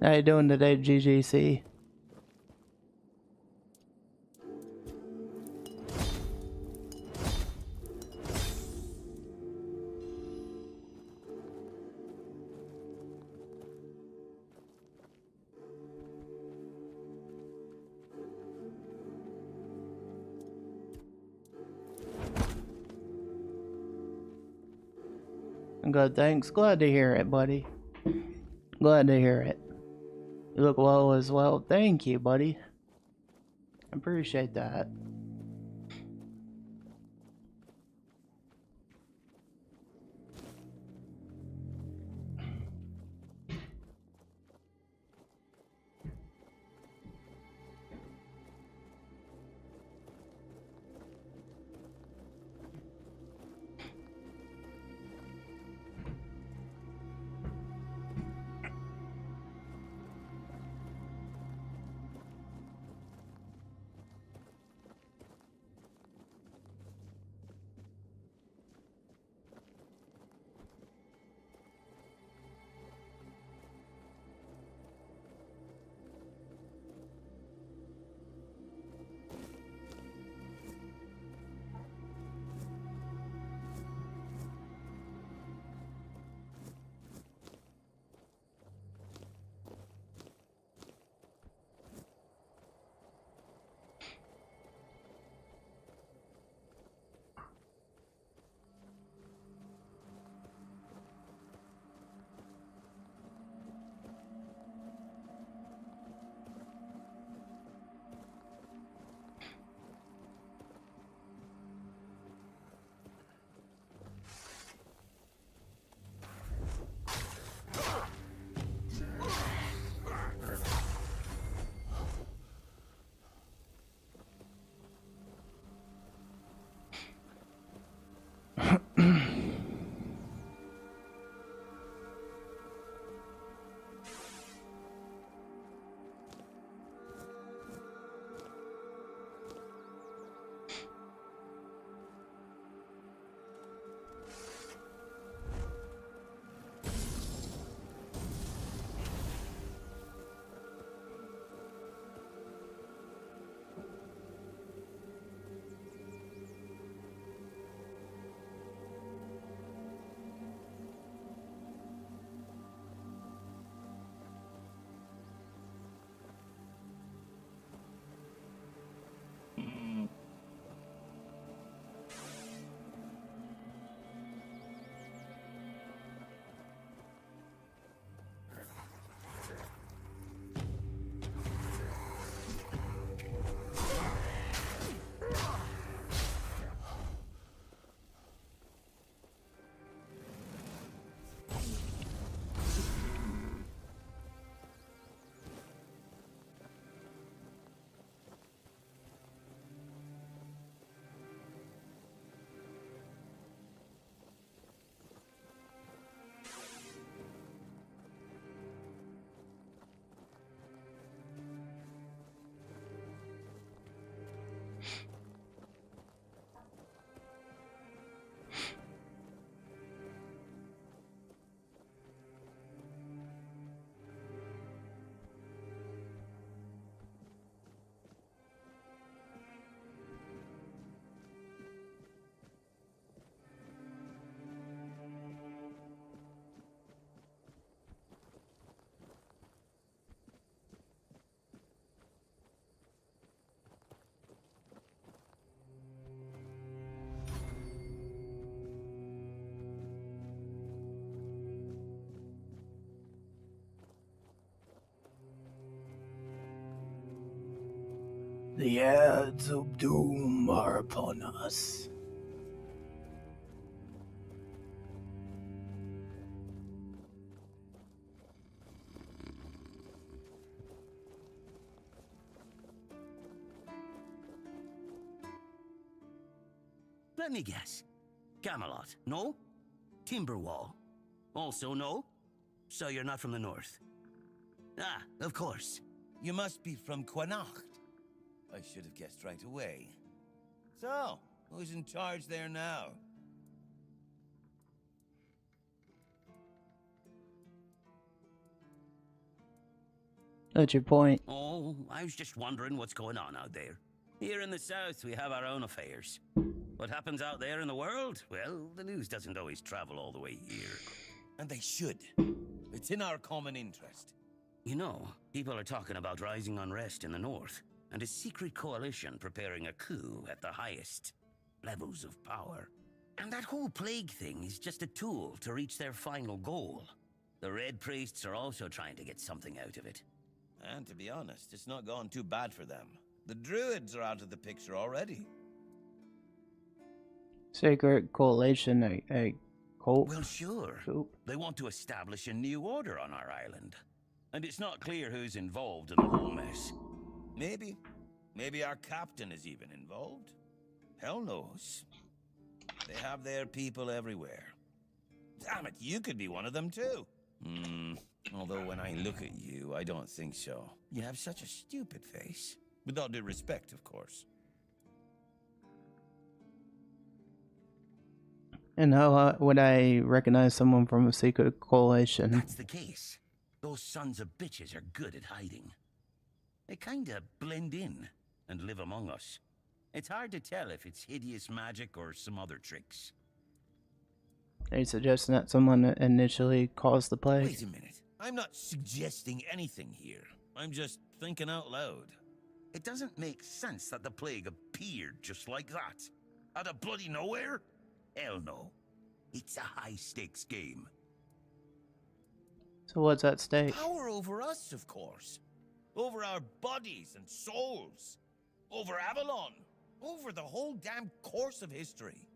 How you doing today, GGC? I'm good, thanks. Glad to hear it, buddy. Glad to hear it. You look well as well. Thank you, buddy. Appreciate that. The ads of doom are upon us. Let me guess. Camelot, no? Timberwall, also no? So you're not from the north? Ah, of course. You must be from Quanacht. I should have guessed right away. So, who's in charge there now? That's your point. Oh, I was just wondering what's going on out there. Here in the south, we have our own affairs. What happens out there in the world? Well, the news doesn't always travel all the way here. And they should. It's in our common interest. You know, people are talking about rising unrest in the north, and a secret coalition preparing a coup at the highest levels of power. And that whole plague thing is just a tool to reach their final goal. The Red Priests are also trying to get something out of it. And to be honest, it's not gone too bad for them. The Druids are out of the picture already. Secret coalition, a cult? Well, sure. They want to establish a new order on our island. And it's not clear who's involved in the whole mess. Maybe. Maybe our captain is even involved. Hell knows. They have their people everywhere. Damn it, you could be one of them too. Although when I look at you, I don't think so. You have such a stupid face. With all due respect, of course. And how would I recognize someone from a secret coalition? That's the case. Those sons of bitches are good at hiding. They kinda blend in and live among us. It's hard to tell if it's hideous magic or some other tricks. Are you suggesting that someone initially caused the plague? Wait a minute. I'm not suggesting anything here. I'm just thinking out loud. It doesn't make sense that the plague appeared just like that. Out of bloody nowhere? Hell no. It's a high-stakes game. So what's at stake? Power over us, of course. Over our bodies and souls. Over Avalon. Over the whole damn course of history.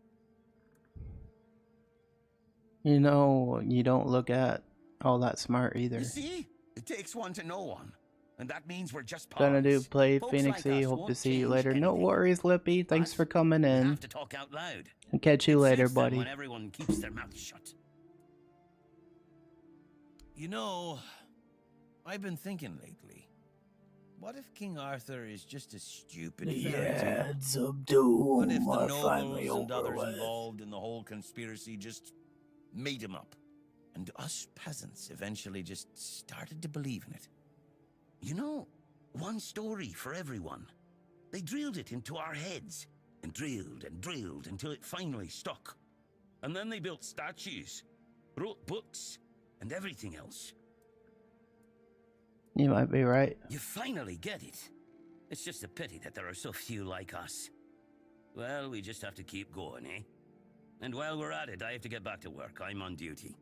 You know, you don't look at all that smart either. You see? It takes one to know one. And that means we're just Gonna do pawns. play Folks Phoenix like E. us Hope to won't see you change later. No anything. worries, Lippy. Thanks for coming We in. have to talk out loud. I'll catch you It later, suits them buddy. when everyone keeps their mouth shut. You know, I've been thinking lately. What if King Arthur is just a stupid The fairy tale? ads of doom What if the are nobles finally and over others with. involved in the whole conspiracy just made him up? And us peasants eventually just started to believe in it. You know, one story for everyone. They drilled it into our heads, and drilled until it finally stuck. And then they built statues, wrote books, and everything else. You might be right. You finally get it. It's just a pity that there are so few like us. Well, we just have to keep going, eh? And while we're at it, I have to get back to work. I'm on duty.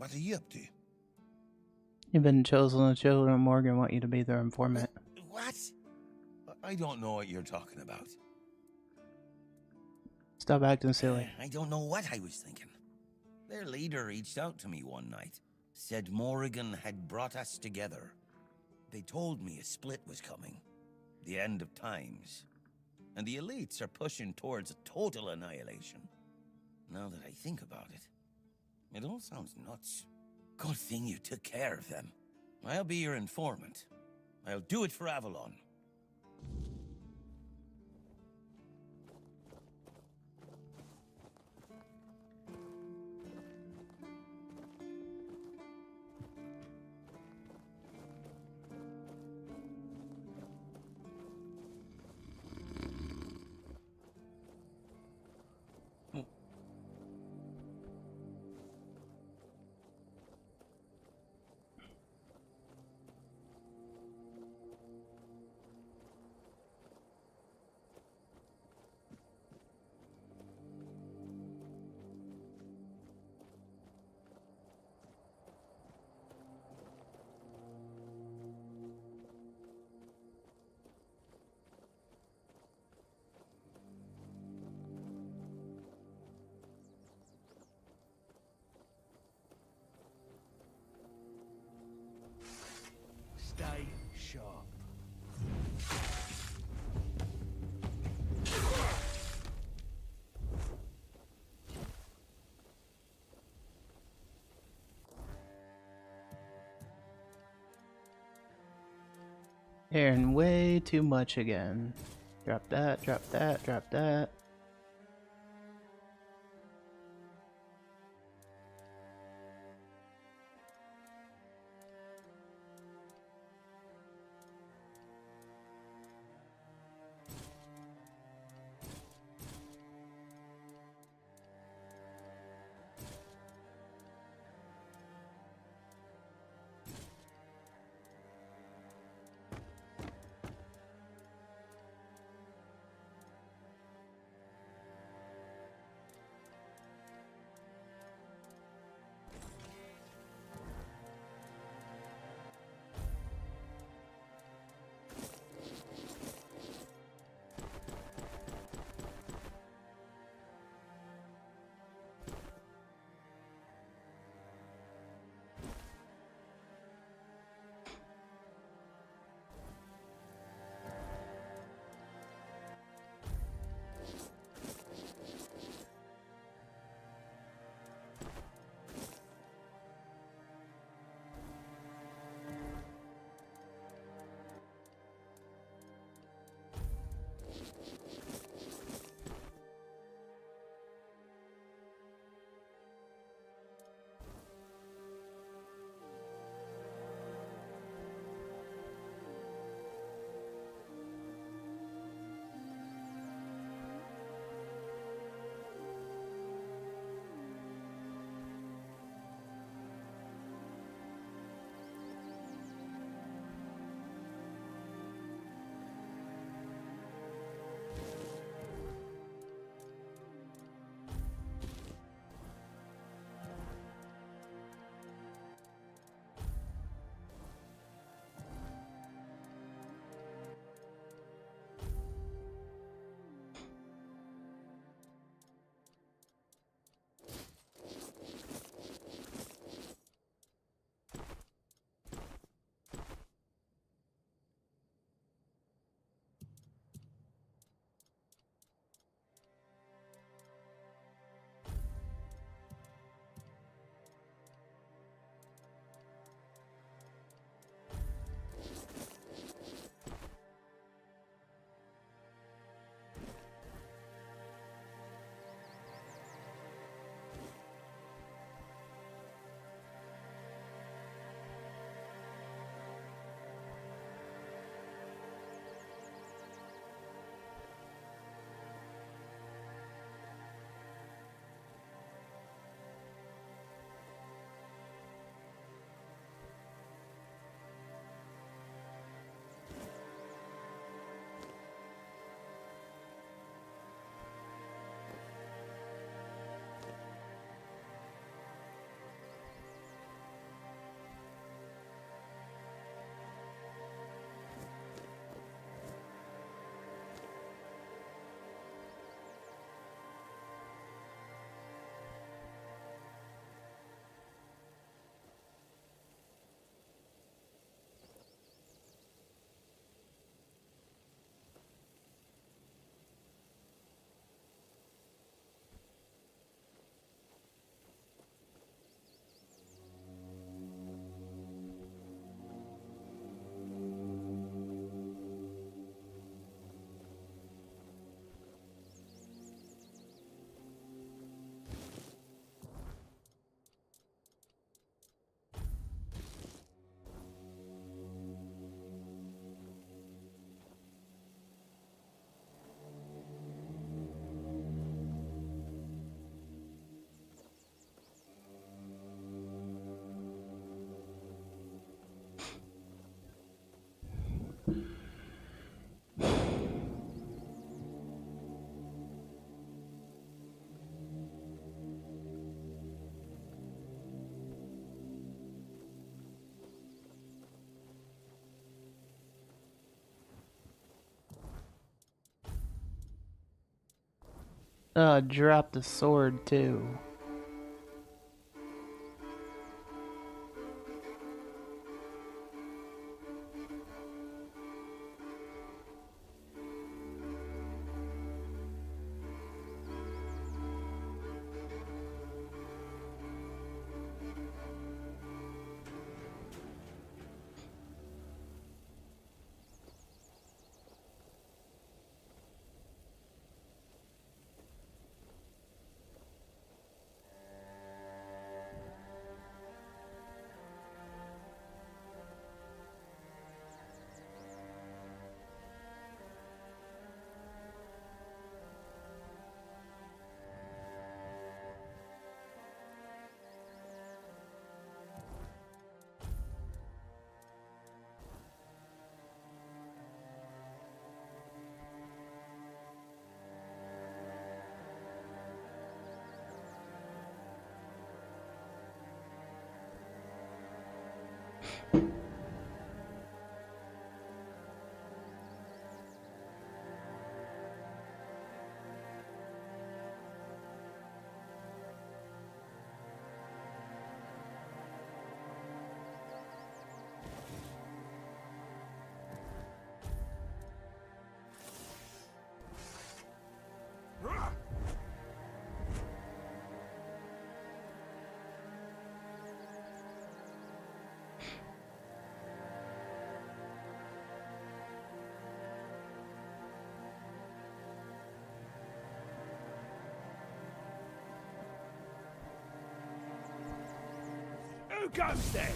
What are you up to? You've been chosen to children. Morgan want you to be their informant. What? I don't know what you're talking about. Stop acting silly. I don't know what I was thinking. Their leader reached out to me one night. Said Morrigan had brought us together. They told me a split was coming. The end of times. And the elites are pushing towards a total annihilation. Now that I think about it, it all sounds nuts. Good thing you took care of them. I'll be your informant. I'll do it for Avalon. Stay sharp. Hearing way too much again. Drop that, drop that, drop that. Drop the sword too. goes then.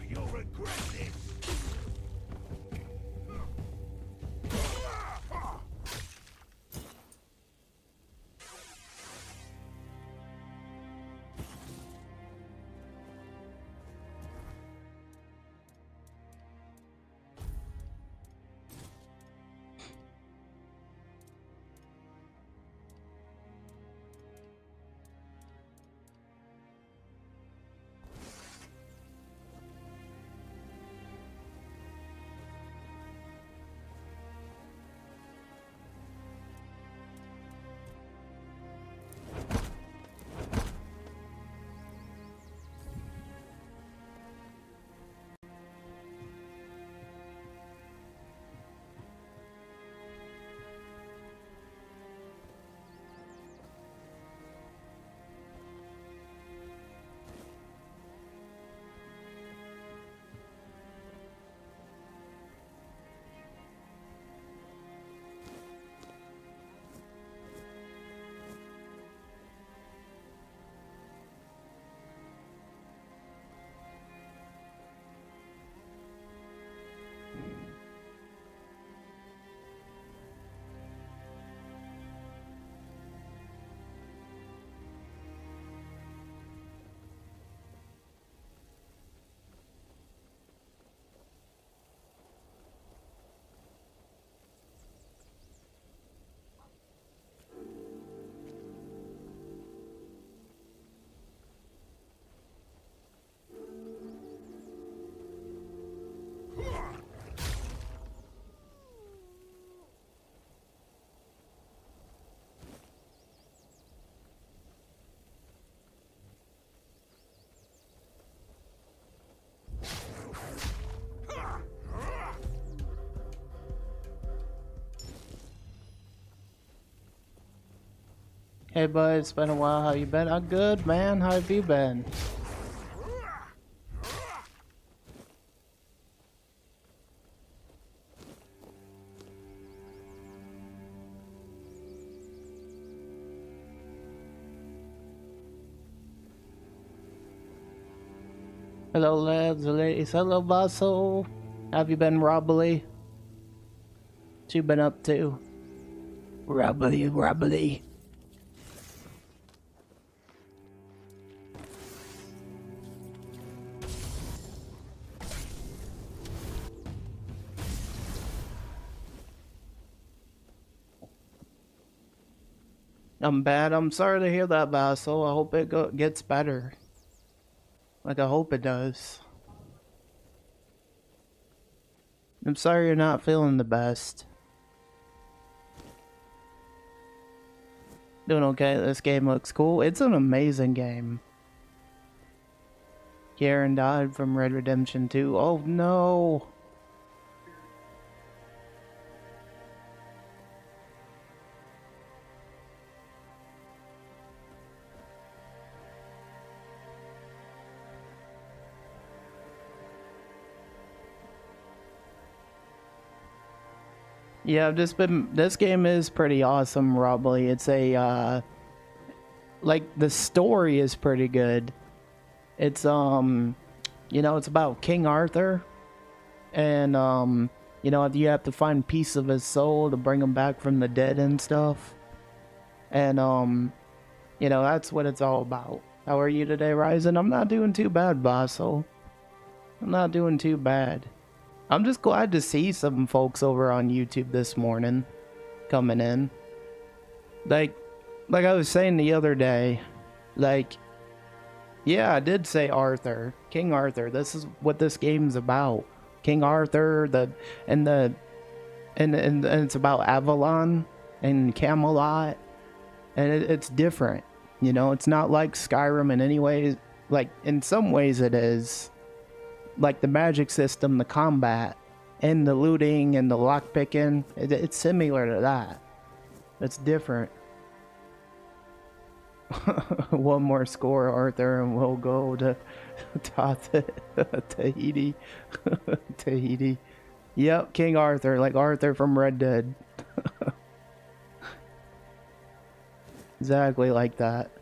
You'll regret this. Hey bud, it's been a while. How you been? I'm good, man. How have you been? Hello lads, ladies. Hello Basso. Have you been Robbly? What you been up to? Robbly. I'm bad. I'm sorry to hear that, Basso. I hope it gets better. Like, I hope it does. I'm sorry you're not feeling the best. Doing okay. This game looks cool. It's an amazing game. Karen died from Red Redemption 2. Oh no! Yeah, I've just been. This game is pretty awesome, Robbly. It's a like the story is pretty good. It's you know, it's about King Arthur, and you know, you have to find piece of his soul to bring him back from the dead and stuff. And you know, that's what it's all about. How are you today, Ryzen? I'm not doing too bad, Basso. I'm not doing too bad. I'm just glad to see some folks over on YouTube this morning coming in. Like I was saying the other day, like, yeah, I did say Arthur, King Arthur. This is what this game's about. King Arthur, and it's about Avalon and Camelot, and it's different. You know, it's not like Skyrim in any way. Like, in some ways it is. Like the magic system, the combat, and the looting and the lockpicking, it's similar to that. It's different. One more score, Arthur, and we'll go to Tahiti. Tahiti. Yep, King Arthur, like Arthur from Red Dead. Exactly like that.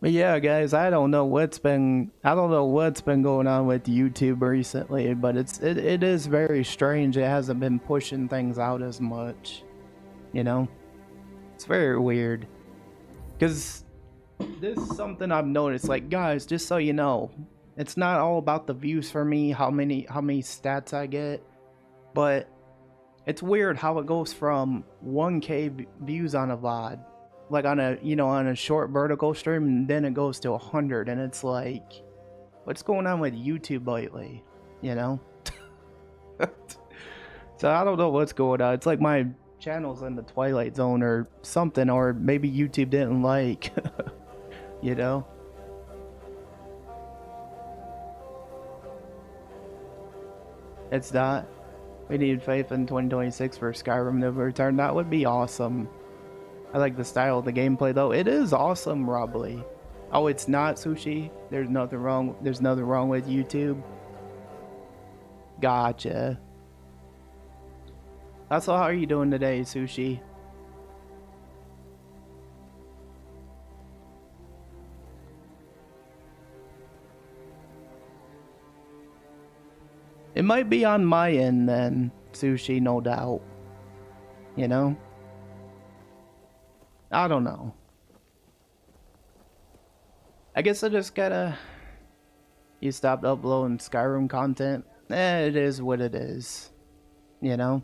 But yeah, guys, I don't know what's been going on with YouTube recently, but it is very strange. It hasn't been pushing things out as much, you know. It's very weird. Cause this is something I've noticed. Like, guys, just so you know, it's not all about the views for me, how many stats I get, but it's weird how it goes from 1K views on a VOD, like on a short vertical stream, and then it goes to 100, and it's like, what's going on with YouTube lately, you know? So I don't know what's going on. It's like my channel's in the Twilight Zone or something, or maybe YouTube didn't like, you know? It's not. We need faith in 2026 for Skyrim to return. That would be awesome. I like the style of the gameplay though. It is awesome, Robbly. Oh, it's not, Sushi? There's nothing wrong with YouTube. Gotcha. So how are you doing today, Sushi? It might be on my end then, Sushi, no doubt. You know? I don't know. I guess I just gotta... You stopped uploading Skyrim content? It is what it is. You know?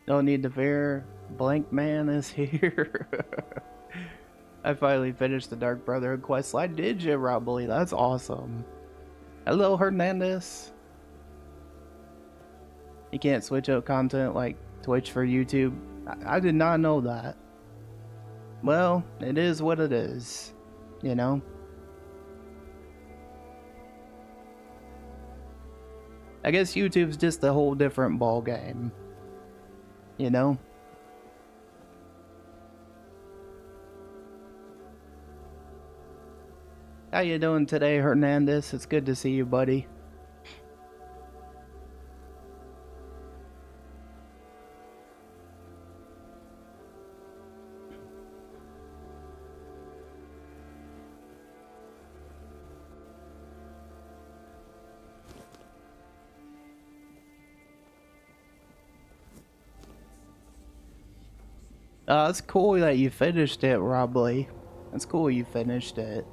No need to fear. Blank Man is here. I finally finished the Dark Brotherhood quest line. Did you, Robbly? That's awesome. Hello, Hernandez. You can't switch out content like Twitch for YouTube. I did not know that. Well, it is what it is. You know? I guess YouTube's just a whole different ball game. You know? How you doing today, Hernandez? It's good to see you, buddy. It's cool that you finished it, Robbly. That's cool you finished it.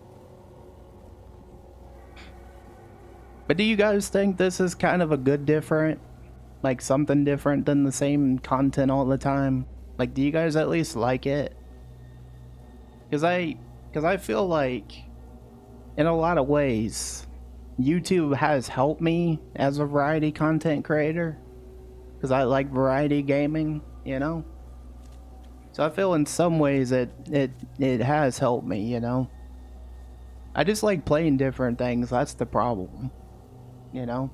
But do you guys think this is kind of a good different? Like something different than the same content all the time? Like, do you guys at least like it? Cause I feel like, in a lot of ways, YouTube has helped me as a variety content creator. Cause I like variety gaming, you know? So I feel in some ways it has helped me, you know? I just like playing different things, that's the problem. You know?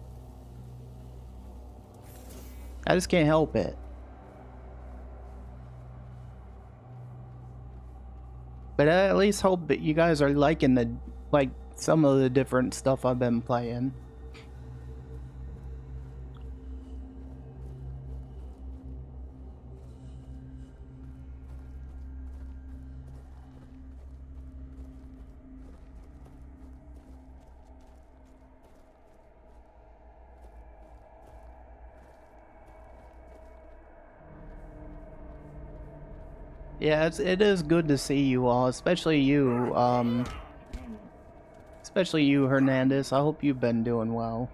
I just can't help it. But I at least hope that you guys are liking some of the different stuff I've been playing. Yeah, it is good to see you all, especially you, Hernandez. I hope you've been doing well.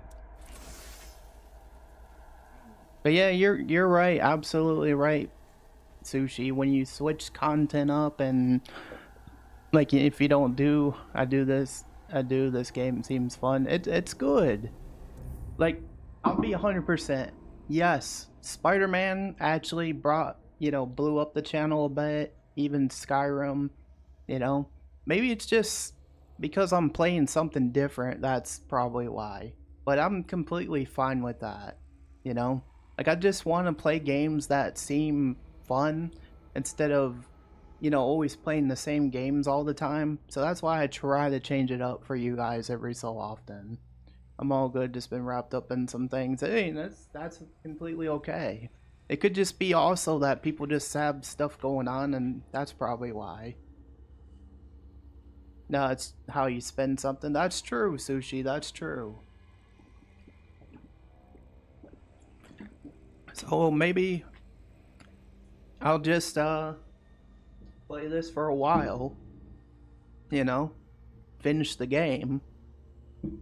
But yeah, you're right, absolutely right, Sushi. When you switch content up and like if you don't do, I do this game seems fun. It's good. Like, I'll be 100%. Yes, Spider-Man actually blew up the channel a bit, even Skyrim, you know. Maybe it's just because I'm playing something different, that's probably why. But I'm completely fine with that, you know. Like, I just want to play games that seem fun instead of, you know, always playing the same games all the time. So that's why I try to change it up for you guys every so often. I'm all good, just been wrapped up in some things. Hey, that's completely okay. It could just be also that people just have stuff going on, and that's probably why. No, it's how you spend something. That's true, Sushi, that's true. So maybe I'll just play this for a while, you know, finish the game,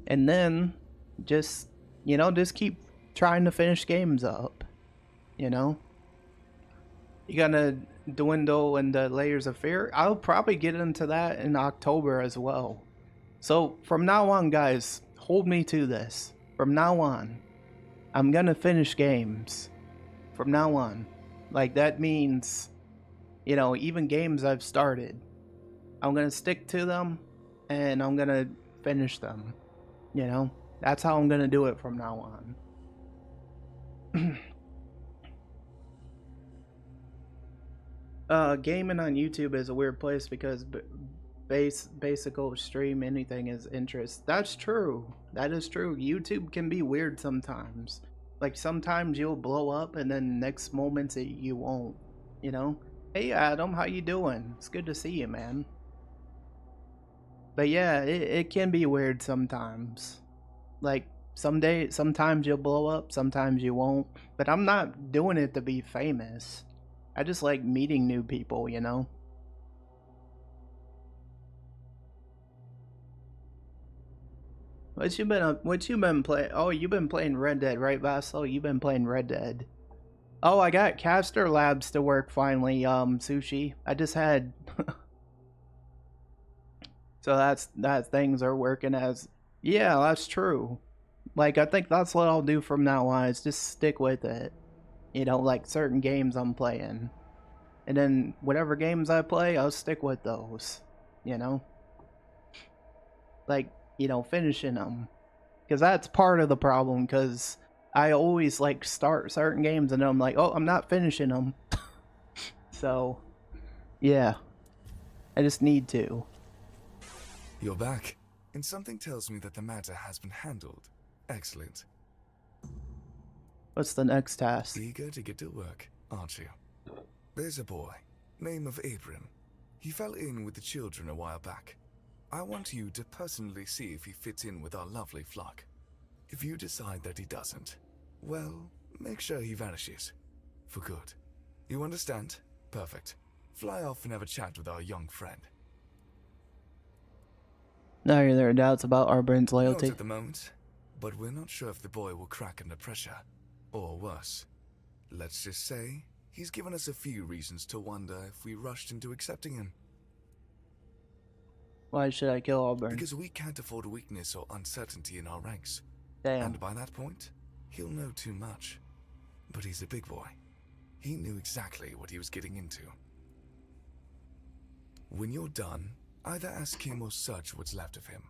and then just, you know, just keep trying to finish games up, you know. You gonna dwindle into Layers of Fear? I'll probably get into that in October as well. So from now on, guys, hold me to this. From now on, I'm gonna finish games. From now on. Like, that means, you know, even games I've started, I'm gonna stick to them, and I'm gonna finish them, you know. That's how I'm gonna do it from now on. Gaming on YouTube is a weird place because basically stream anything is interest. That's true. That is true. YouTube can be weird sometimes. Like, sometimes you'll blow up and then next moments you won't, you know. Hey Adam, how you doing? It's good to see you, man. But yeah, it can be weird sometimes. Like, sometimes you'll blow up, sometimes you won't. But I'm not doing it to be famous. I just like meeting new people, you know? What you been playing? Oh, you've been playing Red Dead, right, Vassal? You've been playing Red Dead. Oh, I got Caster Labs to work finally, Sushi. I just had... So that things are working as... Yeah, that's true. Like, I think that's what I'll do from now on, is just stick with it. You know, like certain games I'm playing. And then whatever games I play, I'll stick with those. You know? Like, you know, finishing them. Because that's part of the problem, because I always, like, start certain games and then I'm like, oh, I'm not finishing them. So, yeah. I just need to. You're back, and something tells me that the matter has been handled. Excellent. What's the next task? Eager to get to work, aren't you? There's a boy, name of Abram. He fell in with the children a while back. I want you to personally see if he fits in with our lovely flock. If you decide that he doesn't, well, make sure he vanishes. For good. You understand? Perfect. Fly off and have a chat with our young friend. Now are there doubts about Arbrin's loyalty? Not at the moment, but we're not sure if the boy will crack under pressure. Or worse. Let's just say, he's given us a few reasons to wonder if we rushed into accepting him. Why should I kill Auburn? Because we can't afford weakness or uncertainty in our ranks. Damn. And by that point, he'll know too much. But he's a big boy. He knew exactly what he was getting into. When you're done, either ask him or search what's left of him.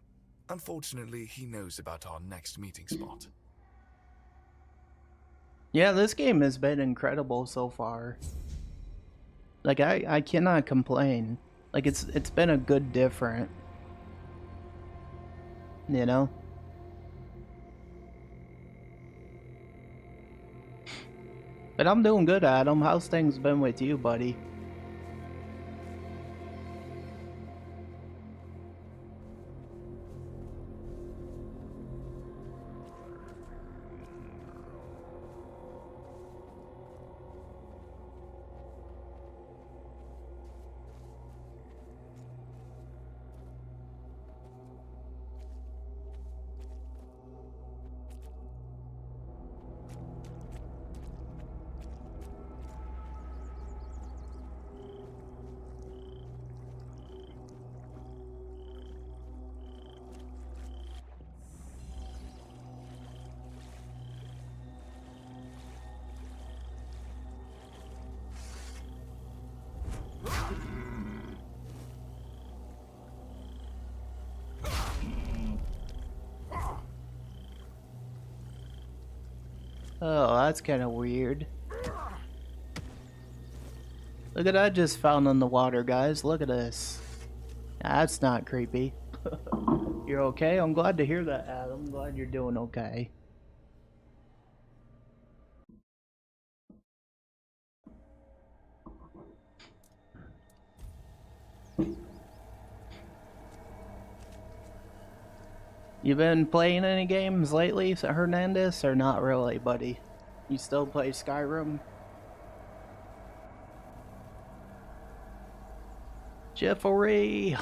Unfortunately, he knows about our next meeting spot. Yeah, this game has been incredible so far. Like, I cannot complain. Like, it's been a good different. You know? But I'm doing good, Adam. How's things been with you, buddy? Oh, that's kind of weird. Look at that just found in the water, guys. Look at this. That's not creepy. You're okay? I'm glad to hear that, Adam. I'm glad you're doing okay. You been playing any games lately, Hernandez, or not really, buddy? You still play Skyrim? Jeffrey!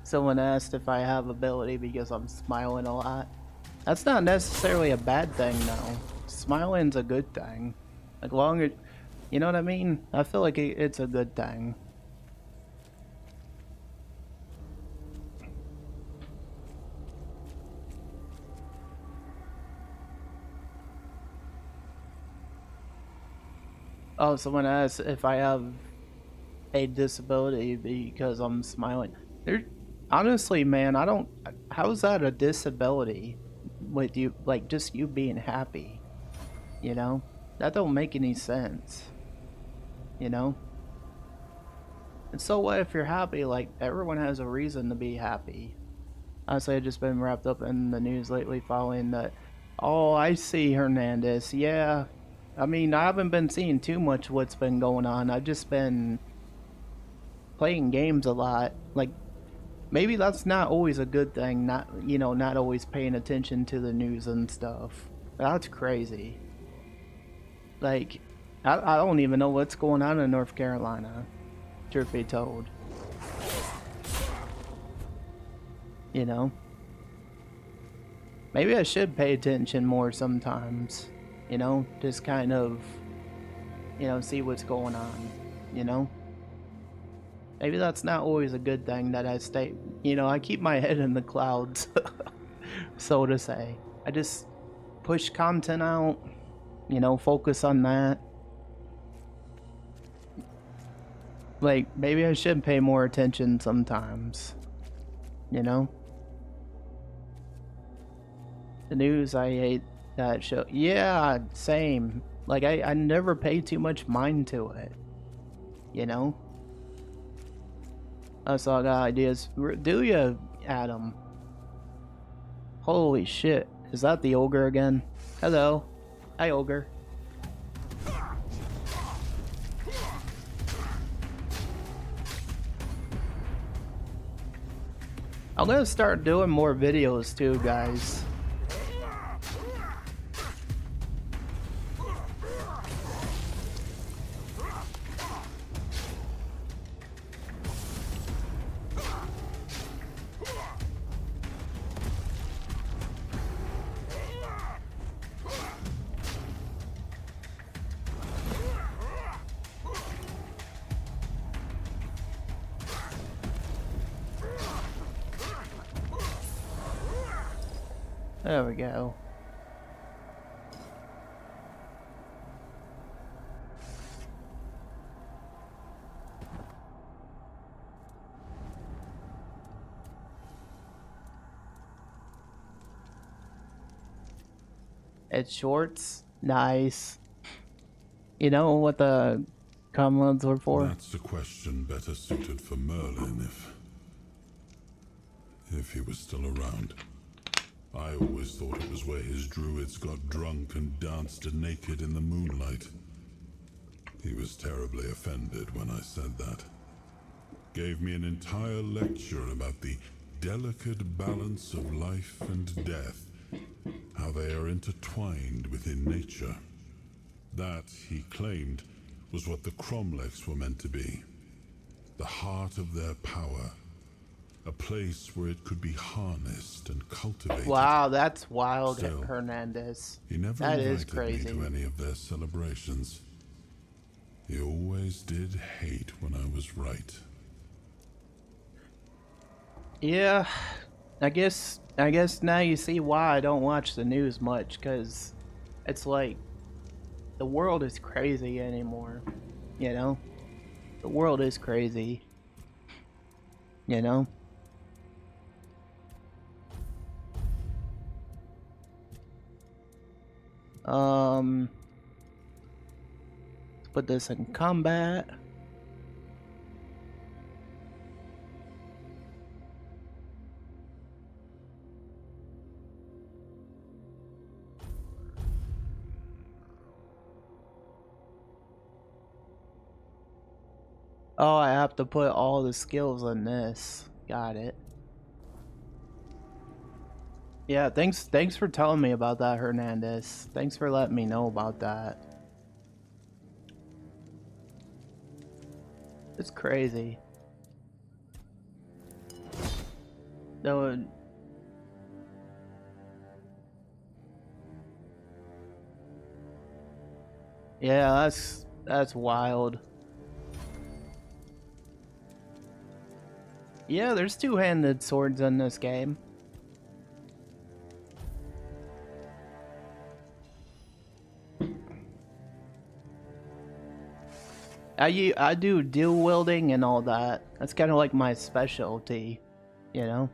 Someone asked if I have ability because I'm smiling a lot. That's not necessarily a bad thing, though. Smiling's a good thing. Like, long as... You know what I mean? I feel like it's a good thing. Oh, someone asked if I have a disability because I'm smiling. Honestly, man, I don't... How's that a disability? With you, like, just you being happy? You know? That don't make any sense. You know? And so what if you're happy? Like, everyone has a reason to be happy. Honestly, I've just been wrapped up in the news lately following that. Oh, I see, Hernandez. Yeah. I mean, I haven't been seeing too much what's been going on. I've just been playing games a lot. Like, maybe that's not always a good thing. Not, you know, not always paying attention to the news and stuff. That's crazy. Like, I don't even know what's going on in North Carolina, truth be told. You know? Maybe I should pay attention more sometimes. You know? Just kind of, you know, see what's going on. You know? Maybe that's not always a good thing that I stay... You know, I keep my head in the clouds, so to say. I just push content out, you know, focus on that. Like, maybe I should pay more attention sometimes. You know? The news, I hate that show. Yeah, same. Like, I never pay too much mind to it. You know? So I got ideas. Do ya, Adam? Holy shit. Is that the ogre again? Hello. Hi, ogre. I'm gonna start doing more videos too, guys. There we go. It's shorts. Nice. You know what the comlades were for? That's a question better suited for Merlin if he was still around. I always thought it was where his druids got drunk and danced naked in the moonlight. He was terribly offended when I said that. Gave me an entire lecture about the delicate balance of life and death, how they are intertwined within nature. That, he claimed, was what the Cromlechs were meant to be. The heart of their power. A place where it could be harnessed and cultivated. Wow, that's wild, Still, Hernandez. He never That invited is crazy. me to any of their celebrations. He always did hate when I was right. Yeah, I guess now you see why I don't watch the news much, because it's like the world is crazy anymore, you know? The world is crazy, you know? Let's put this in combat. Oh, I have to put all the skills in this. Got it. Yeah, thanks for telling me about that, Hernandez. Thanks for letting me know about that. It's crazy. No. Yeah, that's wild. Yeah, there's two-handed swords in this game. I do dual wielding and all that. That's kind of like my specialty, you know?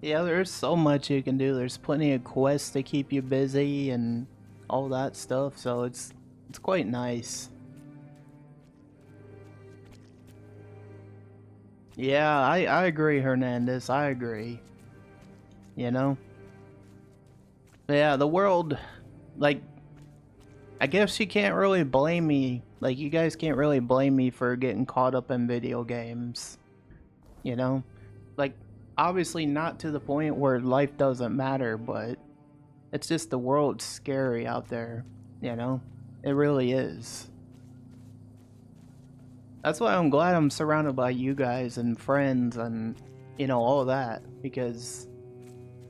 Yeah, there's so much you can do. There's plenty of quests to keep you busy and all that stuff, so it's quite nice. Yeah, I agree, Hernandez. I agree. You know? But yeah, the world, like, I guess you can't really blame me. Like, you guys can't really blame me for getting caught up in video games. You know? Like, obviously not to the point where life doesn't matter, but it's just the world's scary out there, you know? It really is. That's why I'm glad I'm surrounded by you guys and friends and, you know, all that, because,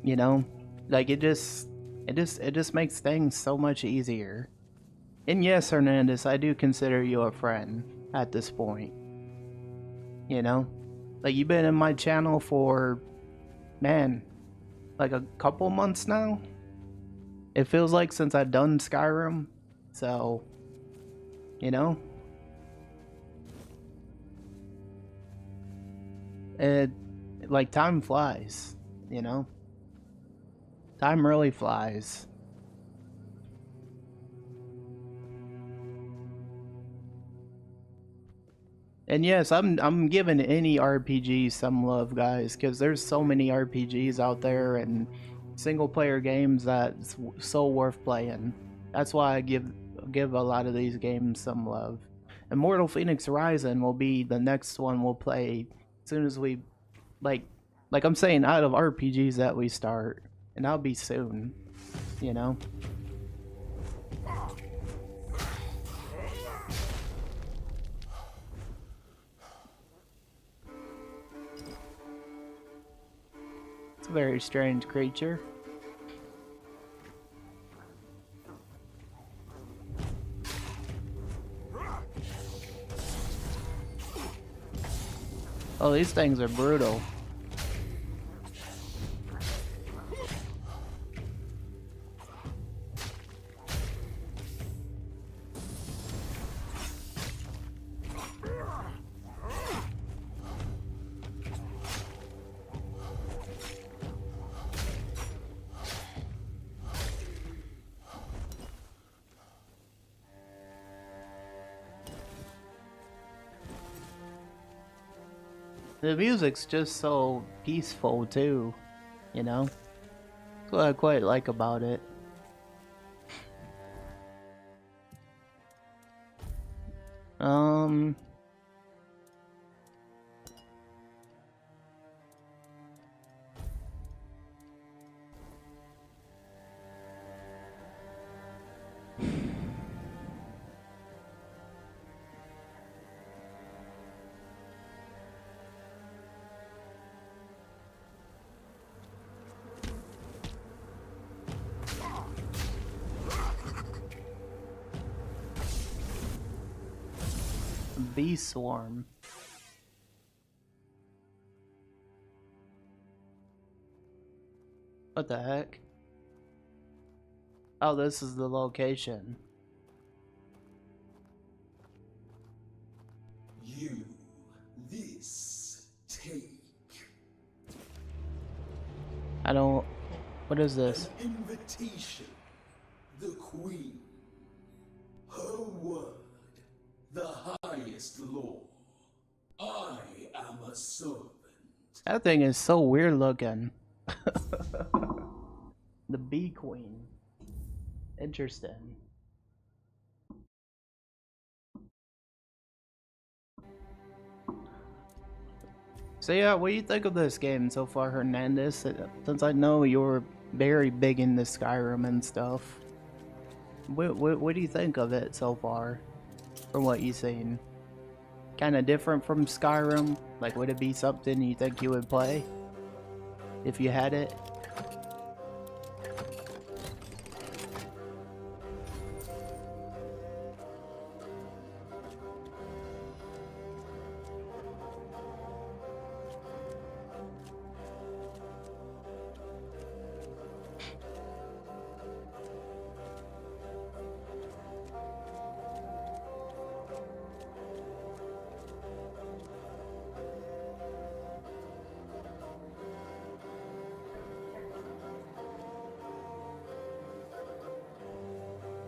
you know, like, it just makes things so much easier. And yes, Hernandez, I do consider you a friend at this point. You know? Like, you've been in my channel for, man, like a couple months now? It feels like since I've done Skyrim, so, you know? Like, time flies, you know? Time really flies. And yes, I'm giving any RPG some love, guys, because there's so many RPGs out there and single player games that's so worth playing. That's why I give a lot of these games some love. Immortal Phoenix Rising will be the next one we'll play as soon as we like I'm saying, out of RPGs that we start, and that'll be soon, you know. It's a very strange creature. Oh, these things are brutal. The music's just so peaceful too, you know? That's what I quite like about it. Bee swarm. What the heck? Oh, this is the location. You, this, take. I don't... What is this? An invitation. The Queen. Her word. The highest law. I am a servant. That thing is so weird looking. The Bee Queen. Interesting. So yeah, what do you think of this game so far, Hernandez? Since I know you're very big into Skyrim and stuff. What do you think of it so far? From what you've seen? Kind of different from Skyrim? Like, would it be something you think you would play? If you had it?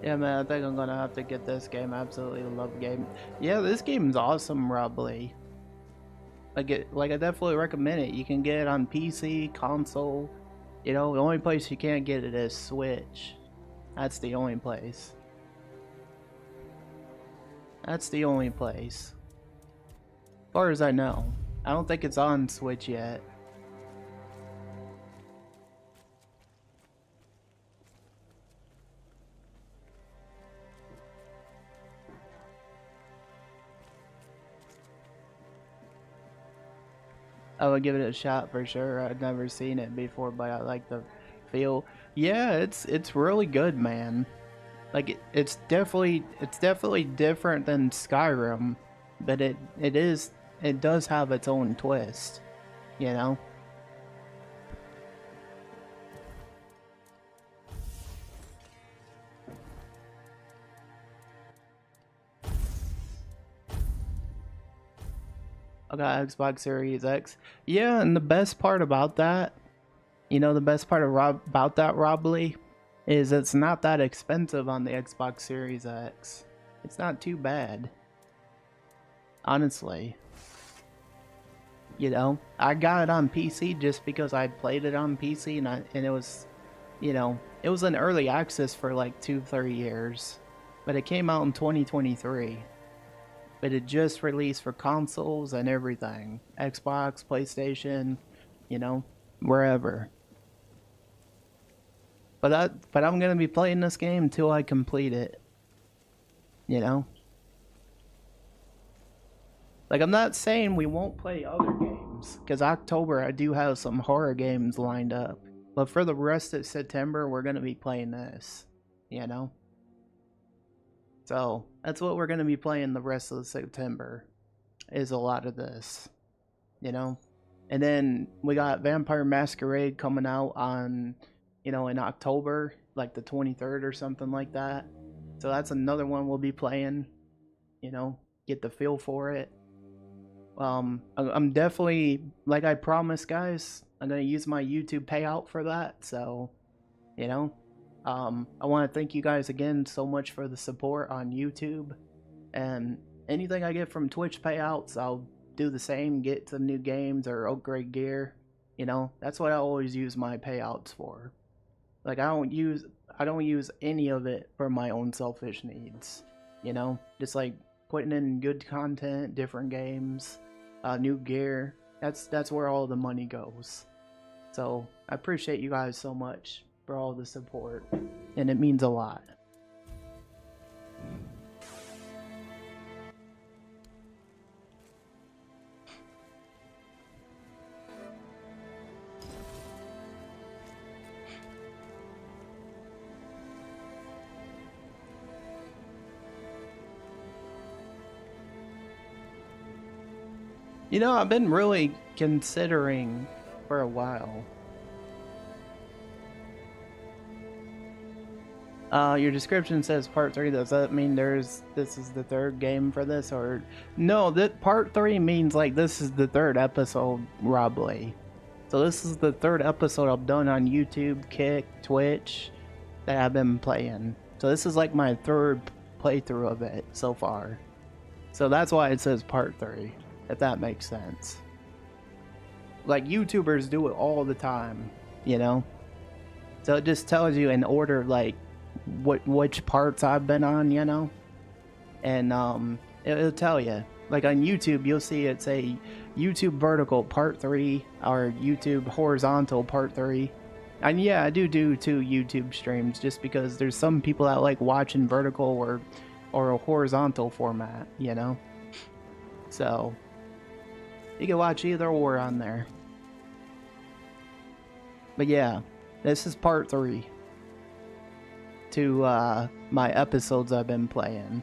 Yeah, man, I think I'm gonna have to get this game. I absolutely love the game. Yeah, this game's awesome, Rob Lee. I definitely recommend it. You can get it on PC, console. You know, the only place you can't get it is Switch. That's the only place. That's the only place. As far as I know. I don't think it's on Switch yet. I would give it a shot for sure. I've never seen it before, but I like the feel. Yeah, it's really good, man. Like it's definitely different than Skyrim, but it does have its own twist, you know. I got Xbox Series X. Yeah, and the best part about that, you know, the best part about that, Rob Lee, is it's not that expensive on the Xbox Series X. It's not too bad. Honestly. You know, I got it on PC just because I played it on PC and it was, you know, it was in early access for like 2-3 years. But it came out in 2023. But it just released for consoles and everything. Xbox, PlayStation, you know, wherever. But I'm gonna be playing this game until I complete it. You know? Like, I'm not saying we won't play other games, because October I do have some horror games lined up. But for the rest of September, we're gonna be playing this. You know? So, that's what we're going to be playing the rest of September, is a lot of this, you know? And then we got Vampire Masquerade coming out on, you know, in October, like the 23rd or something like that. So that's another one we'll be playing, you know, get the feel for it. I'm definitely, like I promised, guys, I'm going to use my YouTube payout for that, so, you know. I want to thank you guys again so much for the support on YouTube, and anything I get from Twitch payouts, I'll do the same, get some new games or upgrade gear. You know, that's what I always use my payouts for. Like, I don't use any of it for my own selfish needs. You know, just like putting in good content, different games, new gear. That's where all the money goes. So I appreciate you guys so much for all the support, and it means a lot. You know, I've been really considering for a while. Your description says part 3. Does that mean this is the third game for this, or no? That part 3 means like this is the third episode, probably. So this is the third episode I've done on YouTube, Kick, Twitch that I've been playing. So this is like my third playthrough of it so far. So that's why it says part 3, if that makes sense. Like YouTubers do it all the time, you know? So it just tells you in order, like which parts I've been on, you know? And it'll tell you. Like on YouTube, you'll see it say YouTube vertical part 3 or YouTube horizontal part 3. And yeah, I do 2 YouTube streams just because there's some people that like watching vertical or a horizontal format, you know? So you can watch either or on there. But yeah, this is part 3 to my episodes I've been playing.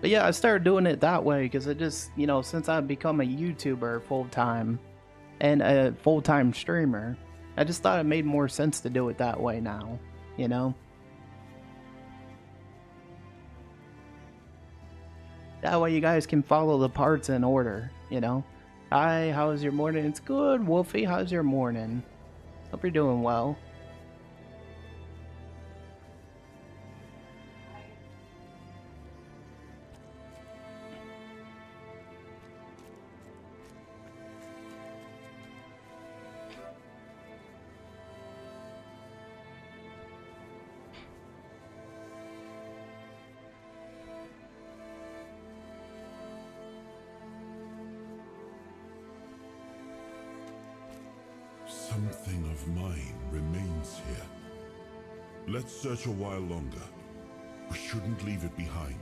But yeah, I started doing it that way because it just, you know, since I've become a YouTuber full-time and a full-time streamer, I just thought it made more sense to do it that way now, you know? That way you guys can follow the parts in order, you know? Hi, how's your morning? It's good, Wolfie. How's your morning? Hope you're doing well. Something of mine remains here. Let's search a while longer. We shouldn't leave it behind.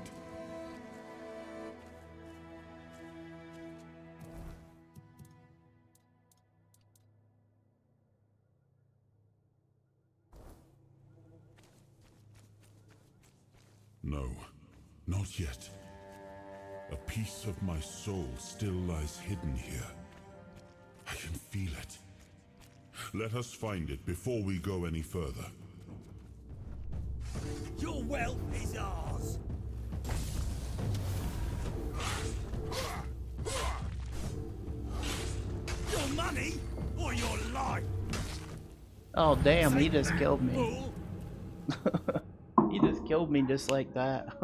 No, not yet. A piece of my soul still lies hidden here. I can feel it. Let us find it before we go any further. Your wealth is ours. Your money or your life. Oh damn, he just killed me. He just killed me just like that.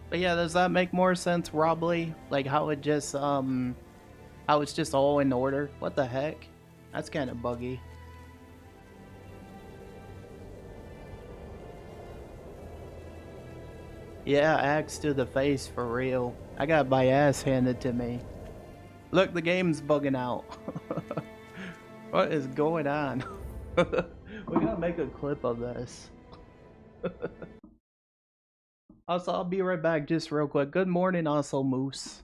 But yeah, does that make more sense, Robley? Like how it just how it's just all in order? What the heck? That's kind of buggy. Yeah, axe to the face for real. I got my ass handed to me. Look, the game's bugging out. What is going on? We gotta make a clip of this. Also, I'll be right back just real quick. Good morning, also, Moose.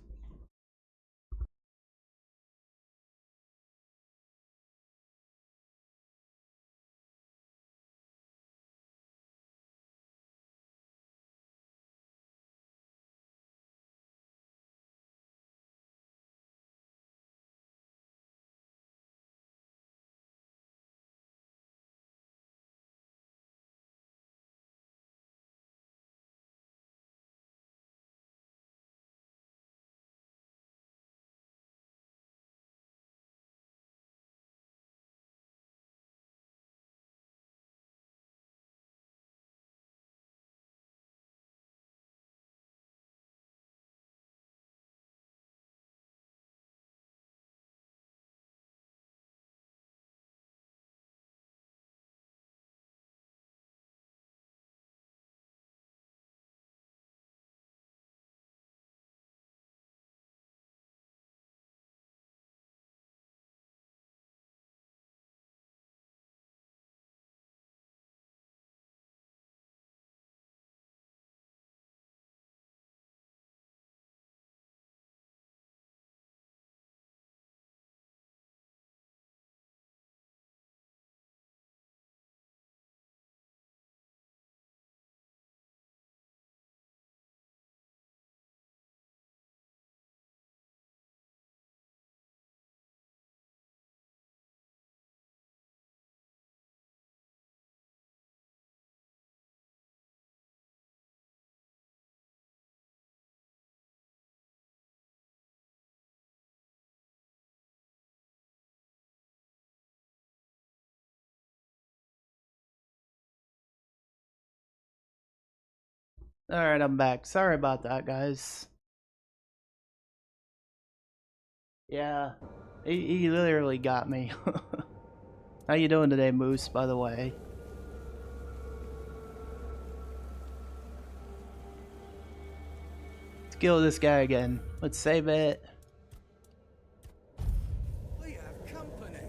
Alright, I'm back. Sorry about that, guys. Yeah, he literally got me. How you doing today, Moose, by the way? Let's kill this guy again. Let's save it. We have company.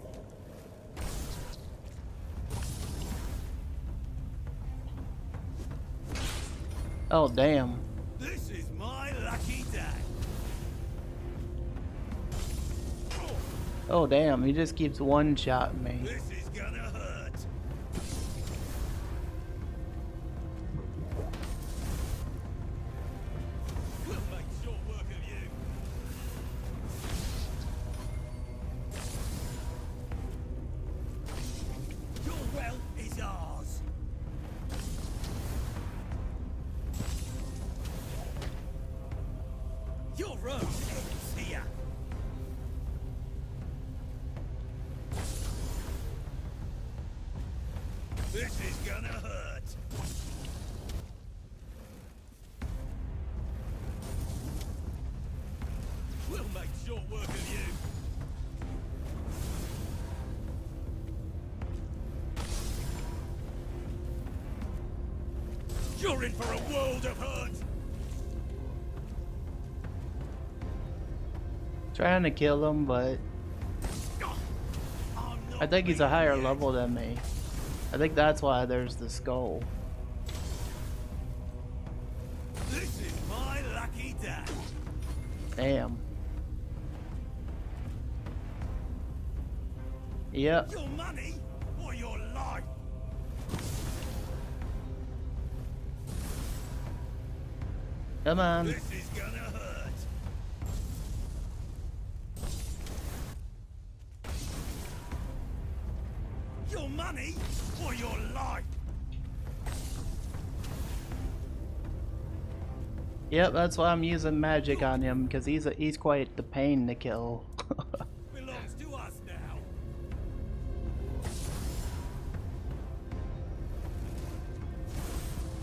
Oh, damn. This is my lucky day. Oh, damn. He just keeps one-shotting me. This is gonna hurt. We'll make short work of you. Your wealth is ours. Your road ends here. This is gonna hurt. We'll make short work of you. You're in for a world of hurt. Trying to kill him, but I think he's a higher level than me. I think that's why there's the skull. This is my lucky day. Damn. Yep. Your money or your life. Come on. This is gonna hurt. Your money or your life. Yep, that's why I'm using magic on him, because he's quite the pain to kill. Belongs to us now.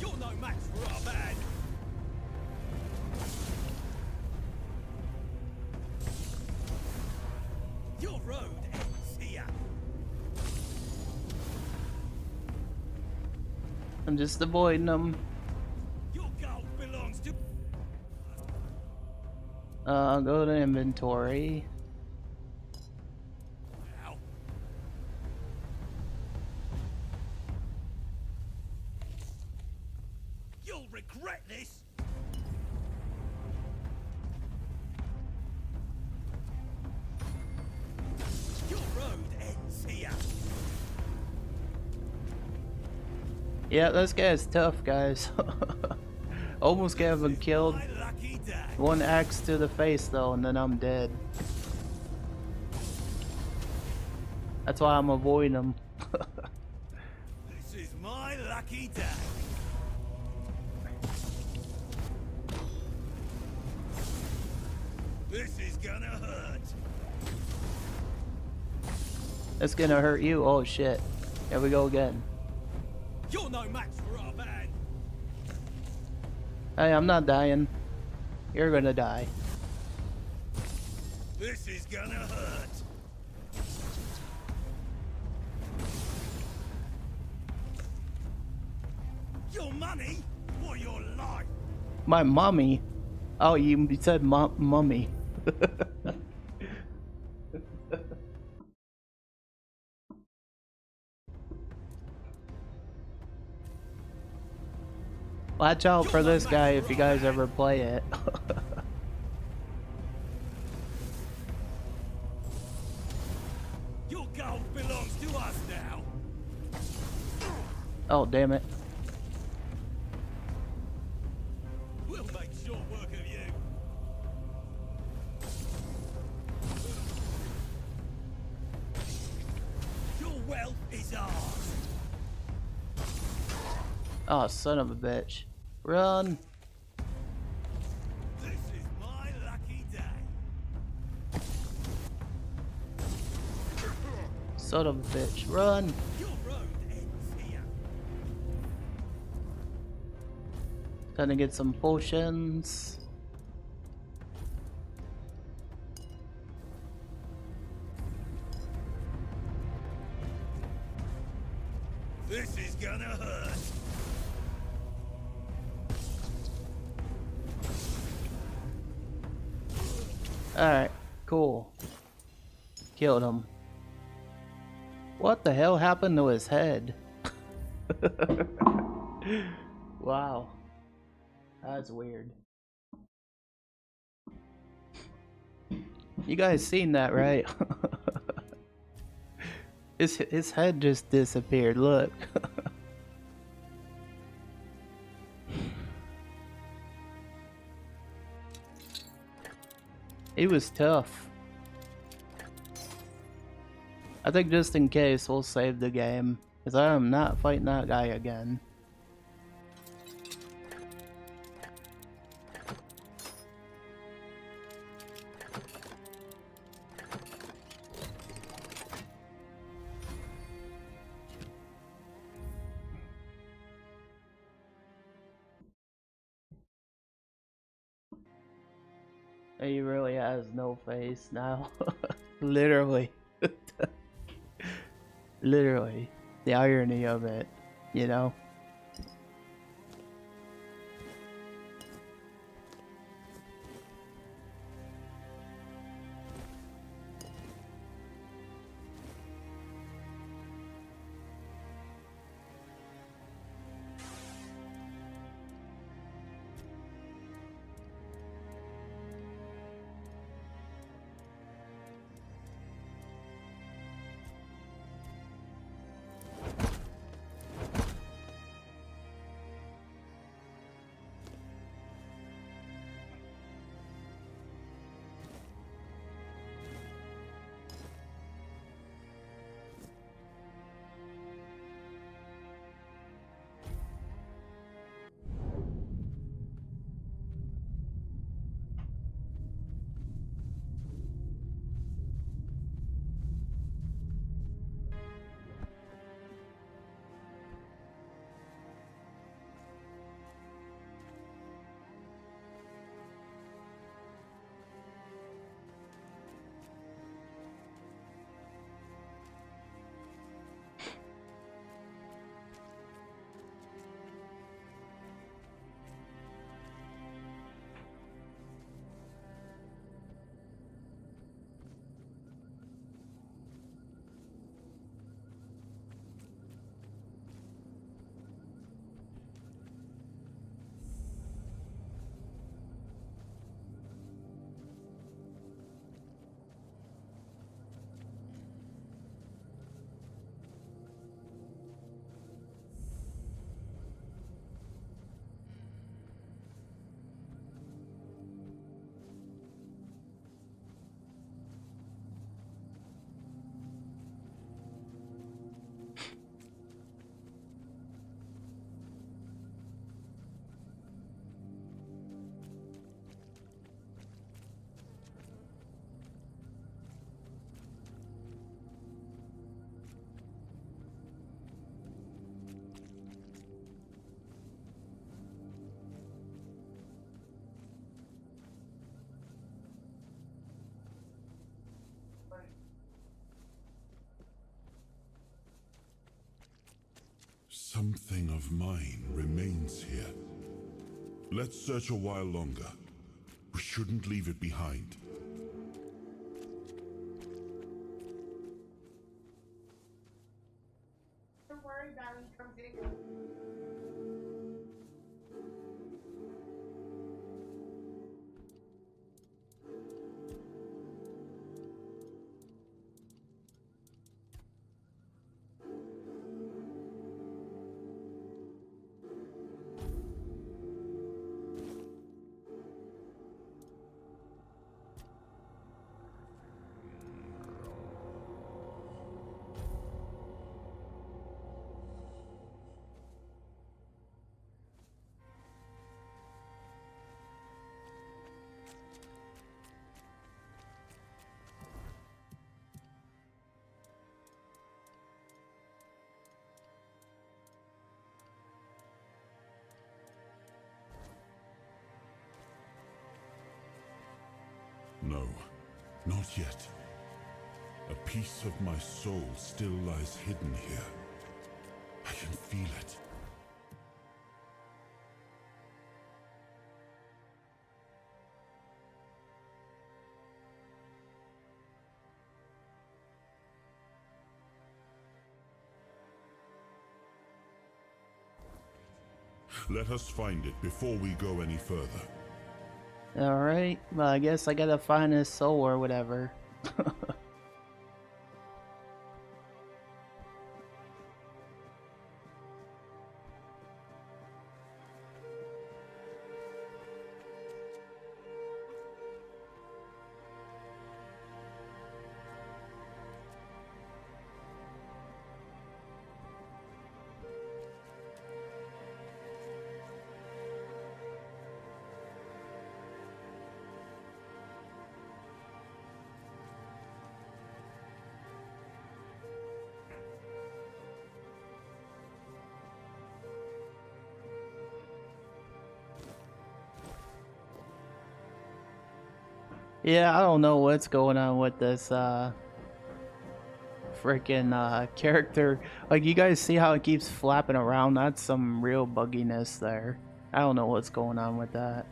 You're no match for our band. Your road ends here. I'm just avoiding him. Your gold belongs to. I'll go to inventory. Now. You'll regret this. Your road ends here. Yeah, this guy's tough, guys. Almost got him killed. One axe to the face, though, and then I'm dead. That's why I'm avoiding him. This is my lucky day. This is gonna hurt. It's gonna hurt you. Oh shit. Here we go again. You're no match for our band. Hey, I'm not dying. You're gonna die. This is gonna hurt. Your money or your life. My mommy. Oh, you said mummy. Watch out for this guy if you guys ever play it. Your gold belongs to us now. Oh, damn it. We'll make short work of you. Your wealth is ours. Oh, son of a bitch. Run. This is my lucky day. Son of a bitch. Run. Your road ends here. Gonna get some potions. This is gonna hurt. Alright, cool. Killed him. What the hell happened to his head? Wow. That's weird. You guys seen that, right? His head just disappeared, look. He was tough. I think just in case we'll save the game, because I am not fighting that guy again. He really has no face now. Literally. Literally. The irony of it, you know? Something of mine remains here. Let's search a while longer. We shouldn't leave it behind. Don't worry, darling, come take it. No, not yet. A piece of my soul still lies hidden here. I can feel it. Let us find it before we go any further. Alright, well, I guess I gotta find his soul or whatever. Yeah, I don't know what's going on with this freaking character. Like, you guys see how it keeps flapping around? That's some real bugginess there. I don't know what's going on with that.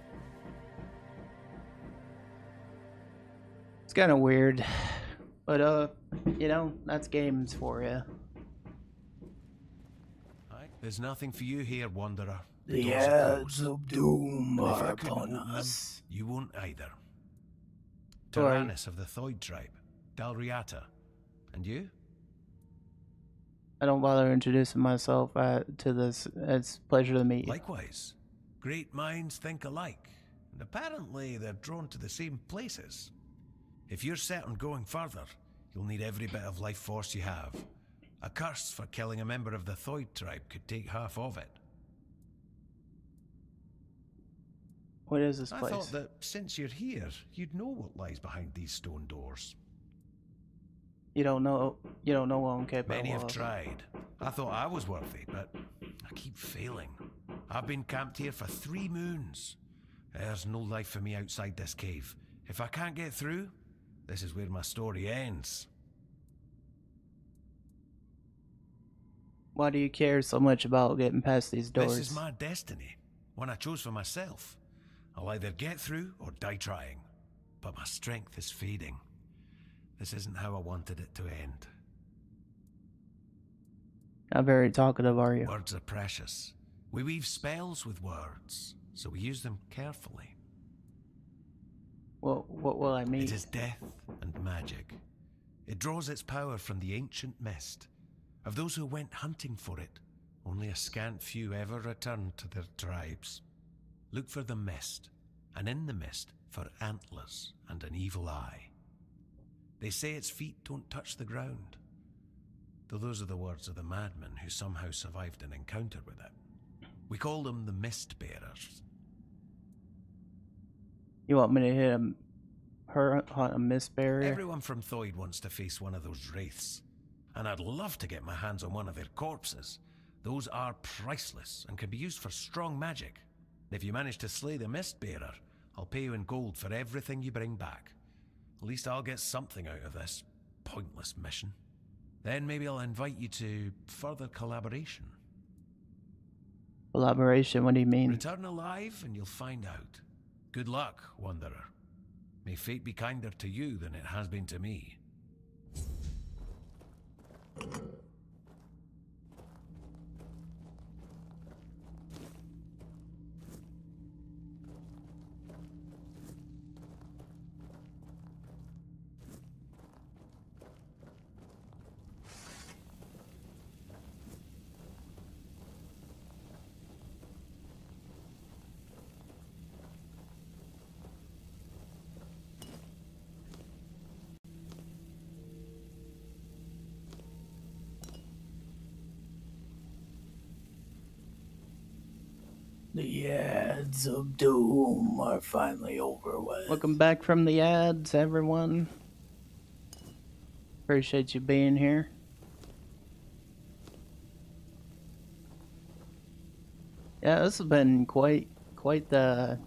It's kind of weird. But you know, that's games for you. There's nothing for you here, Wanderer. The ads of doom are upon us. You won't either. Sorry. Tyrannus of the Thoid tribe, Dalriata. And you? I don't bother introducing myself to this. It's a pleasure to meet you. Likewise. Great minds think alike, and apparently they're drawn to the same places. If you're set on going further, you'll need every bit of life force you have. A curse for killing a member of the Thoid tribe could take half of it. What is this I place? thought that since you're here, you'd know what lies behind these stone doors. You don't know what I'm capable of. Many have tried. I thought I was worthy, but I keep failing. I've been camped here for 3 moons. There's no life for me outside this cave. If I can't get through, this is where my story ends. Why do you care so much about getting past these doors? This is my destiny, one I chose for myself. I'll either get through or die trying, but my strength is fading. This isn't how I wanted it to end. Not very talkative, are you? Words are precious. We weave spells with words, so we use them carefully. Well, what will I mean? It is death and magic. It draws its power from the ancient mist. Of those who went hunting for it, only a scant few ever returned to their tribes. Look for the mist, and in the mist for antlers and an evil eye. They say its feet don't touch the ground, though those are the words of the madman who somehow survived an encounter with it. We call them the Mist Bearers. You want me to hit a mist barrier? Everyone from Thoid wants to face one of those wraiths, and I'd love to get my hands on one of their corpses. Those are priceless and can be used for strong magic. If you manage to slay the Mist Bearer, I'll pay you in gold for everything you bring back. At least I'll get something out of this pointless mission. Then maybe I'll invite you to further collaboration. Collaboration? What do you mean? Return alive and you'll find out. Good luck, Wanderer. May fate be kinder to you than it has been to me. The ads of doom are finally over with. Welcome back from the ads, everyone. Appreciate you being here. Yeah, this has been quite the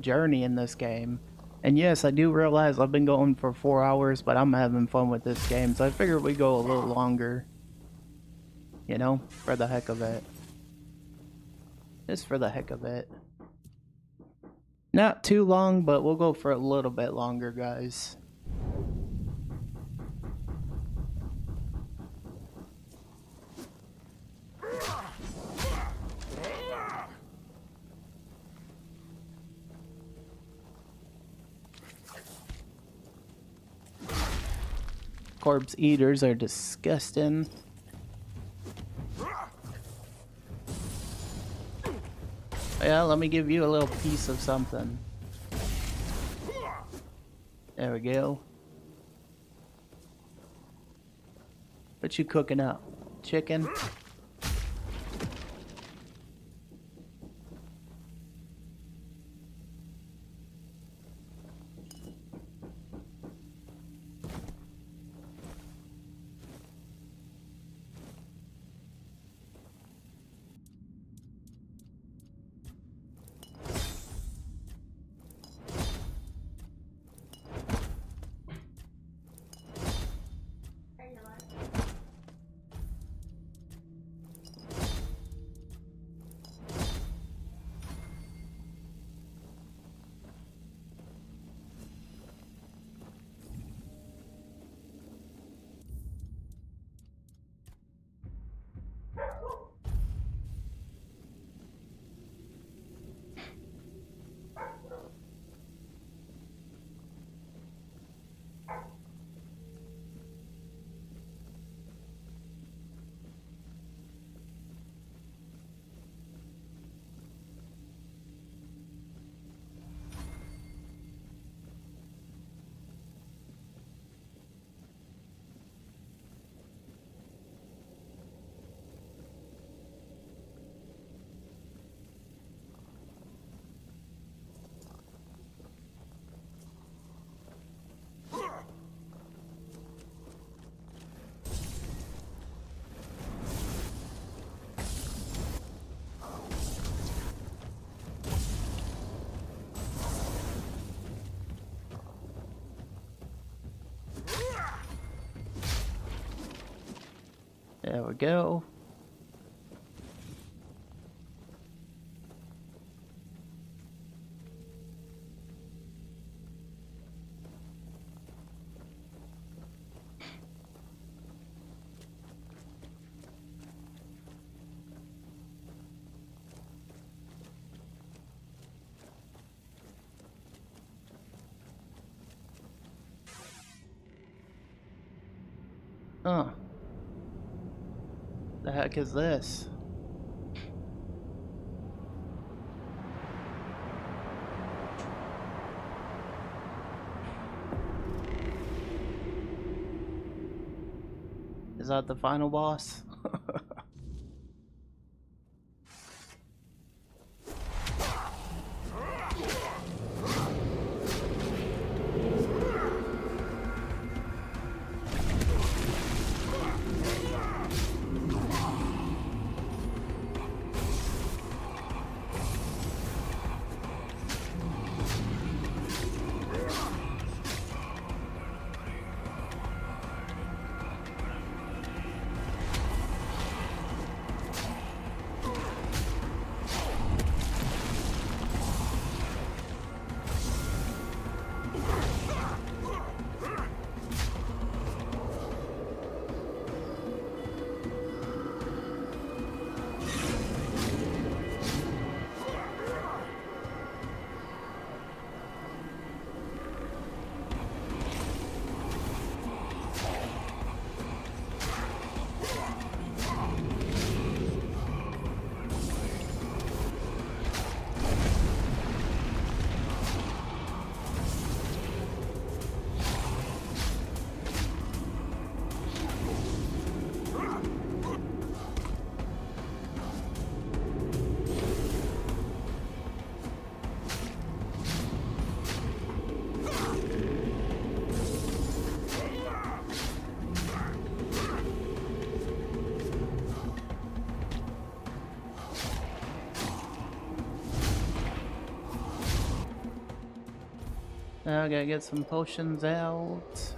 journey in this game. And yes, I do realize I've been going for 4 hours, but I'm having fun with this game, so I figured we'd go a little longer. You know, for the heck of it. Just for the heck of it. Not too long, but we'll go for a little bit longer, guys. Corpse eaters are disgusting. Yeah, let me give you a little piece of something. There we go. What you cooking up? Chicken? There we go. Huh. The heck is this? Is that the final boss? Now I gotta get some potions out.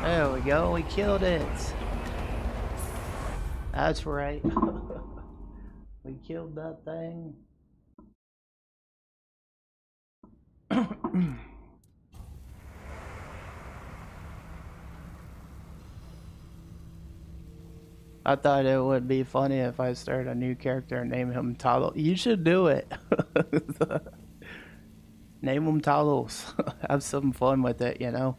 There we go, we killed it. That's right. We killed that thing. I thought it would be funny if I started a new character and name him Talos. You should do it. Name him Talos. Have some fun with it, you know?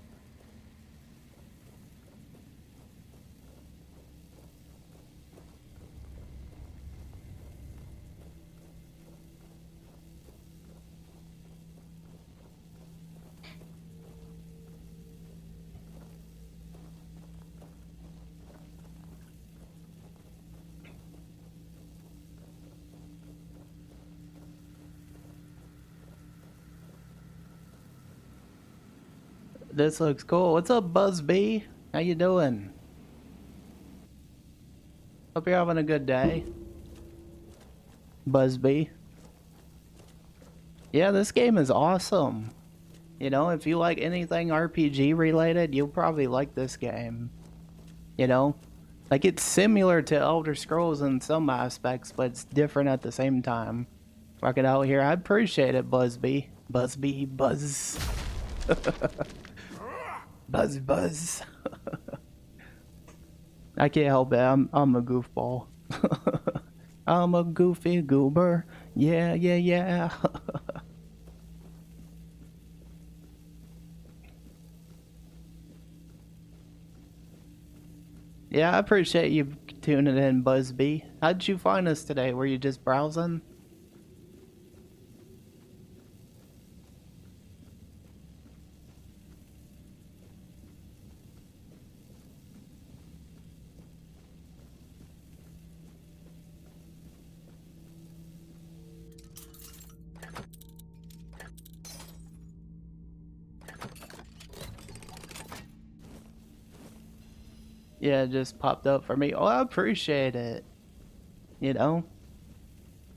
This looks cool. What's up, Buzzbee? How you doing? Hope you're having a good day. Buzzbee. Yeah, this game is awesome. You know, if you like anything RPG related, you'll probably like this game. You know? Like, it's similar to Elder Scrolls in some aspects, but it's different at the same time. Rock it out here. I appreciate it, Buzzbee. Buzzbee, buzz. Buzz, buzz. I can't help it. I'm a goofball. I'm a goofy goober. Yeah, yeah, yeah. Yeah, I appreciate you tuning in, Buzzbee. How did you find us today? Were you just browsing? Yeah, it just popped up for me. Oh, I appreciate it. You know?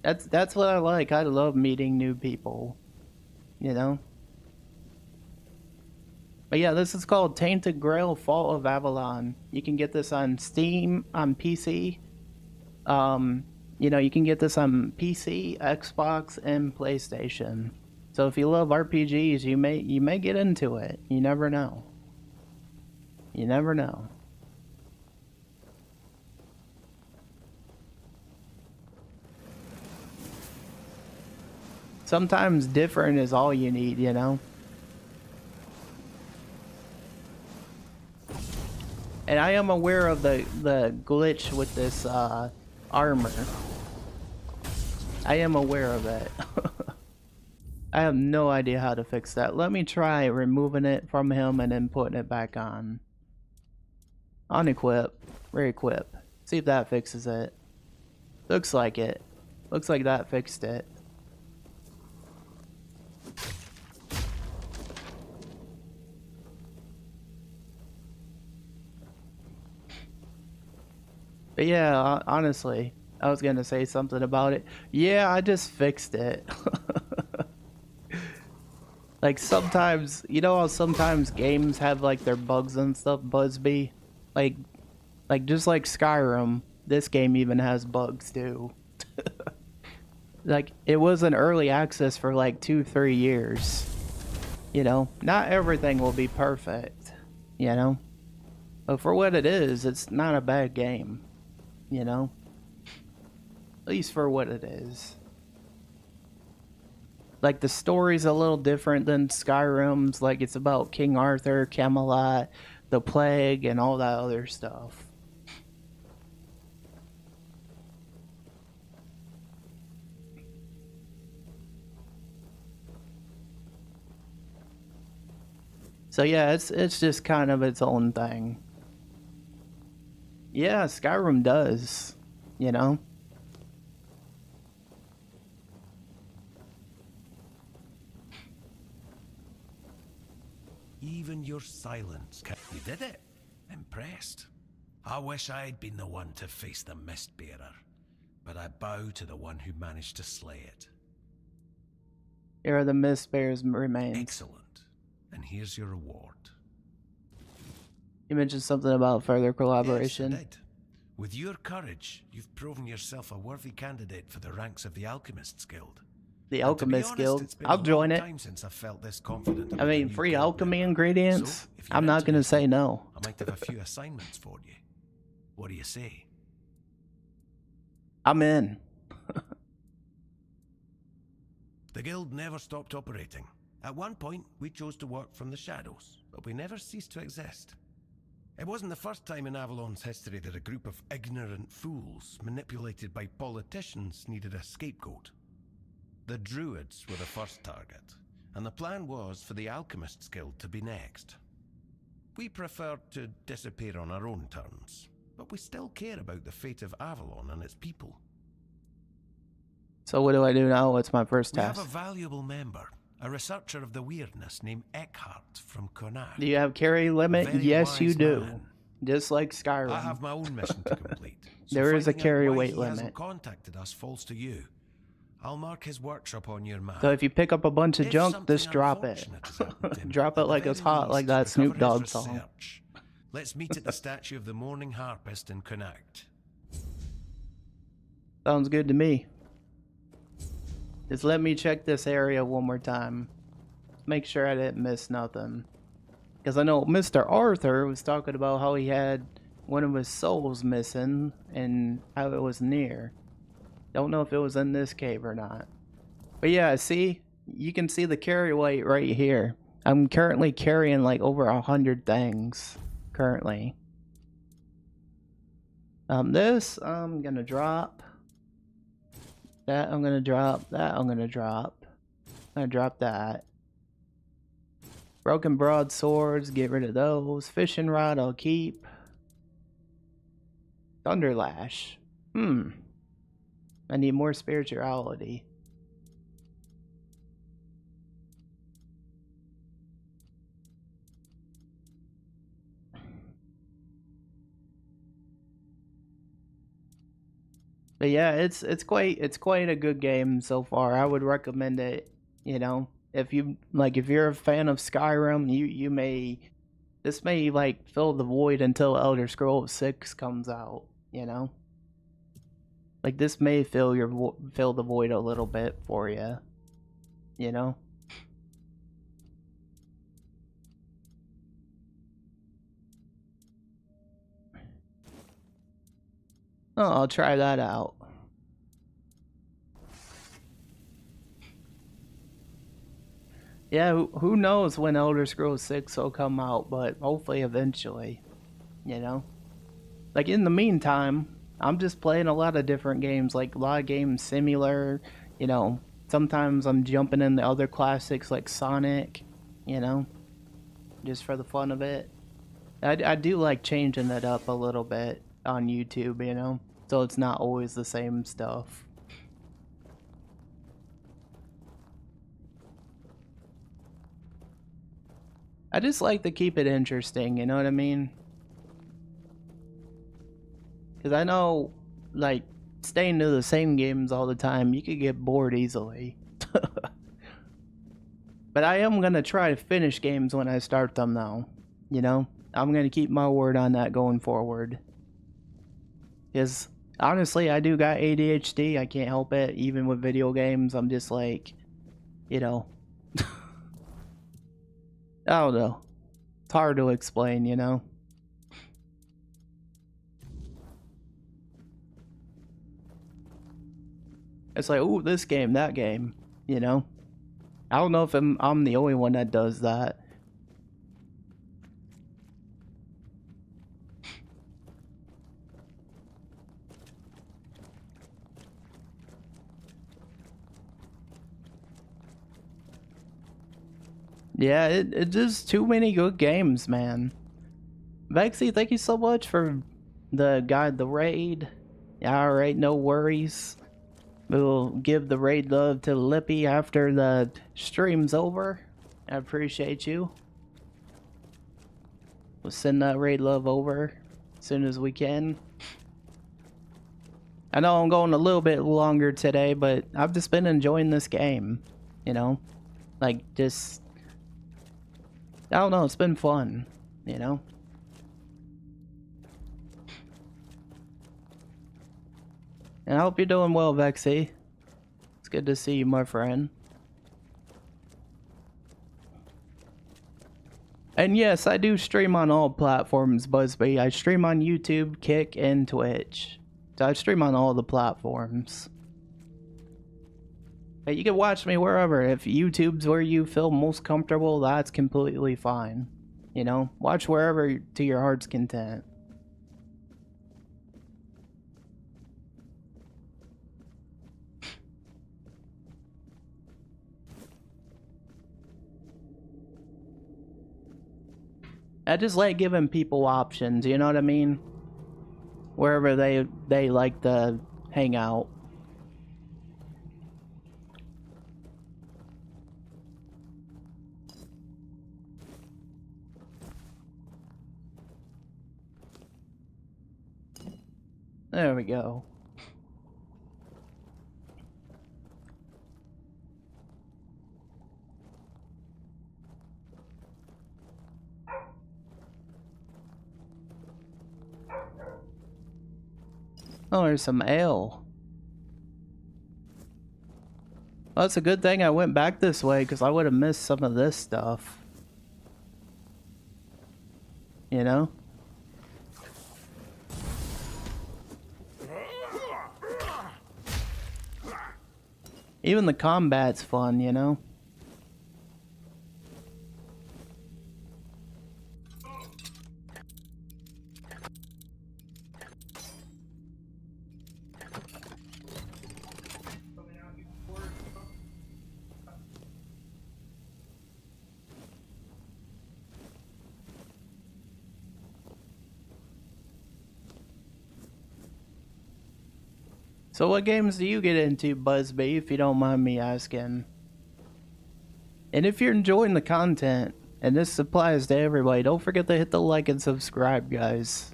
That's what I like. I love meeting new people. You know? But yeah, this is called Tainted Grail Fall of Avalon. You can get this on Steam, on PC. You know, you can get this on PC, Xbox, and PlayStation. So if you love RPGs, you may get into it. You never know. You never know. Sometimes different is all you need, you know? And I am aware of the glitch with this armor. I am aware of it. I have no idea how to fix that. Let me try removing it from him and then putting it back on. Unequip, re-equip. See if that fixes it. Looks like it. Looks like that fixed it. But yeah, honestly, I was gonna say something about it. Yeah, I just fixed it. Like sometimes, you know how sometimes games have like their bugs and stuff, Buzzbee? Like just like Skyrim, this game even has bugs too. Like it was in early access for like 2-3 years. You know, not everything will be perfect, you know? But for what it is, it's not a bad game, you know? At least for what it is. Like, the story's a little different than Skyrim's. Like, it's about King Arthur, Camelot, the plague, and all that other stuff. So yeah, it's just kind of its own thing. Yeah, Skyrim does, you know? Even your silence. You did it. Impressed. I wish I'd been the one to face the Mistbearer, but I bow to the one who managed to slay it. Here are the Mistbearer's remains. Excellent. And here's your reward. You mentioned something about further collaboration. Yes, I did. With your courage, you've proven yourself a worthy candidate for the ranks of the Alchemists Guild. The Alchemist Guild. I'll join it. Since I felt this confident. I mean, free alchemy ingredients. So, I'm not going to say no. I might have a few assignments for you. What do you say? I'm in. The guild never stopped operating. At one point, we chose to work from the shadows, but we never ceased to exist. It wasn't the first time in Avalon's history that a group of ignorant fools, manipulated by politicians, needed a scapegoat. The Druids were the first target, and the plan was for the Alchemists Guild to be next. We preferred to disappear on our own terms, but we still care about the fate of Avalon and its people. So what do I do now? What's my first We task? have a valuable member, a researcher of the weirdness named Eckhart from Connacht. Do you have carry limit? Yes, you do. Man. Just like Skyrim. I have my own mission to complete. So there is a carry weight he limit. Hasn't contacted us falls to you. I'll mark his workshop on your map. So if you pick up a bunch of junk, just drop it. Drop it like it's hot, like that Snoop Dogg song. Let's meet at the statue of the Morning Harpist in Connacht. Sounds good to me. Just let me check this area one more time. Make sure I didn't miss nothing. Because I know Mr. Arthur was talking about how he had one of his souls missing and how it was near. Don't know if it was in this cave or not. But yeah, see? You can see the carry weight right here. I'm currently carrying like over 100 things. Currently. This I'm gonna drop. That I'm gonna drop. That I'm gonna drop. I'm gonna drop that. Broken broadswords, get rid of those. Fishing rod I'll keep. Thunderlash. I need more spirituality. But yeah, it's quite a good game so far. I would recommend it, you know. If you're a fan of Skyrim, this may like fill the void until Elder Scrolls 6 comes out, you know. Like this may fill the void a little bit for you, you know. Oh, I'll try that out. Yeah, who knows when Elder Scrolls 6 will come out, but hopefully eventually, you know? Like, in the meantime, I'm just playing a lot of different games, like a lot of games similar, you know? Sometimes I'm jumping in the other classics like Sonic, you know? Just for the fun of it. I do like changing it up a little bit on YouTube, you know? So it's not always the same stuff. I just like to keep it interesting, you know what I mean? Because I know, like, staying to the same games all the time, you could get bored easily. But I am going to try to finish games when I start them, though. You know? I'm going to keep my word on that going forward. Because, honestly, I do got ADHD. I can't help it. Even with video games, I'm just like, you know... I don't know. It's hard to explain, you know? It's like, ooh, this game, that game, you know? I don't know if I'm the only one that does that. Yeah, it just too many good games, man. Vexy, thank you so much for the raid. Alright, no worries. We'll give the raid love to Lippy after the stream's over. I appreciate you. We'll send that raid love over as soon as we can. I know I'm going a little bit longer today, but I've just been enjoying this game, you know? Like, just... I don't know, it's been fun, you know? And I hope you're doing well, Vexy. It's good to see you, my friend. And yes, I do stream on all platforms, Busby. I stream on YouTube, Kick, and Twitch. So I stream on all the platforms. But you can watch me wherever. If YouTube's where you feel most comfortable, that's completely fine. You know, watch wherever to your heart's content. I just like giving people options, you know what I mean? Wherever they like to hang out. There we go. Oh, there's some ale. Well, it's a good thing I went back this way, because I would have missed some of this stuff. You know? Even the combat's fun, you know? So what games do you get into, Busby, if you don't mind me asking? And if you're enjoying the content, and this applies to everybody, don't forget to hit the like and subscribe, guys.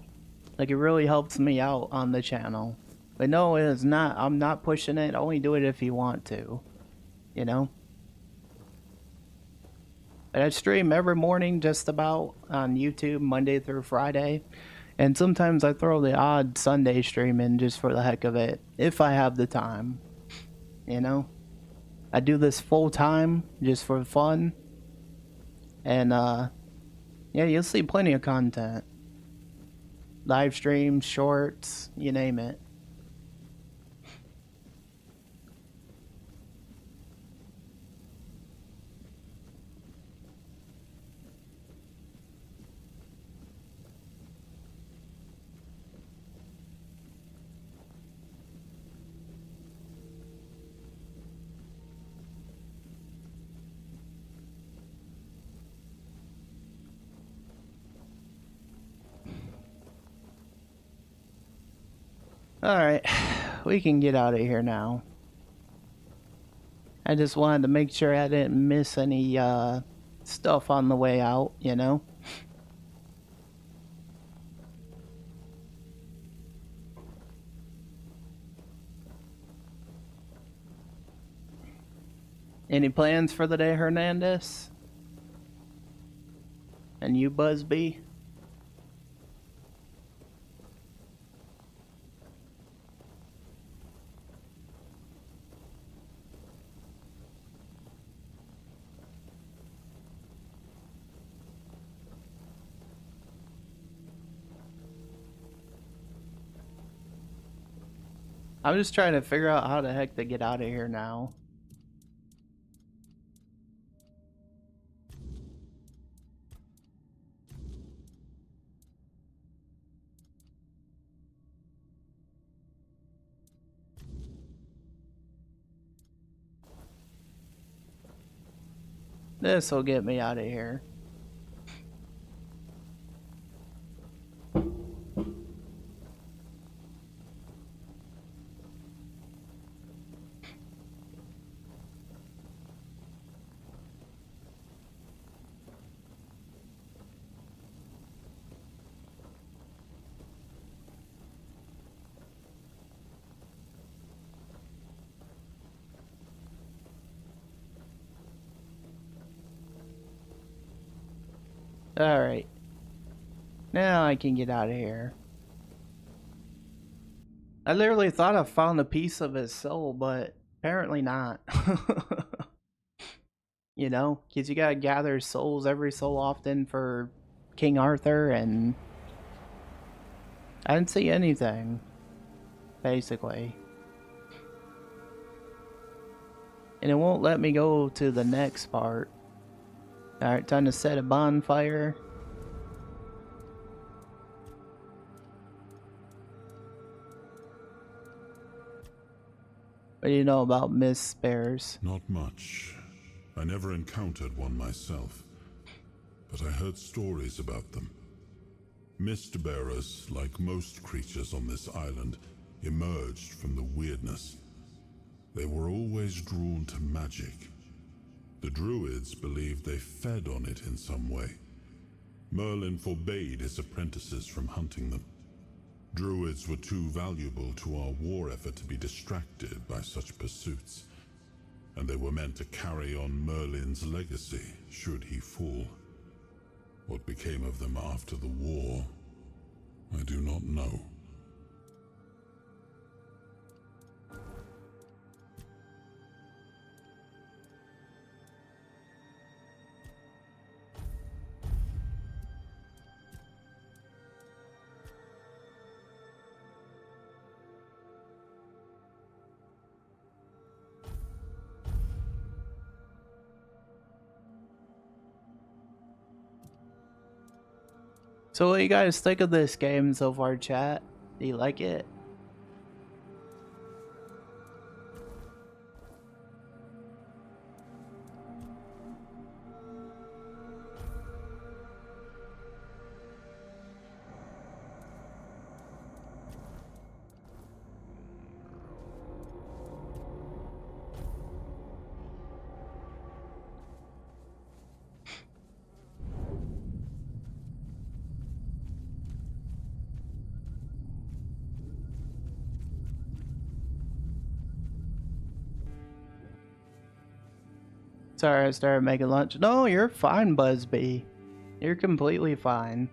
Like, it really helps me out on the channel. But no, it is not. I'm not pushing it. Only do it if you want to. You know? But I stream every morning just about on YouTube, Monday through Friday. And sometimes I throw the odd Sunday stream in just for the heck of it, if I have the time, you know? I do this full time, just for fun, and yeah, you'll see plenty of content. Live streams, shorts, you name it. Alright, we can get out of here now. I just wanted to make sure I didn't miss any stuff on the way out, you know? Any plans for the day, Hernandez? And you, Busby? I'm just trying to figure out how the heck to get out of here now. This will get me out of here. Alright. Now I can get out of here. I literally thought I found a piece of his soul, but apparently not. You know, because you gotta gather souls every so often for King Arthur, and I didn't see anything, basically. And it won't let me go to the next part. Alright, time to set a bonfire. What do you know about mist bears? Not much. I never encountered one myself, but I heard stories about them. Mist bearers, like most creatures on this island, emerged from the weirdness. They were always drawn to magic. The druids believed they fed on it in some way. Merlin forbade his apprentices from hunting them. Druids were too valuable to our war effort to be distracted by such pursuits, and they were meant to carry on Merlin's legacy should he fall. What became of them after the war, I do not know. So what do you guys think of this game so far, chat? Do you like it? Sorry, I started making lunch. No, you're fine, Buzzbee. You're completely fine.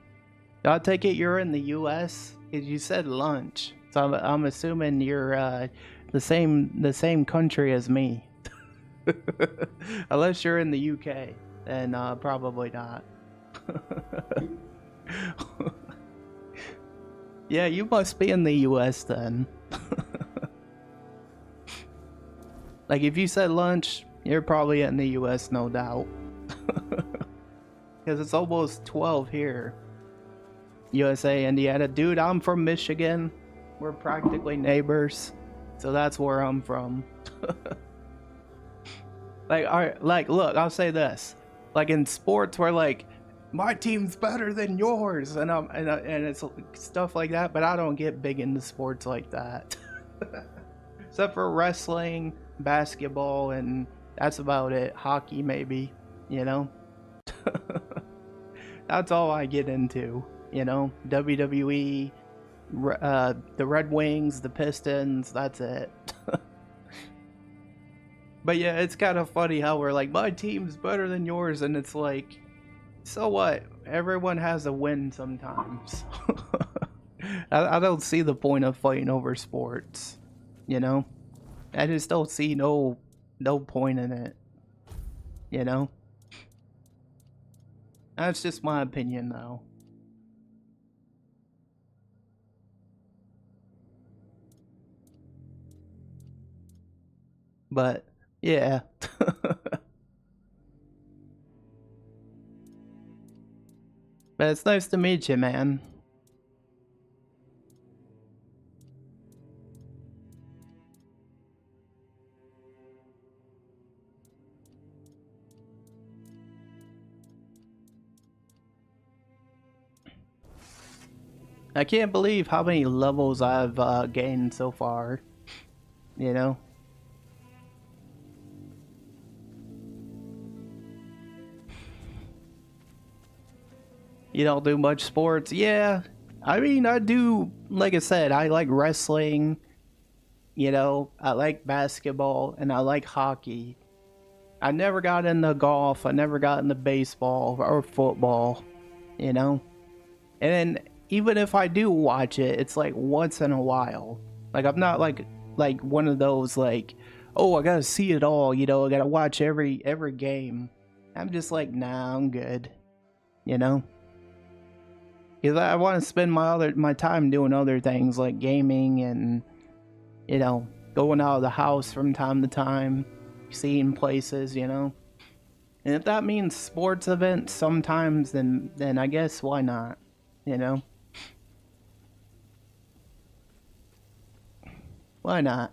I take it you're in the U.S. You said lunch, so I'm assuming you're the same country as me. Unless you're in the U.K., then probably not. Yeah, you must be in the U.S. then. Like if you said lunch, you're probably in the US, no doubt. Because it's almost 12 here. USA, Indiana. Dude, I'm from Michigan. We're practically neighbors. So that's where I'm from. Like, look, I'll say this. Like in sports, we're like, my team's better than yours. And it's stuff like that. But I don't get big into sports like that. Except for wrestling, basketball, and that's about it. Hockey, maybe, you know? That's all I get into, you know? WWE, the Red Wings, the Pistons, that's it. But yeah, it's kind of funny how we're like, my team's better than yours, and it's like, so what? Everyone has a win sometimes. I don't see the point of fighting over sports, you know? I just don't see no point in it, you know? That's just my opinion, though. But yeah. But it's nice to meet you, man. I can't believe how many levels I've gained so far, you know? You don't do much sports? Yeah, I mean, I do, like I said, I like wrestling, you know, I like basketball, and I like hockey. I never got into golf, I never got into baseball or football, you know? And then, even if I do watch it, it's like once in a while. Like, I'm not like one of those like, oh, I gotta see it all, you know, I gotta watch every game. I'm just like, nah, I'm good, you know? Because I want to spend my time doing other things like gaming and, you know, going out of the house from time to time, seeing places, you know? And if that means sports events sometimes, then I guess why not, you know? Why not?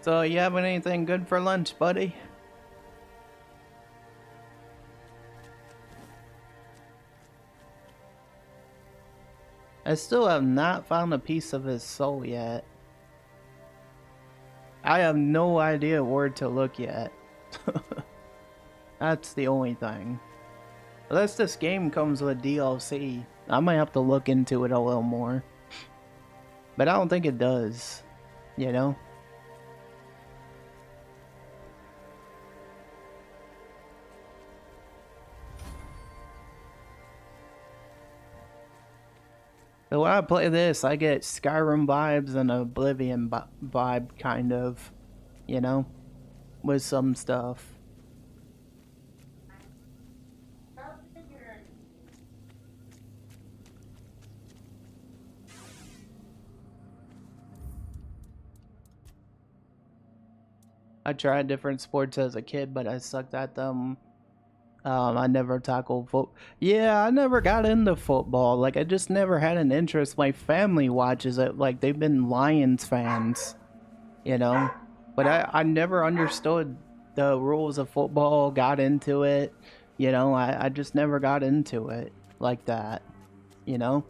So, you having anything good for lunch, buddy? I still have not found a piece of his soul yet. I have no idea where to look yet. That's the only thing. Unless this game comes with DLC, I might have to look into it a little more. But I don't think it does, you know? So when I play this, I get Skyrim vibes and Oblivion vibe, kind of, you know, with some stuff. I tried different sports as a kid, but I sucked at them. I never tackled football. Yeah, I never got into football. Like, I just never had an interest. My family watches it. Like, they've been Lions fans, you know? But I never understood the rules of football, got into it. You know, I just never got into it like that, you know?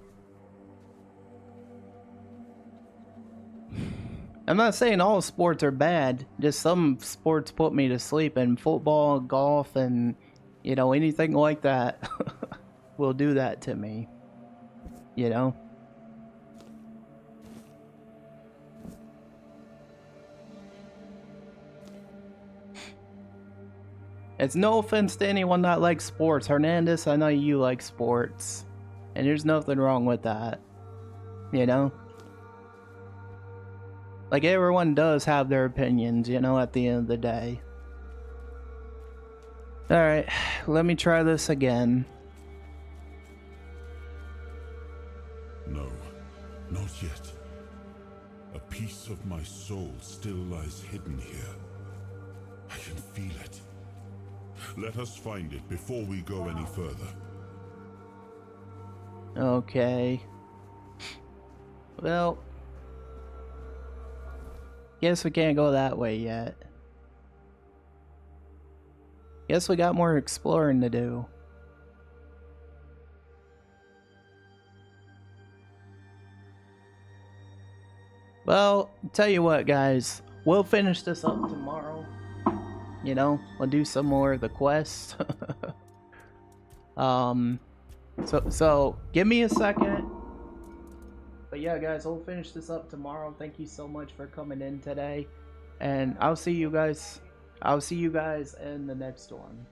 I'm not saying all sports are bad. Just some sports put me to sleep, and football, golf, and... you know, anything like that will do that to me, you know? It's no offense to anyone that likes sports. Hernandez, I know you like sports. And there's nothing wrong with that, you know? Like, everyone does have their opinions, you know, at the end of the day. Alright, let me try this again. No, not yet. A piece of my soul still lies hidden here. I can feel it. Let us find it before we go any further. Okay. Well, guess we can't go that way yet. Guess we got more exploring to do. Well, tell you what, guys. We'll finish this up tomorrow. You know, we'll do some more of the quests. So give me a second. But yeah, guys, we'll finish this up tomorrow. Thank you so much for coming in today. And I'll see you guys in the next one.